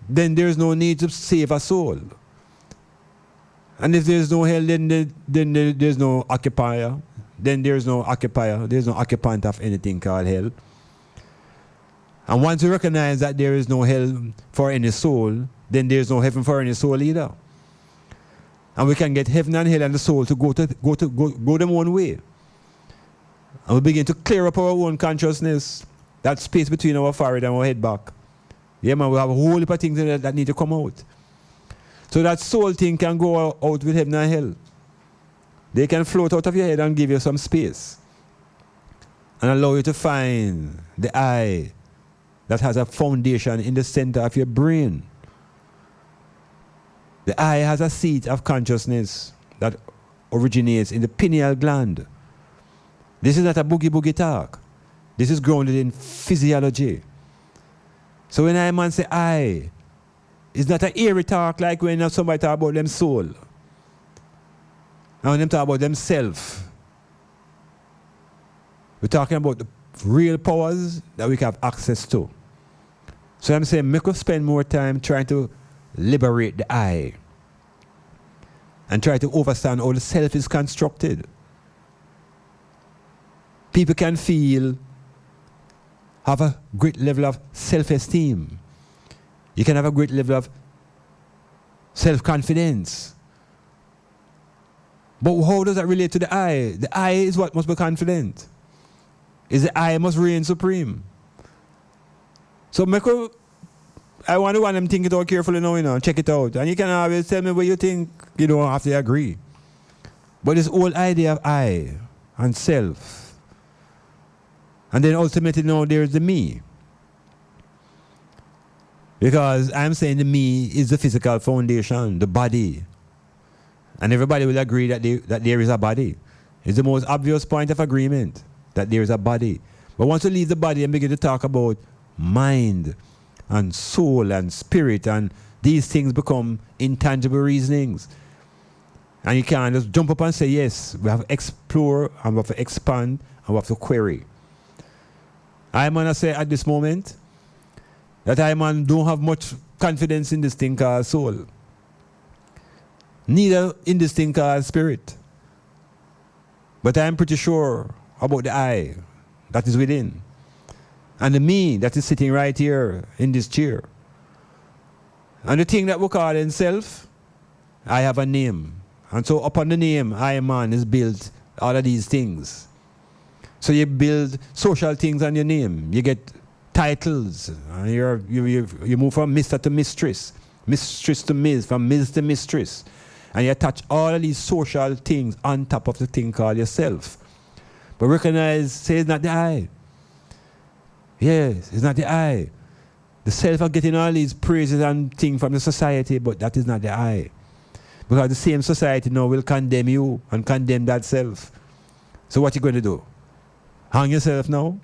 then there is no need to save a soul. And if there is no hell, then there's no occupier. Then there's no occupier. There's no occupant of anything called hell. And once you recognize that there is no hell for any soul, then there's no heaven for any soul either. And we can get heaven and hell and the soul to go them one way. And we begin to clear up our own consciousness, that space between our forehead and our head back. Yeah, man, we have a whole heap of things that need to come out. So that soul thing can go out with heaven and hell. They can float out of your head and give you some space and allow you to find the I that has a foundation in the center of your brain. The I has a seat of consciousness that originates in the pineal gland. This is not a boogie talk. This is grounded in physiology. So when I man say I, it's not an eerie talk like when somebody talk about them soul. And when them talk about themselves. We're talking about the real powers that we can have access to. So I'm saying make us spend more time trying to liberate the I and try to understand how the self is constructed. People can have a great level of self-esteem. You can have a great level of self-confidence. But how does that relate to the I? The I is what must be confident. Is the I must reign supreme. So I want them think it out carefully now, and check it out. And you can always tell me what you think. You don't have to agree. But this whole idea of I and self. And then ultimately now there's the me. Because I'm saying the me is the physical foundation, the body. And everybody will agree that there is a body. It's the most obvious point of agreement, that there is a body. But once you leave the body and begin to talk about mind and soul and spirit, and these things become intangible reasonings. And you can't just jump up and say, yes, we have to explore and we have to expand and we have to query. I man say at this moment that I man don't have much confidence in this thing called soul. Neither in this thing called spirit. But I'm pretty sure about the I that is within. And the me that is sitting right here in this chair. And the thing that we call in self, I have a name. And so upon the name, I man is built all of these things. So you build social things on your name. You get titles. And you move from Mr. to Mistress. Mistress to Ms. From Ms. to Mistress. And you attach all of these social things on top of the thing called yourself. But recognize, say it's not the I. Yes, it's not the I. The self are getting all these praises and things from the society, but that is not the I. Because the same society now will condemn you and condemn that self. So what you going to do? Hang yourself now?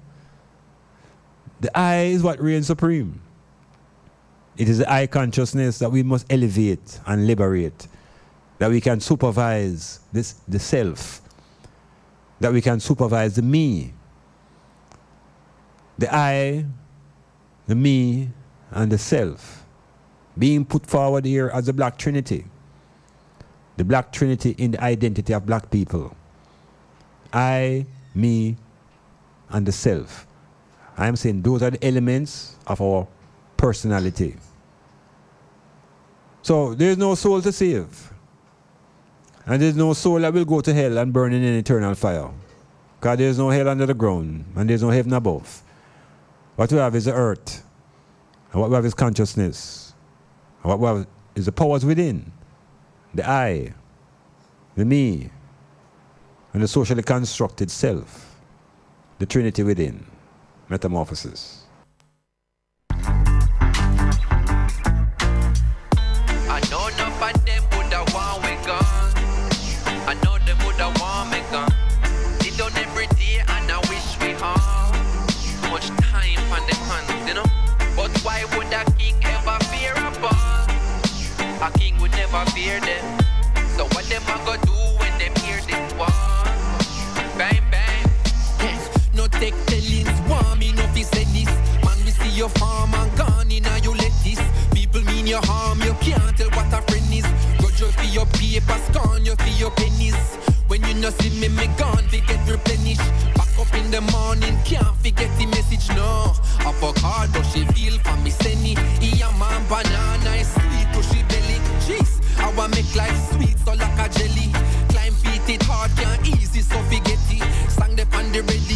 The I is what reigns supreme. It is the I consciousness that we must elevate and liberate. That we can supervise the self. That we can supervise the me. The I, the me, and the self. Being put forward here as the Black Trinity. The Black Trinity in the identity of black people. I, me, and the self. I am saying those are the elements of our personality. So there's no soul to save. And there's no soul that will go to hell and burn in an eternal fire. Because there's no hell under the ground and there's no heaven above. What we have is the earth. And what we have is consciousness. And what we have is the powers within. The I, the me, and the socially constructed self. The Trinity within. Metamorphosis. I know none of them would have want we gone. I know them would have want me gone. Sit down every day and I wish we had too much time on the hands, you know. But why would a king ever fear a boss? A king would never fear them. So what them a go do when them hear this war? Bang bang. No take tellings, want me no fi say this. Man, we see your farm and gone in and you let this. People mean your harm, you can't tell what a friend is. Grudge you for your paper, scorn you for your pennies. When you no see me gone, fi get replenished. Back up in the morning, can't forget the message, no. Up a card, but she feel for me senny. Iya man banana is sweet to she belly. Jeez, I want make life sweet so like a jelly. Climb feet it hard, can't easy so forget it. Sang the on the ready.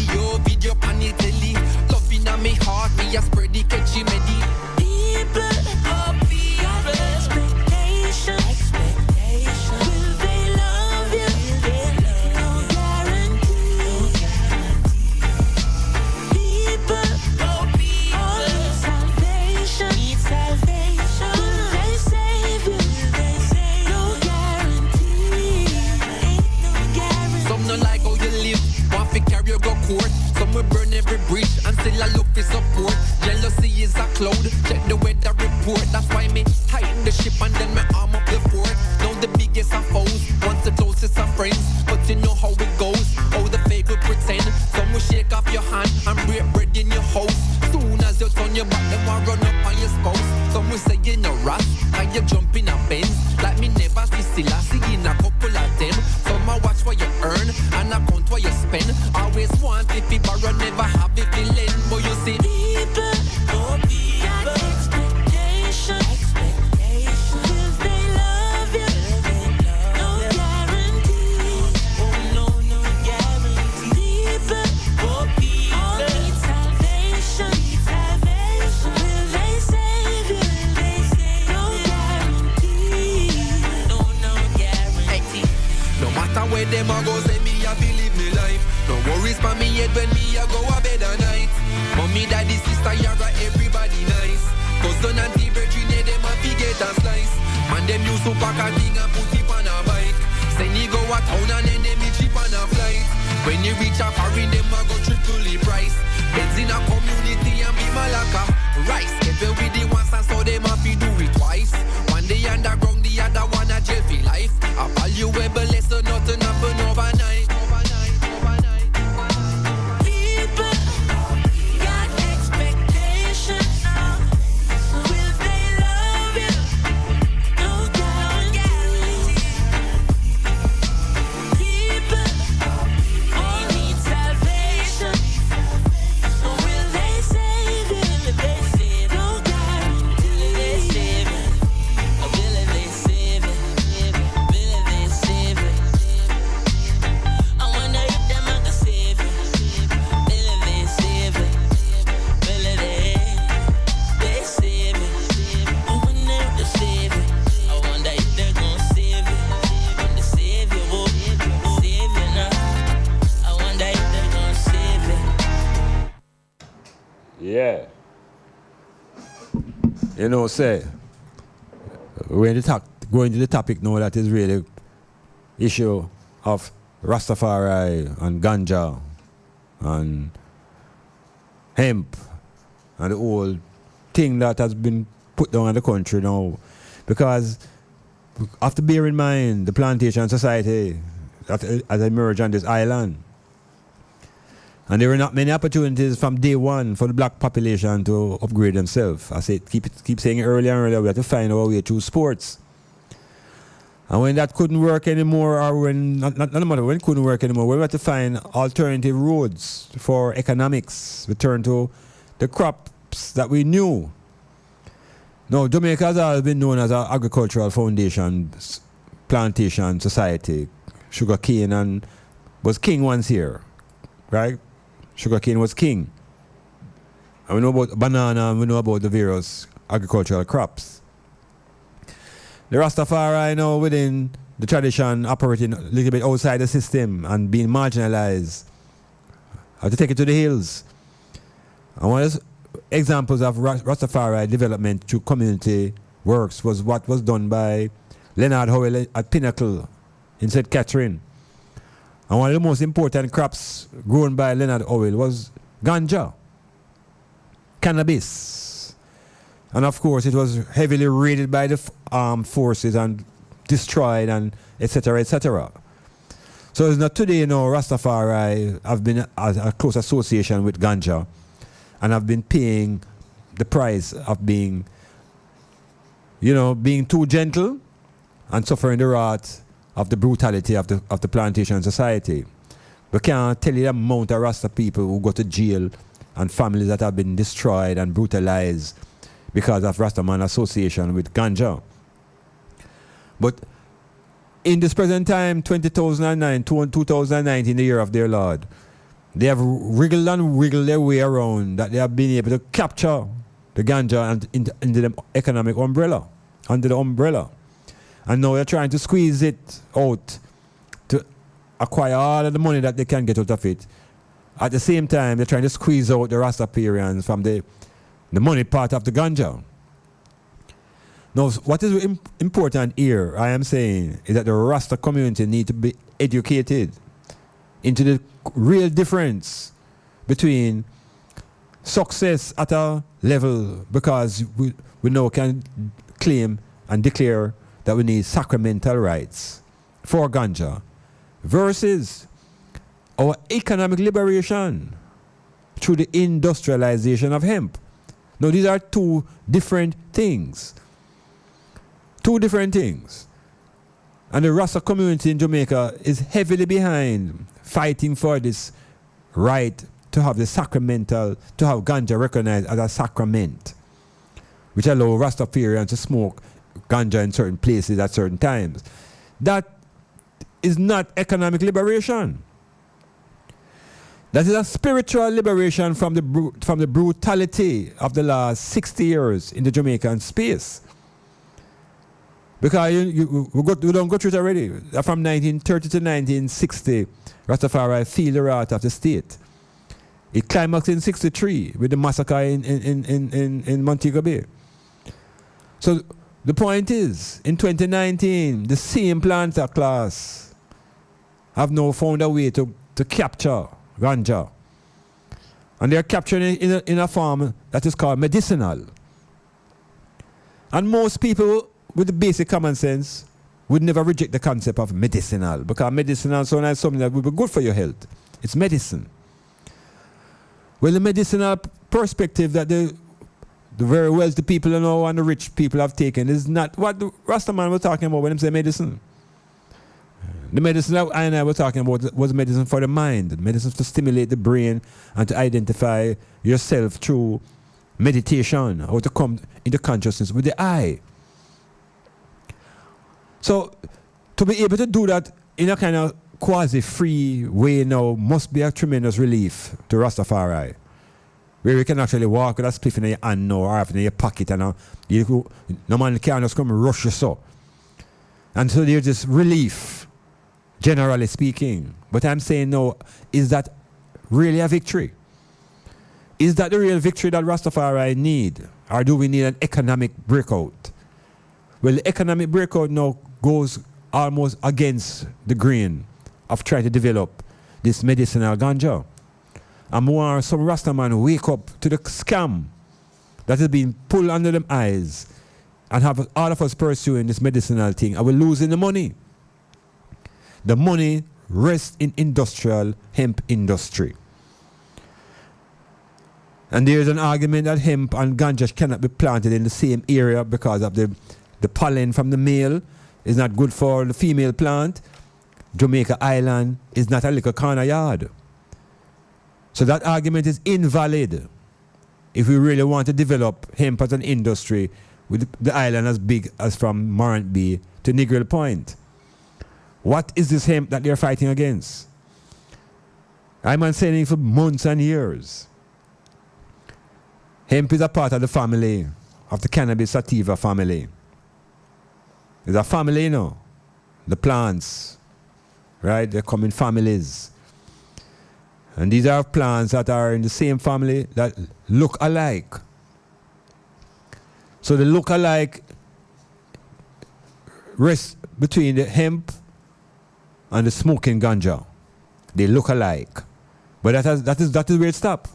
closest of friends. But you know how it goes, how the fake will pretend. Some will shake off your hand and break bread in your house. Soon as you turn your back, them will run up on your spouse. Some will say you no rat, and you jump in a Benz. Like me never see Lassie in a couple of them. Some will watch what you earn and account what you spend. Always want if you borrow, never have if you lend. But you see people, oh people, expectation. Will they love you? No guarantee. Oh no, no guarantee. People, oh people, all need salvation. Will they save you? No guarantee. No guarantee. No matter where them a go, say me a believe me life. No worries for me head when me a go a bed at night. Mommy, daddy, sister, yara, everybody nice. Cousin and the virgin, yeah, them a fi get a slice. Man, them use to pack a thing and put it on a bike. Send you go a town and then them cheap on a flight. When you reach a foreign, them a go triple the price. Beds in a community and be malaka. Rice, if you with the ones and so them a fi do it twice. One day underground, the other one a jail for life. A valuable lesson, nothing happen overnight. Yeah. You know, say, going to the topic now that is really issue of Rastafari and Ganja and Hemp and the whole thing that has been put down in the country now. Because have to bear in mind the plantation society that has emerged on this island. And there were not many opportunities from day one for the black population to upgrade themselves. I said, keep saying it earlier and earlier, we have to find our way through sports. And when that couldn't work anymore, or when, not matter when it couldn't work anymore, we had to find alternative roads for economics, return to the crops that we knew. Now, Jamaica has always been known as an agricultural foundation, plantation society. Sugarcane and was king once here, right? Sugarcane was king. And we know about banana, and we know about the various agricultural crops. The Rastafari now within the tradition operating a little bit outside the system and being marginalized. I have to take it to the hills. And one of the examples of Rastafari development through community works was what was done by Leonard Howell at Pinnacle in St. Catherine. And one of the most important crops grown by Leonard Howell was ganja, cannabis. And of course, it was heavily raided by the armed forces and destroyed and etc., etc. So it's not today, Rastafari have been a close association with ganja and have been paying the price of being, being too gentle and suffering the wrath of the brutality of the plantation society. We can't tell you the amount of Rasta people who go to jail and families that have been destroyed and brutalized because of Rastaman association with ganja. But in this present time, 2019, the year of their Lord, they have wriggled and wiggled their way around that they have been able to capture the ganja and into the economic umbrella, under the umbrella. And now they're trying to squeeze it out to acquire all of the money that they can get out of it. At the same time, they're trying to squeeze out the Rastafarians from the money part of the ganja. Now, what is important here, I am saying, is that the Rasta community need to be educated into the real difference between success at a level, because we now can claim and declare that we need sacramental rights for ganja versus our economic liberation through the industrialization of hemp. Now, these are two different things. Two different things. And the Rasta community in Jamaica is heavily behind fighting for this right to have the sacramental, to have ganja recognized as a sacrament, which allow Rastafarians to smoke ganja in certain places at certain times. That is not economic liberation. That is a spiritual liberation from the brutality of the last 60 years in the Jamaican space. Because we don't go through it already. From 1930 to 1960, Rastafari feel the wrath of the state. It climaxed in 63 with the massacre in Montego Bay. So the point is, in 2019, the same planter class have now found a way to capture ganja. And they're capturing it in a form that is called medicinal. And most people with the basic common sense would never reject the concept of medicinal, because medicinal sounds like something that would be good for your health. It's medicine. Well, the medicinal perspective that the very wealthy people and the rich people have taken is not what the Rastaman was talking about when he said medicine. The medicine that I and I were talking about was medicine for the mind, medicine to stimulate the brain and to identify yourself through meditation, or to come into consciousness with the eye. So, to be able to do that in a kind of quasi-free way now must be a tremendous relief to Rastafari, where you can actually walk with a spliff in your hand now, or have it in your pocket, and no man can just come and rush you so. And so there's this relief, generally speaking. But I'm saying now, is that really a victory? Is that the real victory that Rastafari need? Or do we need an economic breakout? Well, the economic breakout now goes almost against the grain of trying to develop this medicinal ganja. And more some Rastaman wake up to the scam that has been pulled under them eyes and have all of us pursuing this medicinal thing, and we're losing the money. The money rests in industrial hemp industry. And there's an argument that hemp and ganja cannot be planted in the same area because of the pollen from the male is not good for the female plant. Jamaica Island is not a little corner yard. So that argument is invalid if we really want to develop hemp as an industry with the island as big as from Morant Bay to Negril Point. What is this hemp that they're fighting against? I'm saying for months and years. Hemp is a part of the family, of the cannabis sativa family. It's a family, you know. The plants, right? They come in families. And these are plants that are in the same family that look alike. So the look alike rests between the hemp and the smoking ganja. They look alike. But that is where it stops.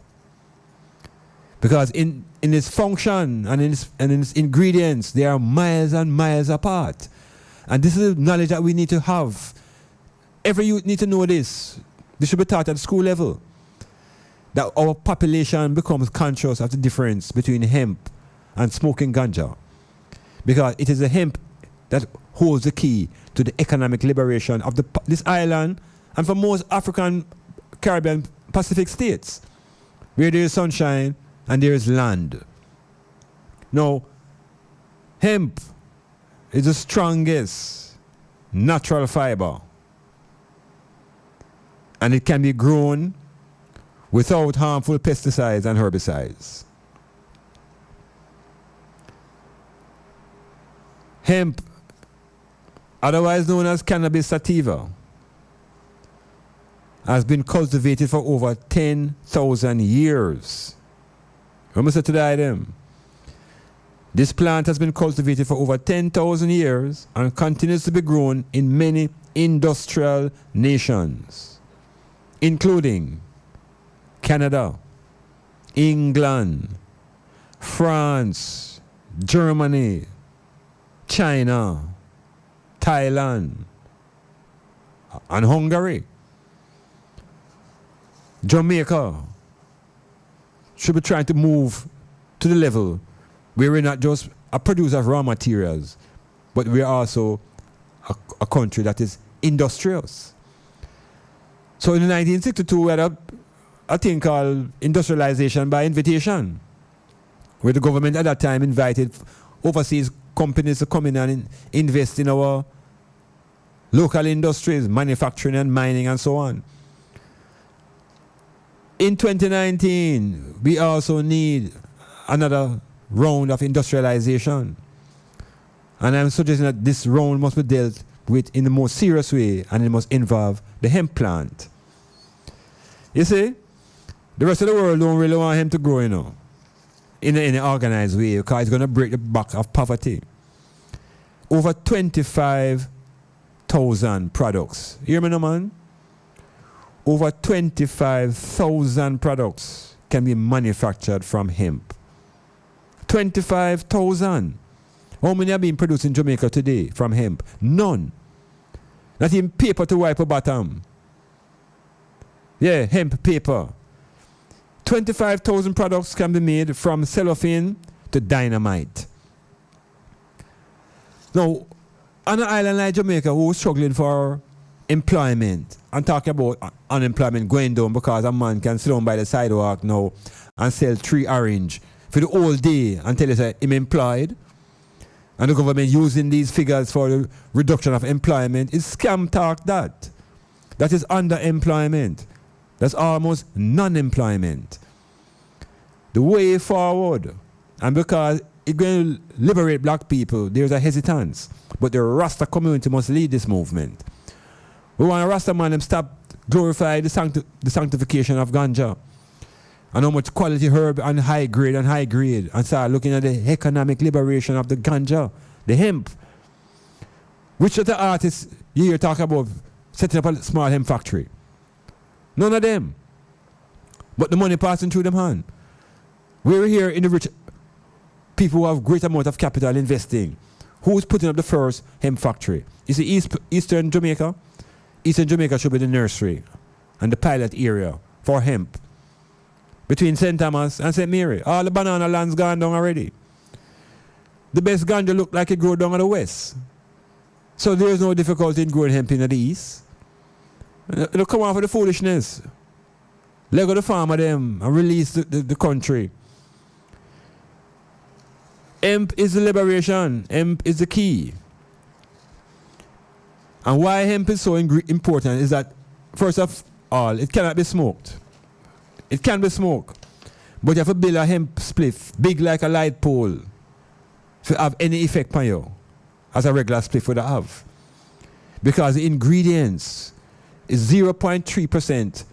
Because in its function and in its ingredients, they are miles and miles apart. And this is knowledge that we need to have. Every youth need to know this. This should be taught at school level. That our population becomes conscious of the difference between hemp and smoking ganja. Because it is the hemp that holds the key to the economic liberation of this island and for most African, Caribbean, Pacific states, where there is sunshine and there is land. Now, hemp is the strongest natural fiber. And it can be grown without harmful pesticides and herbicides. Hemp, otherwise known as cannabis sativa, has been cultivated for over 10,000 years. Remember to the item. This plant has been cultivated for over 10,000 years and continues to be grown in many industrial nations, including Canada, England, France, Germany, China, Thailand, and Hungary. Jamaica should be trying to move to the level where we're not just a producer of raw materials, but we're also a country that is industrious. So in 1962, we had a thing called industrialization by invitation, where the government at that time invited overseas companies to come in and invest in our local industries, manufacturing and mining and so on. In 2019, we also need another round of industrialization. And I'm suggesting that this round must be dealt with in the most serious way, and it must involve the hemp plant. You see, the rest of the world don't really want hemp to grow, in an organized way, because it's going to break the back of poverty. Over 25,000 products. You hear me now, man? Over 25,000 products can be manufactured from hemp. 25,000. How many are being produced in Jamaica today from hemp? None. Not even paper to wipe a bottom. Yeah, hemp paper. 25,000 products can be made from cellophane to dynamite. Now, on an island like Jamaica, who's struggling for employment, and talking about unemployment going down because a man can sit down by the sidewalk now and sell 3 orange for the whole day until he say him employed, and the government using these figures for the reduction of employment, is scam talk that. That is underemployment. That's almost non-employment. The way forward, and because it's going to liberate black people, there's a hesitance. But the Rasta community must lead this movement. We want a Rasta man to stop glorify the sanctification of ganja and how much quality herb and high grade, and start looking at the economic liberation of the ganja, the hemp. Which of the artists you hear talk about setting up a small hemp factory? None of them. But the money passing through them hand. We're here in the rich people who have great amount of capital investing. Who's putting up the first hemp factory? You see, Eastern Jamaica? Eastern Jamaica should be the nursery and the pilot area for hemp. Between St. Thomas and St. Mary. All the banana land's gone down already. The best ganja look like it grow down in the west. So there's no difficulty in growing hemp in the east. It'll come off of the foolishness. Let go the farmer them and release the country. Hemp is the liberation. Hemp is the key. And why hemp is so important is that, first of all, it cannot be smoked. It can be smoked. But you have to build a hemp spliff, big like a light pole, to have any effect on you, as a regular spliff would have. Because the ingredients is 0.3%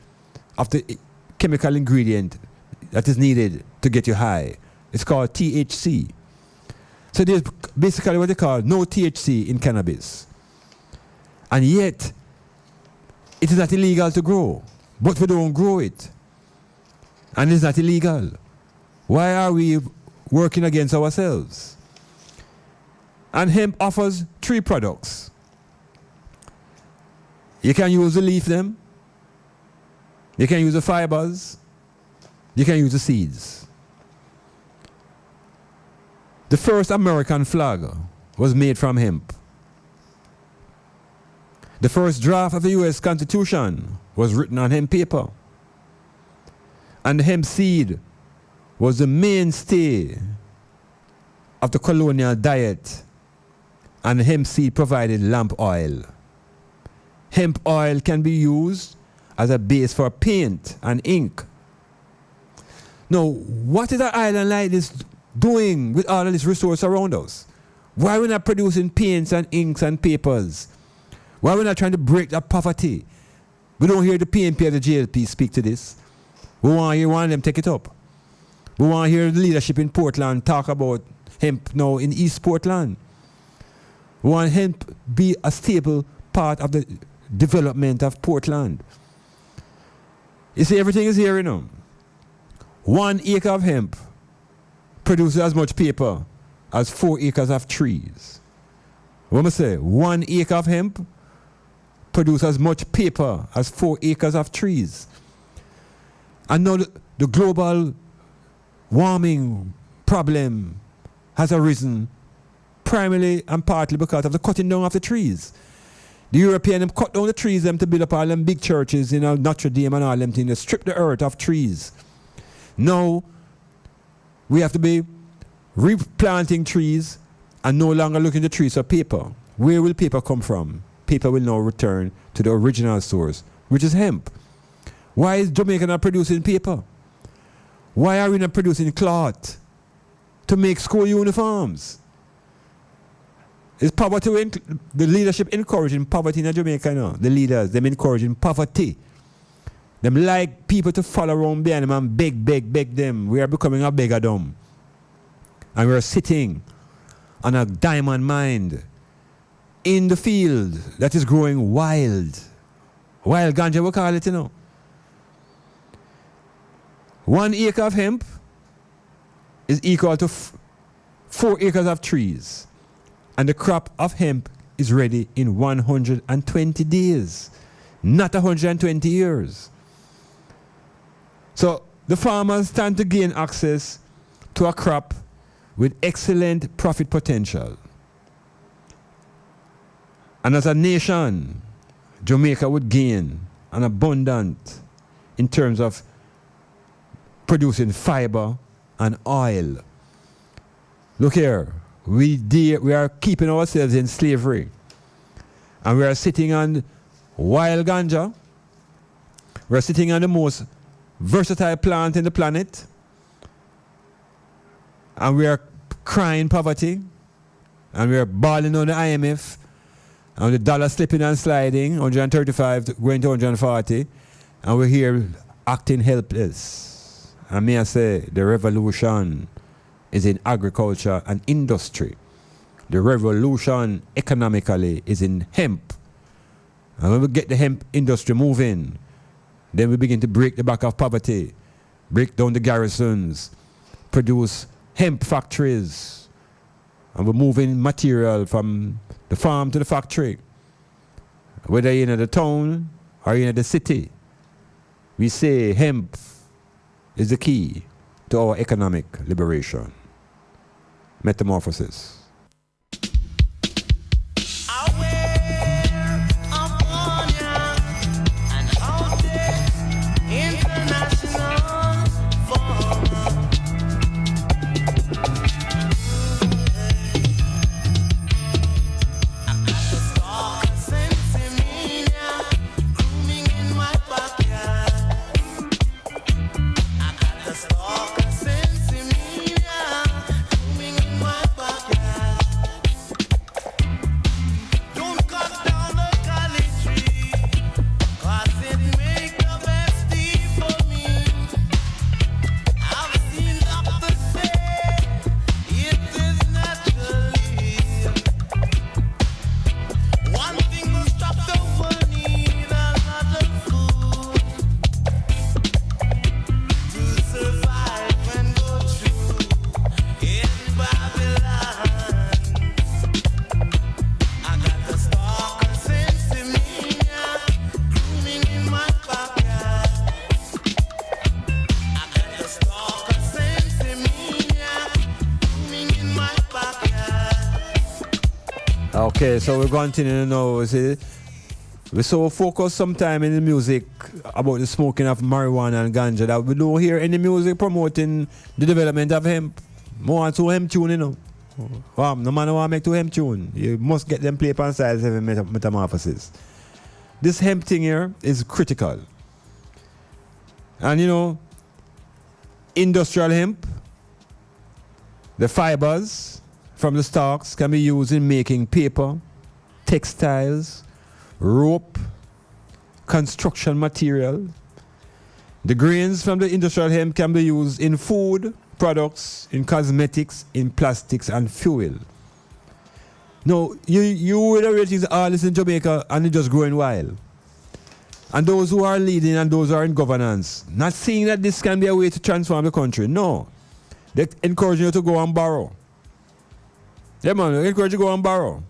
of the chemical ingredient that is needed to get you high. It's called THC. So there's basically what they call no THC in cannabis. And yet, it is not illegal to grow. But we don't grow it. And it's not illegal. Why are we working against ourselves? And hemp offers 3 products. You can use the leaf them. You can use the fibers. You can use the seeds. The first American flag was made from hemp. The first draft of the U.S. Constitution was written on hemp paper. And the hemp seed was the mainstay of the colonial diet. And the hemp seed provided lamp oil. Hemp oil can be used as a base for paint and ink. Now, what is an island like this doing with all of this resource around us? Why are we not producing paints and inks and papers? Why are we not trying to break that poverty? We don't hear the PNP or the JLP speak to this. We want to hear one of them take it up. We want to hear the leadership in Portland talk about hemp now in East Portland. We want hemp be a stable part of the development of Portland. You see, everything is here, 1 acre of hemp produces as much paper as 4 acres of trees. What am I say? 1 acre of hemp produce as much paper as 4 acres of trees. And now the global warming problem has arisen primarily and partly because of the cutting down of the trees. The Europeans cut down the trees them to build up all them big churches in Notre Dame and all them things. They strip the earth of trees. Now we have to be replanting trees and no longer looking at the trees for paper. Where will paper come from? Paper will now return to the original source, which is hemp. Why is Jamaica not producing paper? Why are we not producing cloth to make school uniforms? Is poverty, the leadership encouraging poverty in Jamaica now? The leaders, them encouraging poverty. Them like people to follow around behind them and beg them. We are becoming a beggardom. And we are sitting on a diamond mine in the field that is growing wild. Wild ganja, we call it, you know. 1 acre of hemp is equal to 4 acres of trees. And the crop of hemp is ready in 120 days, not 120 years. So the farmers stand to gain access to a crop with excellent profit potential. And as a nation, Jamaica would gain an abundant in terms of producing fiber and oil. Look here, we are keeping ourselves in slavery. And we are sitting on wild ganja. We are sitting on the most versatile plant in the planet. And we are crying poverty. And we are balling on the IMF. And the dollar slipping and sliding, 135 going to 140. And we're here acting helpless. And may I say, the revolution is in agriculture and industry. The revolution economically is in hemp. And when we get the hemp industry moving, then we begin to break the back of poverty, break down the garrisons, produce hemp factories. And we're moving material from the farm to the factory. Whether you're in the town or you're in the city, we say hemp is the key to our economic liberation. Metamorphosis. Okay, so we're continuing now. See, we're so focused sometime in the music about the smoking of marijuana and ganja that we don't hear any music promoting the development of hemp. More on two hemp tune, you know. No matter what make two hemp tune, you must get them play upon sides of metamorphosis. This hemp thing here is critical. And you know, industrial hemp, the fibers from the stalks can be used in making paper, textiles, rope, construction material. The grains from the industrial hemp can be used in food products, in cosmetics, in plastics and fuel. No, you would have things all this in Jamaica and it's just growing wild. And those who are leading and those who are in governance, not seeing that this can be a way to transform the country. No. They encourage you to go and borrow. Yeah, man, they encourage you to go and borrow.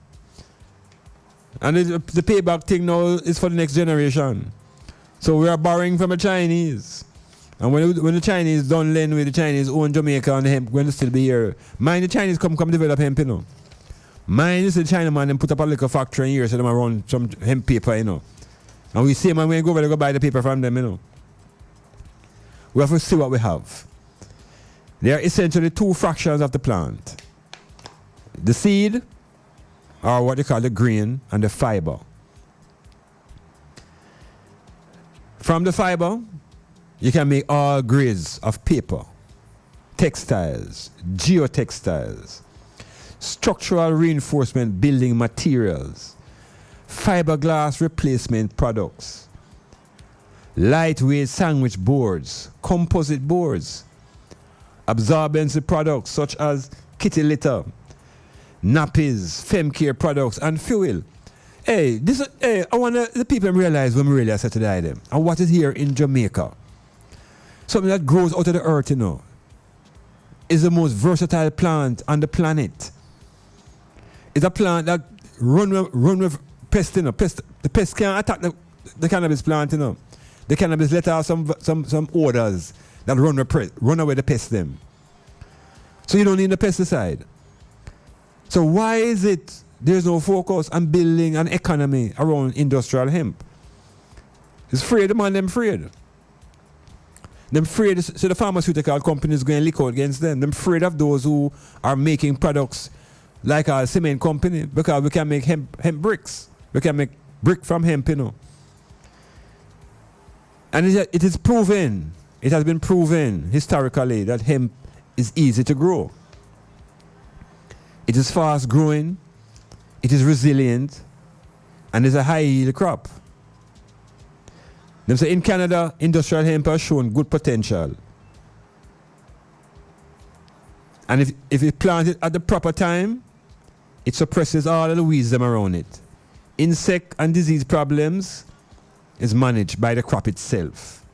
And the payback thing now is for the next generation. So we are borrowing from the Chinese. And when the Chinese don't lend with the Chinese own Jamaica and the hemp, going to still be here. Mind the Chinese come develop hemp, you know. Mind is the Chinaman and put up a little factory in here so they run some hemp paper, you know. And we see man when we go over there go buy the paper from them, you know. We have to see what we have. There are essentially two fractions of the plant. The seed, or what they call the grain, and the fiber. From the fiber, you can make all grades of paper, textiles, geotextiles, structural reinforcement building materials, fiberglass replacement products, lightweight sandwich boards, composite boards, absorbency products such as kitty litter, nappies, femcare products, and fuel. I want the people realize when we really set to them and what is here in Jamaica. Something that grows out of the earth, you know, is the most versatile plant on the planet. It's a plant that run with pests, you know. The pests can't attack the cannabis plant, you know. The cannabis let out some odors that run away the pests them. So you don't need the pesticide. So why is it there's no focus on building an economy around industrial hemp? It's afraid, the man them afraid. Them afraid, so the pharmaceutical companies going to lick out against them. Them afraid of those who are making products like our cement company, because we can make hemp bricks. We can make brick from hemp, you know. And it is proven, it has been proven historically that hemp is easy to grow. It is fast growing, it is resilient, and is a high yield crop. Them say in Canada, industrial hemp has shown good potential. And if you plant it at the proper time, it suppresses all of the weeds them around it. Insect and disease problems is managed by the crop itself.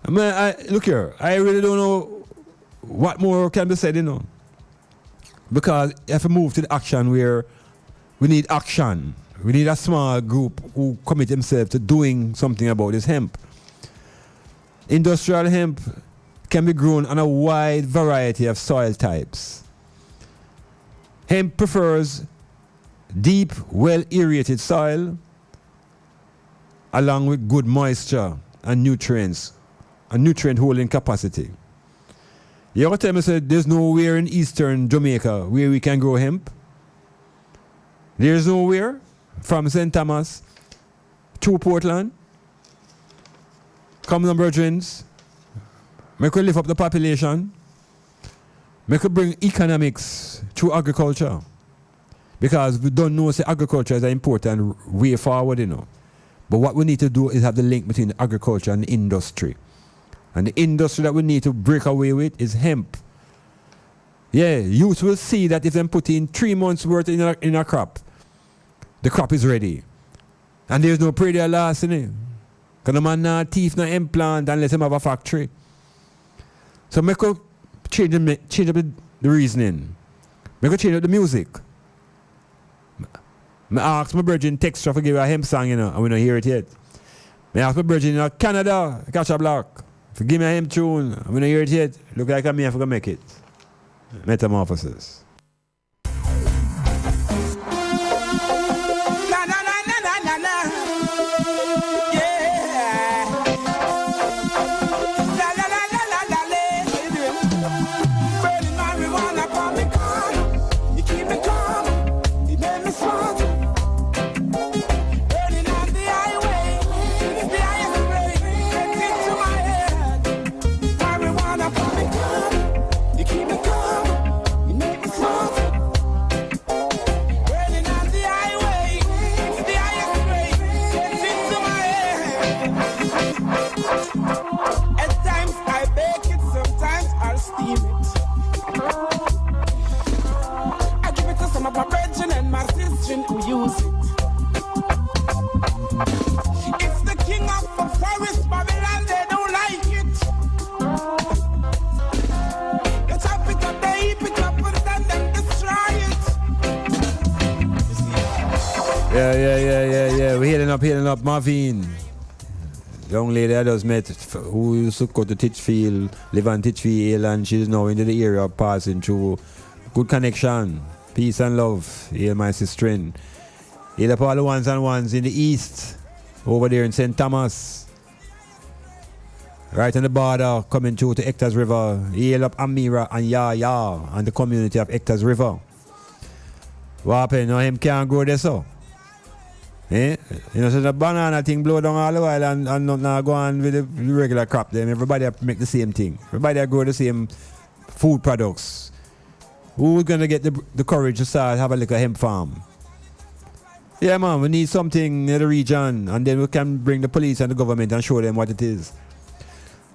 Look here, I really don't know what more can be said, you know. Because you have to move to the action where we need action. We need a small group who commit themselves to doing something about this hemp. Industrial hemp can be grown on a wide variety of soil types. Hemp prefers deep, well-aerated soil along with good moisture and nutrients, and nutrient holding capacity. You ever tell me say there's nowhere in eastern Jamaica where we can grow hemp? There's nowhere from St. Thomas to Portland. Come on, brethren. Make we lift up the population. Make we bring economics to agriculture. Because we don't know say agriculture is an important way forward, you know. But what we need to do is have the link between agriculture and the industry. And the industry that we need to break away with is hemp. Yeah, youth will see that if they put in 3 months worth in a crop, the crop is ready. And there's no predator loss in it. Because the man not thief, no implant unless him have a factory. So make us change up the reasoning. Make us change up the music. I ask my brethren texture for give a hemp song, you know, and we don't hear it yet. I ask my brethren in Canada, catch a block. For give me a hemp tune, and we don't hear it yet. Look like I'm here for to make it. Metamorphosis. You keep me calm, you make me smile. hailing up Marvin. Young lady I just met who used to go to Titchfield, live on Titchfield, and she's now into the area passing through. Good connection, peace and love. Hail my sister. Hail up all the ones and ones in the east, over there in St. Thomas. Right on the border, coming through to Hector's River. Hail up Amira and Yaya and the community of Hector's River. What happened? Now him can't grow there so. Eh? You know, so the banana thing blow down all the while and not now go on with the regular crop them. Everybody make the same thing. Everybody grow the same food products. Who's gonna get the courage to start have a little hemp farm? Yeah man, we need something in the region and then we can bring the police and the government and show them what it is.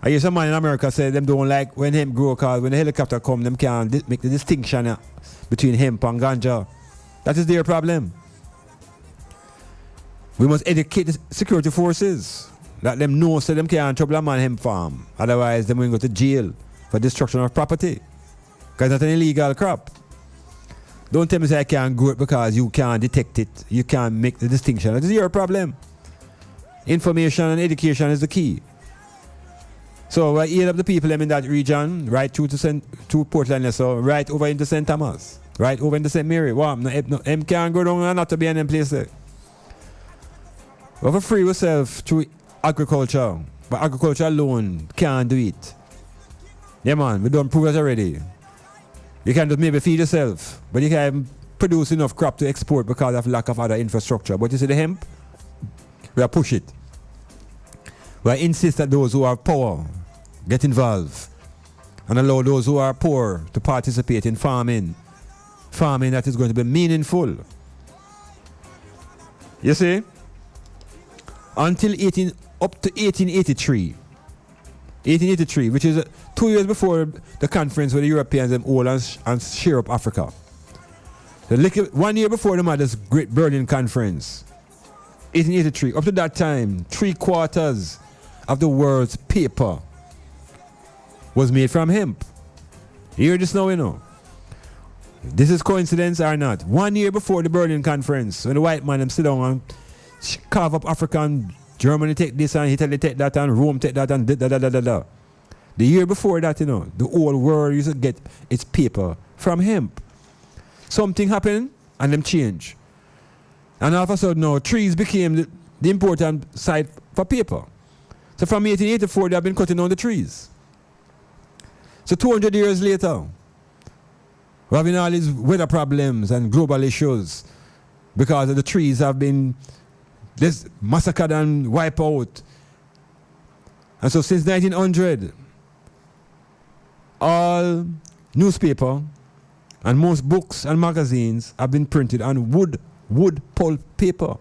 I hear some man in America say them don't like when hemp grow because when the helicopter come them can't make the distinction between hemp and ganja. That is their problem. We must educate the security forces. Let them know so them can't trouble a man hemp farm. Otherwise, them will go to jail for destruction of property. Because it's not an illegal crop. Don't tell me say I can't grow it because you can't detect it. You can't make the distinction. That is your problem. Information and education is the key. So I heal up the people in that region, right through to Portland, so right over into St. Thomas, right over into St. Mary. Wow, them can't go down and not to be in them place there. We have to free ourselves through agriculture, but agriculture alone can't do it. Yeah man, we don't prove it already. You can just maybe feed yourself, but you can't produce enough crop to export because of lack of other infrastructure. But you see the hemp, we are push it. We insist that those who have power get involved and allow those who are poor to participate in farming. Farming that is going to be meaningful. You see? Until up to 1883, which is 2 years before the conference with the Europeans and all and share up Africa. 1 year before the Mother's Great Berlin Conference, 1883. Up to that time, 3/4 of the world's paper was made from hemp. You hear this now, you know. This is coincidence or not. 1 year before the Berlin Conference, when the white man them sit down and carve up African, Germany take this and Italy take that and Rome take that and da. The year before that, you know, the whole world used to get its paper from hemp. Something happened and them change. And all of a sudden now, trees became the important site for paper. So from 1884, they have been cutting down the trees. So 200 years later, we're having all these weather problems and global issues because of the trees have been massacred and wiped out. And so since 1900, all newspaper and most books and magazines have been printed on wood pulp paper.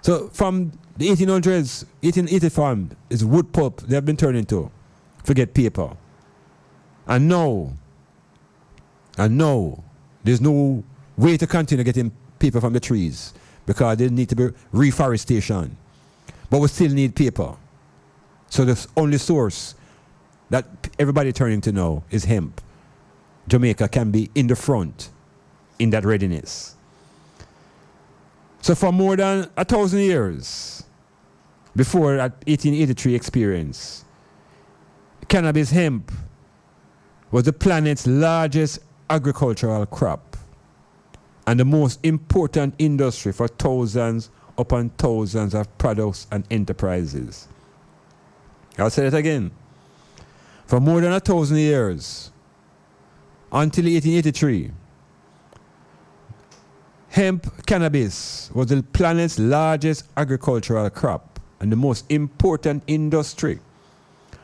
So from the 1800s, 1885 is wood pulp they have been turned into. Forget paper. And now, there's no way to continue getting paper from the trees because there need to be reforestation. But we still need paper. So the only source that everybody turning to now is hemp. Jamaica can be in the front in that readiness. So for more than 1,000 years before that 1883 experience, cannabis hemp was the planet's largest agricultural crop and the most important industry for thousands upon thousands of products and enterprises. I'll say it again. For more than 1,000 years, until 1883, hemp cannabis was the planet's largest agricultural crop and the most important industry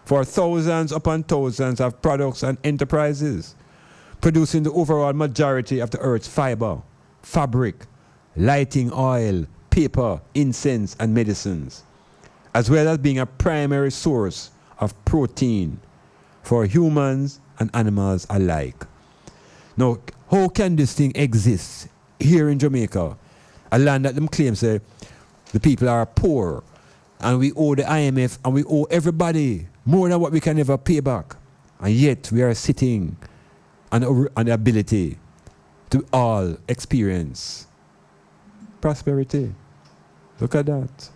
for thousands upon thousands of products and enterprises, producing the overall majority of the earth's fiber, fabric, lighting oil, paper, incense, and medicines, as well as being a primary source of protein for humans and animals alike. Now, how can this thing exist here in Jamaica, a land that them claim say the people are poor and we owe the IMF and we owe everybody more than what we can ever pay back, and yet we are sitting on the ability to all experience prosperity? Look at that.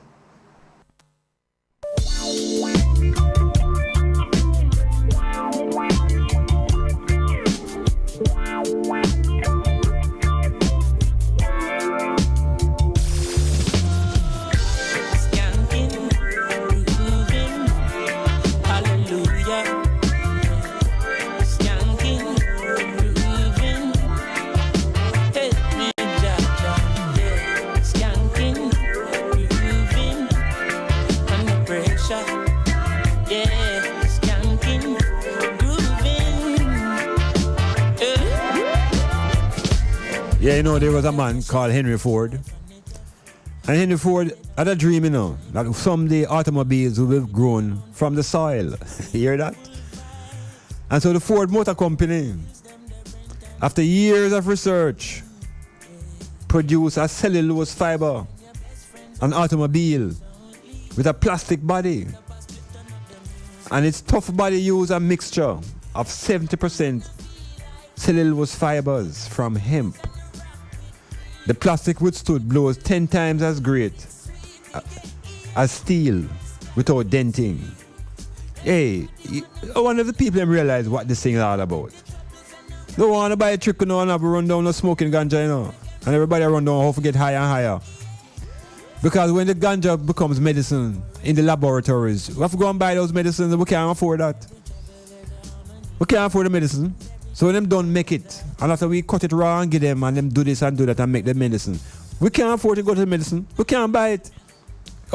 Yeah, you know, there was a man called Henry Ford. And Henry Ford had a dream, you know, that someday automobiles will be grown from the soil. You hear that? And so the Ford Motor Company, after years of research, produced a cellulose fiber, an automobile with a plastic body. And its tough body used a mixture of 70% cellulose fibers from hemp. The plastic withstood blows 10 times as great as steel without denting. Hey, I wonder if the people realize what this thing is all about. They want to buy a trick, you know, and have a run down no smoking ganja, you know. And everybody run down how to get higher and higher. Because when the ganja becomes medicine in the laboratories, we have to go and buy those medicines and we can't afford that. We can't afford the medicine. So when them don't make it, and after we cut it raw and give them, and them do this and do that and make the medicine, we can't afford to go to the medicine. We can't buy it.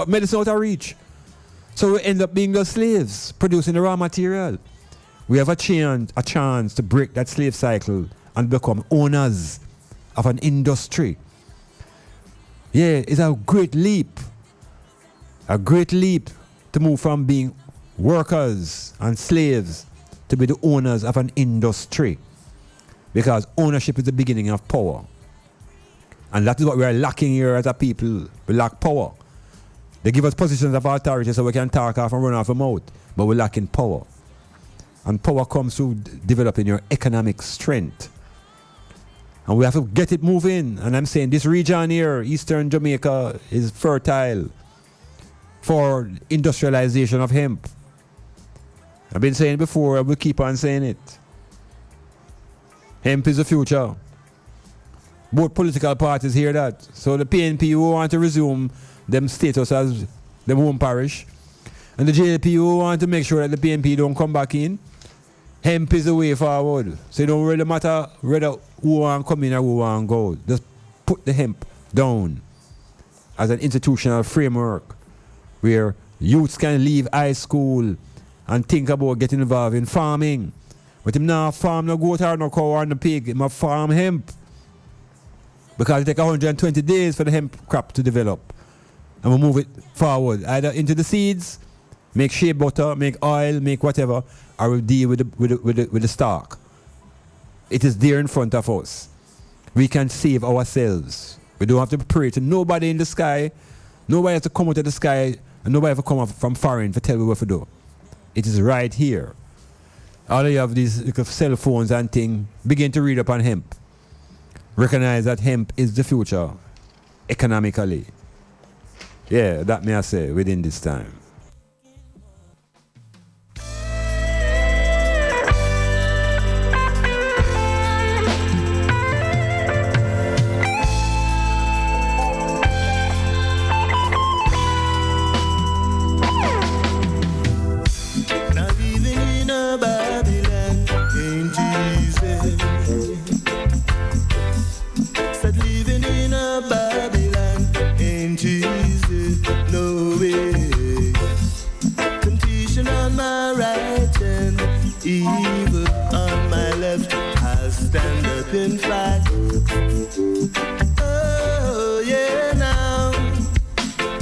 Medicine out of reach. So we end up being the slaves, producing the raw material. We have a chance to break that slave cycle and become owners of an industry. Yeah, it's a great leap. A great leap to move from being workers and slaves to be the owners of an industry. Because ownership is the beginning of power. And that is what we are lacking here as a people. We lack power. They give us positions of authority so we can talk off and run off a mouth. But we're lacking power. And power comes through developing your economic strength. And we have to get it moving. And I'm saying this region here, Eastern Jamaica, is fertile for industrialization of hemp. I've been saying it before, I will keep on saying it. Hemp is the future. Both political parties hear that. So the PNP who want to resume them status as them home parish, and the JLP who want to make sure that the PNP don't come back in, hemp is the way forward. So it don't really matter whether who want to come in or who want to go. Just put the hemp down as an institutional framework where youths can leave high school and think about getting involved in farming. But him now farm no goat or no cow or no pig, him a farm hemp. Because it takes 120 days for the hemp crop to develop. And we move it forward, either into the seeds, make shea butter, make oil, make whatever, or we deal with the stock. It is there in front of us. We can save ourselves. We don't have to pray to nobody in the sky. Nobody has to come out of the sky, and nobody has to come up from foreign to tell me what to do. It is right here. All you have these cell phones and things, begin to read up on hemp. Recognize that hemp is the future, economically. Yeah, that may I say within this time. Evil on my left, I'll stand up and fight. Oh yeah now,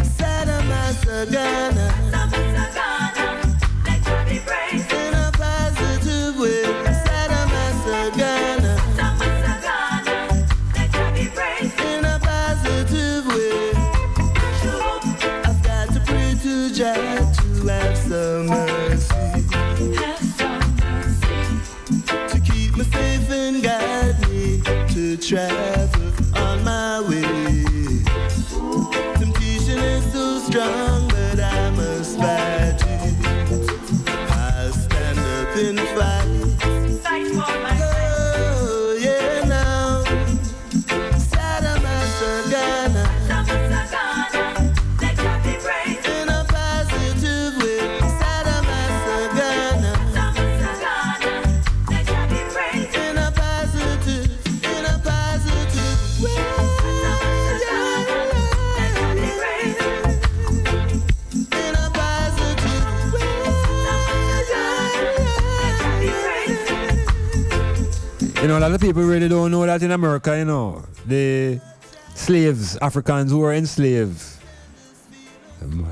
Sacramental, let God be praised in a positive way. Sacramental, let God be praised in a positive way. I've got to pray to Jah to have some mercy. Safe and guide me to travel on my way. Temptation strong, but I must fight it. I'll stand up and fight. Fight for my life. Oh, yeah, now. Sacramental. Let God be praised. In a positive way. Sacramental. Let God be praised. In a positive way. In a positive way. You know, a lot of people really don't know that in America, you know, the slaves, Africans who were enslaved,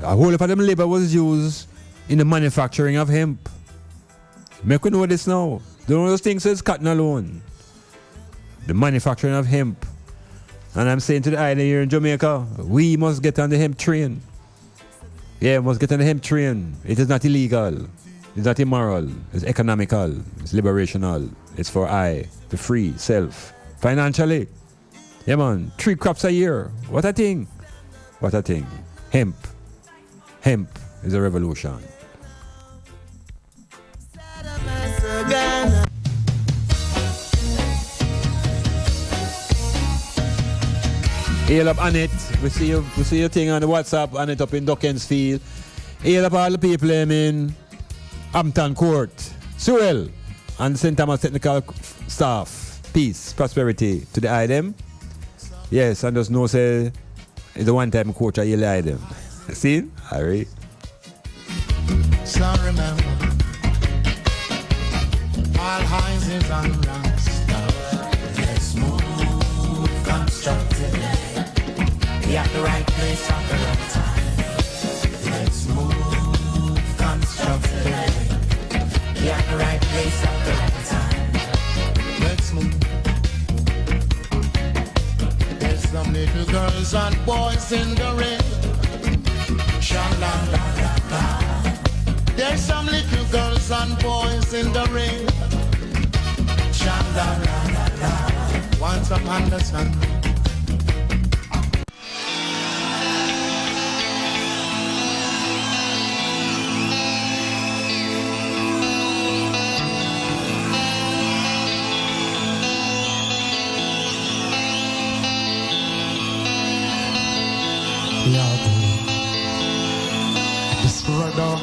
a whole lot of them labor was used in the manufacturing of hemp. Make we know this now. Don't know those things is cotton alone. The manufacturing of hemp. And I'm saying to the island here in Jamaica, we must get on the hemp train. Yeah, we must get on the hemp train. It is not illegal. It's not immoral. It's economical. It's liberational. It's for the free self. Financially. Yeah, man. 3 crops a year. What a thing. What a thing. Hemp. Hemp is a revolution. Hail up Annette. We see your thing on the WhatsApp. Annette up in Duckensfield. Hail up all the people in Hampton Court. Sewell and St. Thomas Technical Staff. Peace, prosperity to the item. Yes, and just know say it's the one time coach I yell at them. See? Harry. So remember, all highs is and wrongs. Let's move constructively. Be at the right place at the right time. Let's move constructively. Be at the right place at the right time. Let's move. There's some little girls and boys in the ring. Sha-la-la-la-la. There's some little girls and boys in the ring. Sha-la-la-la-la. Want some understanding? We are going. This brother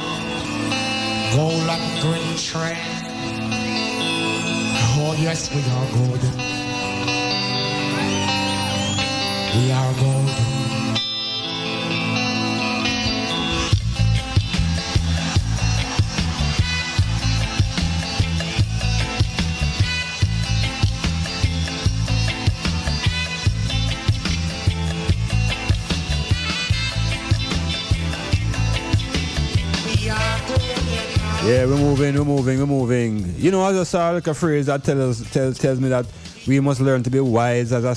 go like a green train. Oh yes, we are golden. We are golden. Yeah, we're moving. You know, as I saw like a phrase that tells me that we must learn to be wise as a